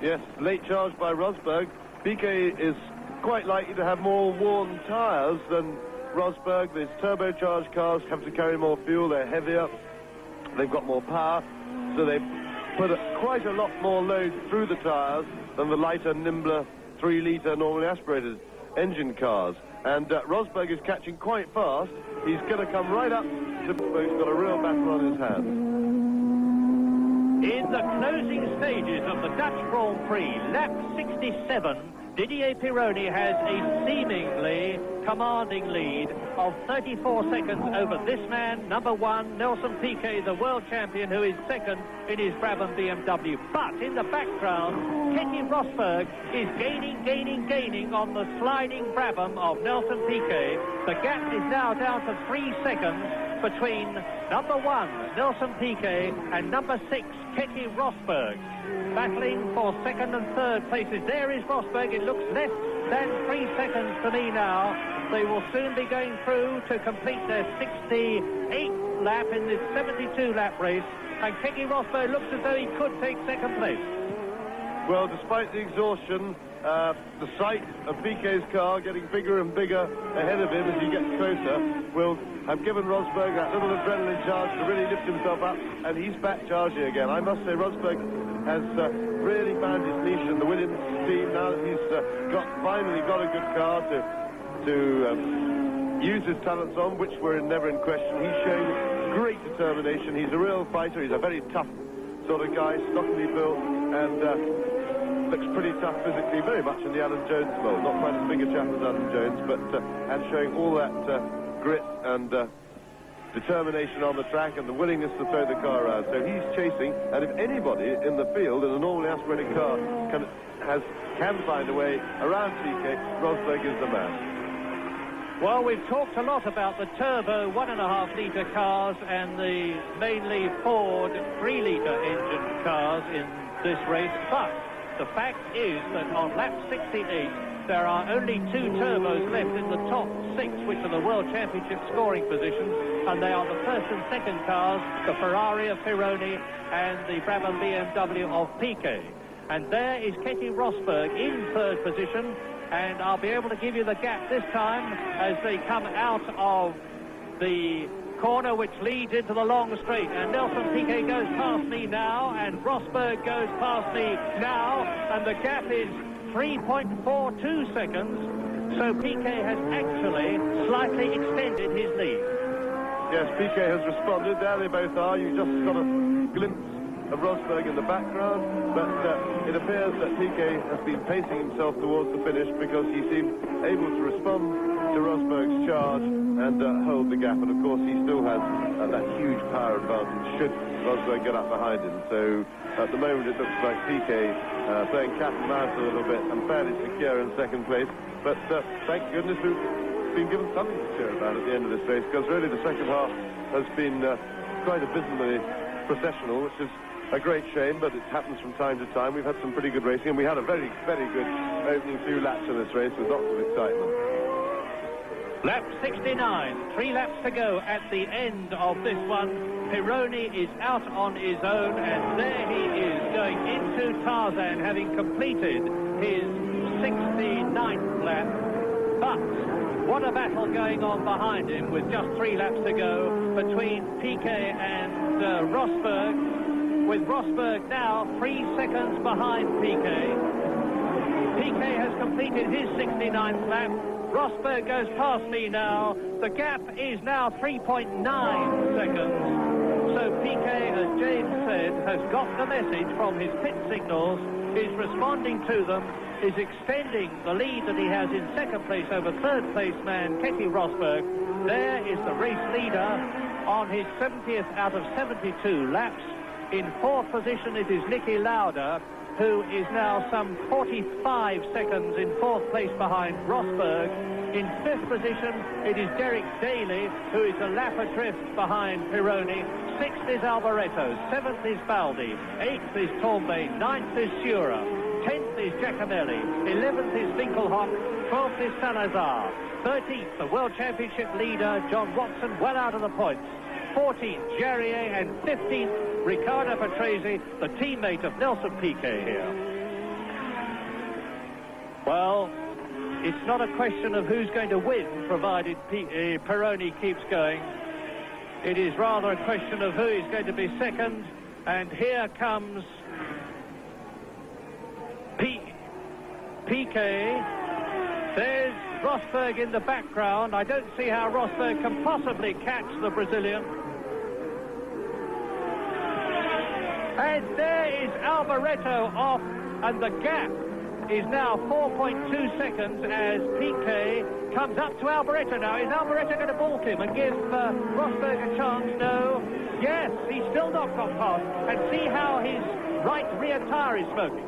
Yes, late charge by Rosberg. Piquet is quite likely to have more worn tyres than Rosberg. These turbocharged cars have to carry more fuel, they're heavier, they've got more power, so they put quite a lot more load through the tyres than the lighter, nimbler, 3-litre normally aspirated engine cars. And Rosberg is catching quite fast. He's going to come right up to... He's got a real battle on his hands. In the closing stages of the Dutch Grand Prix, lap 67, Didier Pironi has a seemingly commanding lead of 34 seconds over this man, number 1, Nelson Piquet, the world champion, who is second in his Brabham BMW. But in the background, Keke Rosberg is gaining on the sliding Brabham of Nelson Piquet. The gap is now down to 3 seconds between number 1, Nelson Piquet, and number 6, Keke Rosberg. Battling for second and third places. There is Rosberg. It looks less than 3 seconds to me now. They will soon be going through to complete their 68th lap in this 72-lap race. And Keke Rosberg looks as though he could take second place. Well, despite the exhaustion, the sight of Piquet's car getting bigger and bigger ahead of him as he gets closer will have given Rosberg that little adrenaline charge to really lift himself up, and he's back charging again. I must say Rosberg has really found his niche in the Williams team now that he's finally got a good car to use his talents on, which were never in question. He's showing great determination. He's a real fighter. He's a very tough sort of guy, stockily built, and looks pretty tough physically, very much in the Alan Jones mold. Not quite as big a chap as Alan Jones, but and showing all that grit and determination on the track and the willingness to throw the car around. So he's chasing, and if anybody in the field in a normally aspirated car can find a way around Piquet, Rosberg is the man. Well, we've talked a lot about the turbo 1.5-litre cars and the mainly Ford 3-litre engine cars in this race, but the fact is that on lap 68 there are only 2 turbos left in the top 6, which are the World Championship scoring positions, and they are the first and second cars, the Ferrari of Pironi and the Brabham BMW of Piquet. And there is Keke Rosberg in third position, and I'll be able to give you the gap this time as they come out of the corner which leads into the long straight. And Nelson Piquet goes past me now, and Rosberg goes past me now, and the gap is 3.42 seconds. So Piquet has actually slightly extended his lead. Yes, Piquet has responded. There they both are. You just got a glimpse of Rosberg in the background, but it appears that Piquet has been pacing himself towards the finish because he seemed able to respond to to Rosberg's charge and hold the gap. And of course, he still has that huge power advantage should Rosberg get up behind him. So at the moment, it looks like Piquet playing cat and mouse a little bit and fairly secure in second place. But thank goodness we've been given something to cheer about at the end of this race, because really the second half has been quite abysmally processional, which is a great shame, but it happens from time to time. We've had some pretty good racing, and we had a very, very good opening few laps in this race with lots of excitement. Lap 69, 3 laps to go at the end of this one. Pironi is out on his own, and there he is going into Tarzan, having completed his 69th lap. But what a battle going on behind him with just 3 laps to go between Piquet and Rosberg. With Rosberg now 3 seconds behind Piquet. Piquet has completed his 69th lap. Rosberg goes past me now. The gap is now 3.9 seconds. So Piquet, as James said, has got the message from his pit signals, is responding to them, is extending the lead that he has in second place over third place man Keke Rosberg. There is the race leader on his 70th out of 72 laps. In fourth position it is Niki Lauda, who is now some 45 seconds in fourth place behind Rosberg. In fifth position it is Derek Daly, who is a lap adrift behind Pironi. Sixth is Alboreto, seventh is Baldi, eighth is Tombe, ninth is Sura, 10th is Giacomelli, 11th is Winkelhock, 12th is Salazar, 13th the World Championship leader John Watson, well out of the points, 14th Jarier, and 15th Riccardo Patrese, the teammate of Nelson Piquet here. Well, it's not a question of who's going to win, provided Pironi keeps going. It is rather a question of who is going to be second. And here comes Piquet. There's Rosberg in the background. I don't see how Rosberg can possibly catch the Brazilian. And there is Alboreto off, and the gap is now 4.2 seconds as Piquet comes up to Alboreto now. Is Alboreto going to balk him and give Rosberg a chance? No. Yes, he's still not got past. And see how his right rear tyre is smoking.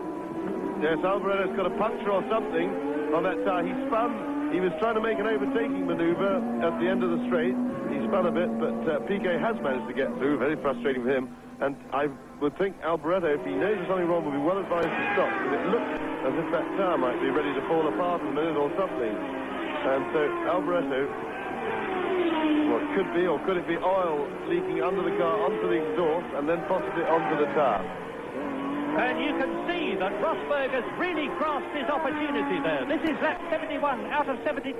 Yes, Alboreto's got a puncture or something on that tyre. He spun. He was trying to make an overtaking manoeuvre at the end of the straight. He spun a bit, but Piquet has managed to get through. Very frustrating for him. And I would think Alboreto, if he knows there's something wrong, will be well advised to stop, because it looks as if that tyre might be ready to fall apart in a minute or something. And so Alboreto, well, it could be, or could it be oil leaking under the car onto the exhaust and then possibly onto the tyre? And you can see that Rosberg has really grasped his opportunity there. This is lap 71 out of 72.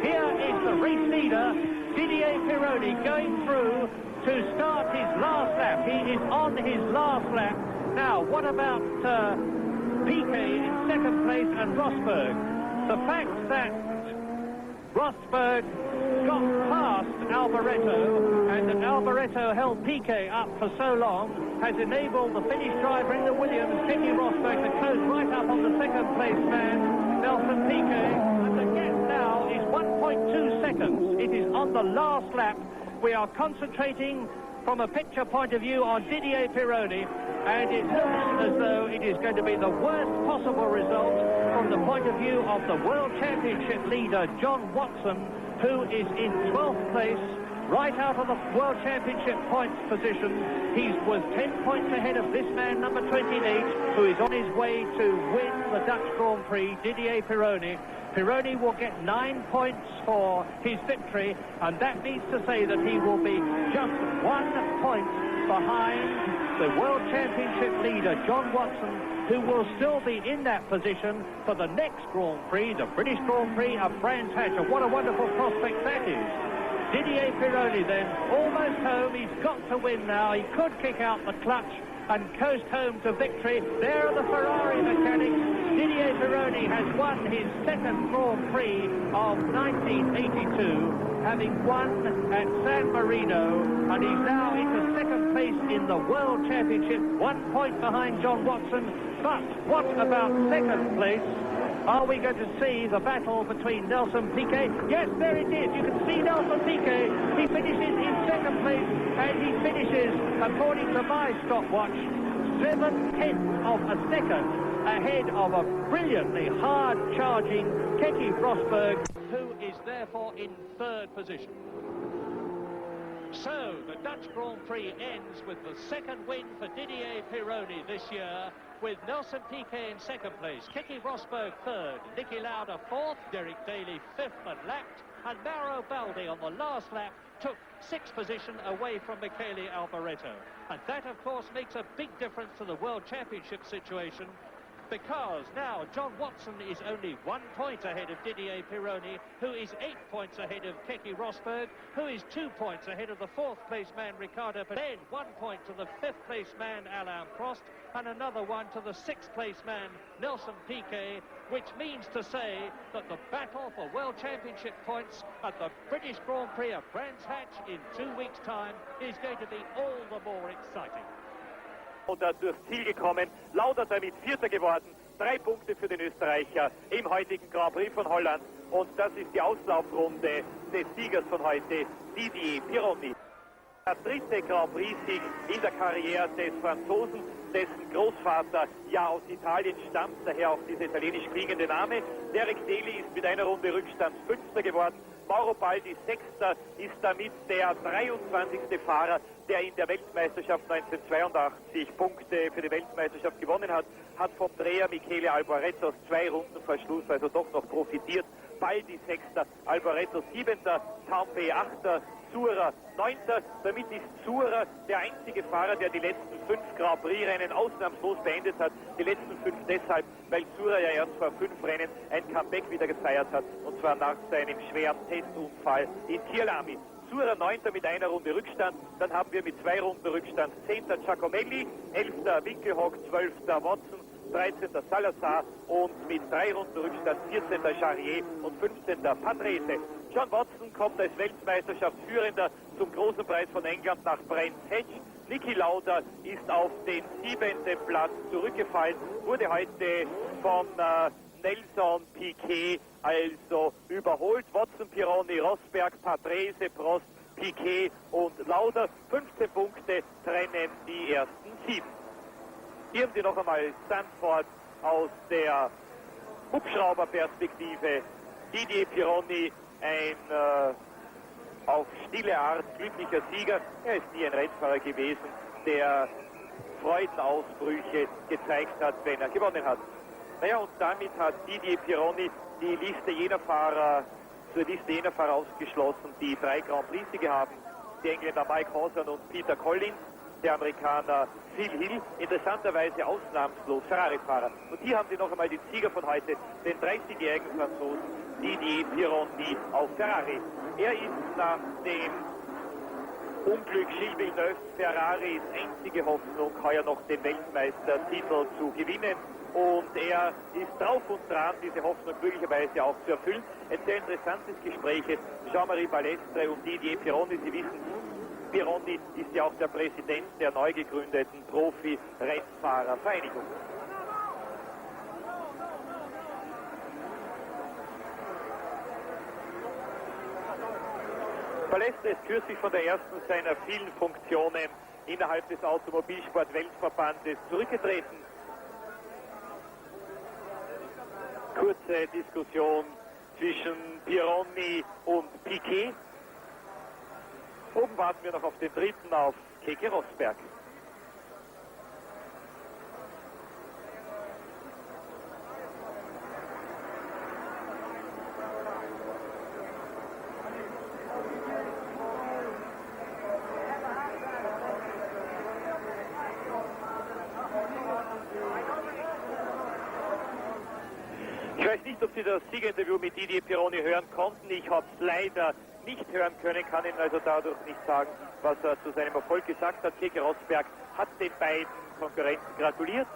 Here is the race leader, Didier Pironi, going through to start his last lap. He is on his last lap. Now, what about Piquet in second place and Rosberg? The fact that Rosberg got past Alboreto and that Alboreto held Piquet up for so long has enabled the Finnish driver in the Williams, Keke Rosberg, to close right up on the second place man, Nelson Piquet, and the gap now is 1.2 seconds. It is on the last lap. We are concentrating from a picture point of view on Didier Pironi, and it looks as though it is going to be the worst possible result from the point of view of the World Championship leader, John Watson, who is in 12th place, right out of the World Championship points position. He was 10 points ahead of this man, number 28, who is on his way to win the Dutch Grand Prix, Didier Pironi. Pironi will get 9 points for his victory, and that means to say that he will be just 1 point behind the World Championship leader, John Watson, who will still be in that position for the next Grand Prix, the British Grand Prix of Brands Hatch. And what a wonderful prospect that is. Didier Pironi then, almost home. He's got to win now. He could kick out the clutch and coast home to victory. There are the Ferrari mechanics. Didier Pironi has won his second Grand Prix of 1982, having won at San Marino, and he's now into second place in the World Championship, 1 point behind John Watson. But what about second place? Are we going to see the battle between Nelson Piquet? Yes, there it is. You can see Nelson Piquet. He finishes in second place, and he finishes, according to my stopwatch, 7/10 of a second ahead of a brilliantly hard-charging Keke Rosberg, who is therefore in third position. So, the Dutch Grand Prix ends with the second win for Didier Pironi this year, with Nelson Piquet in second place, Keke Rosberg third, Niki Lauda fourth, Derek Daly fifth and lapped, and Mauro Baldi on the last lap took sixth position away from Michele Alboreto. And that, of course, makes a big difference to the World Championship situation, because now John Watson is only 1 point ahead of Didier Pironi, who is 8 points ahead of Keke Rosberg, who is 2 points ahead of the fourth place man Riccardo, but then 1 point to the fifth place man Alain Prost, and another one to the sixth place man Nelson Piquet, which means to say that the battle for World Championship points at the British Grand Prix of Brands Hatch in 2 weeks' time is going to be all the more exciting. Oder durchs Ziel gekommen, Lauda damit Vierter geworden, 3 Punkte für den Österreicher im heutigen Grand Prix von Holland, und das ist die Auslaufrunde des Siegers von heute, Didier Pironi. Der dritte Grand Prix-Sieg in der Karriere des Franzosen, dessen Großvater ja aus Italien stammt, daher auch dieser italienisch klingende Name. Derek Daly ist mit einer Runde Rückstand Fünfter geworden. Mauro Baldi Sechster, ist damit der 23. Fahrer, der in der Weltmeisterschaft 1982 Punkte für die Weltmeisterschaft gewonnen hat, hat vom Dreher Michele Alboreto aus 2 Runden Verschluss also doch noch profitiert. Baldi Sechster, Alboreto Siebenter, Tampé Achter, Zura 9. Damit ist Zura der einzige Fahrer, der die letzten 5 Grand Prix-Rennen ausnahmslos beendet hat. Die letzten 5 deshalb, weil Zura ja erst vor 5 Rennen ein Comeback wieder gefeiert hat, und zwar nach seinem schweren Testunfall in Kyalami. Zura 9. mit einer Runde Rückstand, dann haben wir mit 2 Runden Rückstand 10. Giacomelli, 11. Winkelhock, 12. Watson, 13. Salazar und mit 3 Runden Rückstand 14. Charrier und 15. Patrese. John Watson kommt als Weltmeisterschaftsführender zum großen Preis von England nach Brands Hatch. Niki Lauda ist auf den 7. Platz zurückgefallen, wurde heute von Nelson Piquet also überholt. Watson, Pironi, Rosberg, Patrese, Prost, Piquet und Lauda. 15 Punkte trennen die ersten 7. Hier haben Sie noch einmal Zandvoort aus der Hubschrauberperspektive. Didier Pironi, ein auf stille Art glücklicher Sieger. Er ist nie ein Rennfahrer gewesen, der Freudenausbrüche gezeigt hat, wenn er gewonnen hat. Naja, und damit hat Didier Pironi die Liste jener Fahrer, zur Liste jener Fahrer ausgeschlossen, die 3 Grand Prix-Siege haben. Die Engländer Mike Hawthorne und Peter Collins, der Amerikaner Phil Hill, interessanterweise ausnahmslos Ferrari-Fahrer. Und hier haben Sie noch einmal den Sieger von heute, den 30-jährigen Franzosen Didier Pironi auf Ferrari. Er ist nach dem Unglück Gilles Villeneuve Ferraris einzige Hoffnung, heuer noch den Weltmeistertitel zu gewinnen. Und er ist drauf und dran, diese Hoffnung möglicherweise auch zu erfüllen. Ein sehr interessantes Gespräch ist Jean-Marie Balestre und Didier Pironi. Sie wissen, Pironi ist ja auch der Präsident der neu gegründeten Profi-Rennfahrervereinigung. Balestre ist kürzlich von der ersten seiner vielen Funktionen innerhalb des Automobilsport-Weltverbandes zurückgetreten. Kurze Diskussion zwischen Pironi und Piquet. Oben warten wir noch auf den dritten, auf Keke Rosberg. Ich weiß nicht, ob Sie das Siegerinterview mit Didier Pironi hören konnten. Ich habe es leider nicht hören können, kann Ihnen also dadurch nicht sagen, was er zu seinem Erfolg gesagt hat. Keke Rosberg hat den beiden Konkurrenten gratuliert.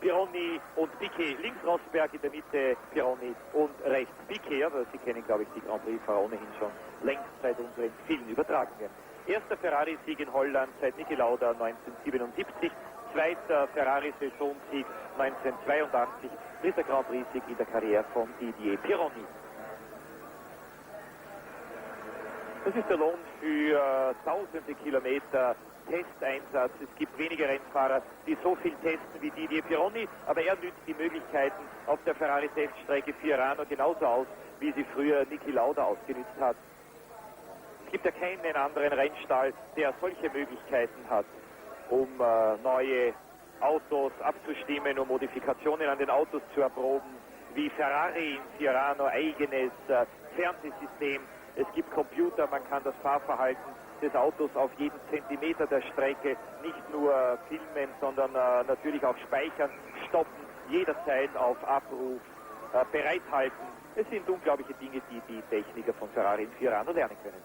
Pironi und Piquet links, Rosberg in der Mitte, Pironi und rechts Piquet. Aber Sie kennen, glaube ich, die Grand Prix-Fahrer ohnehin schon längst seit unseren vielen Übertragungen. Erster Ferrari-Sieg in Holland seit Niki Lauda 1977. zweiter Ferrari-Saisonsieg 1982, dritter Grand Prix-Sieg in der Karriere von Didier Pironi. Das ist der Lohn für tausende Kilometer Testeinsatz. Es gibt wenige Rennfahrer, die so viel testen wie Didier Pironi, aber er nützt die Möglichkeiten auf der Ferrari-Teststrecke Fiorano genauso aus, wie sie früher Niki Lauda ausgenützt hat. Es gibt ja keinen anderen Rennstall, der solche Möglichkeiten hat, um neue Autos abzustimmen, um Modifikationen an den Autos zu erproben, wie Ferrari in Fiorano, eigenes Fernsehsystem. Es gibt Computer, man kann das Fahrverhalten des Autos auf jeden Zentimeter der Strecke nicht nur filmen, sondern natürlich auch speichern, stoppen, jederzeit auf Abruf, bereithalten. Es sind unglaubliche Dinge, die die Techniker von Ferrari in Fiorano lernen können.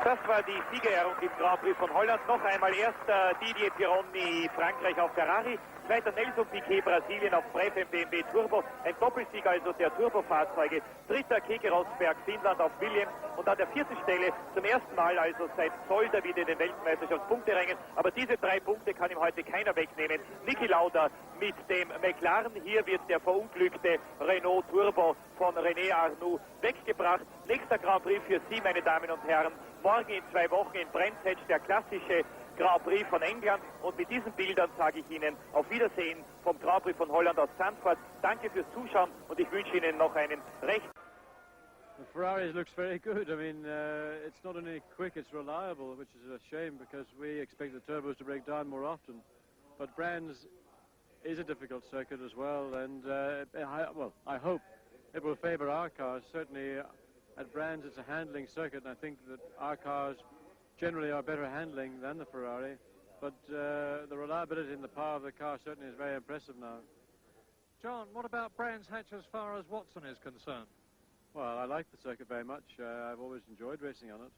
Das war die Siegerehrung im Grand Prix von Holland. Noch einmal erster Didier Pironi, Frankreich auf Ferrari. Zweiter Nelson Piquet, Brasilien auf Prêmio BMW Turbo. Ein Doppelsieg also der Turbofahrzeuge. Dritter Keke Rosberg, Finnland auf Williams. Und an der vierten Stelle zum ersten Mal also seit Zolder wieder in den Weltmeisterschaftspunkterängen. Aber diese 3 Punkte kann ihm heute keiner wegnehmen. Niki Lauda mit dem McLaren. Hier wird der verunglückte Renault Turbo von René Arnoux weggebracht. Nächster Grand Prix für Sie, meine Damen und Herren. Morgen in 2 Wochen in Brentford, der klassische Grand Prix von England. Und mit diesen Bildern sage ich Ihnen auf Wiedersehen vom Grand Prix von Holland aus Zandvoort. Danke fürs Zuschauen und ich wünsche Ihnen noch einen recht. The Ferrari looks very good. I mean, it's not only quick, it's reliable, which is a shame because we expect the turbos to break down more often. But Brands is a difficult circuit as well, and I hope it will favor our cars. Certainly at Brands it's a handling circuit, and I think that our cars generally are better handling than the Ferrari. But the reliability and the power of the car certainly is very impressive now. John, what about Brands Hatch as far as Watson is concerned? Well, I like the circuit very much. I've always enjoyed racing on it.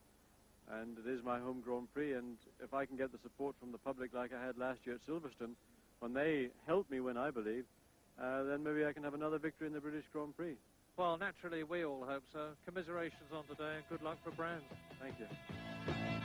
And it is my home Grand Prix, and if I can get the support from the public like I had last year at Silverstone, when they helped me win, I believe, then maybe I can have another victory in the British Grand Prix. Well, naturally, we all hope so. Commiserations on today, and good luck for Brands. Thank you.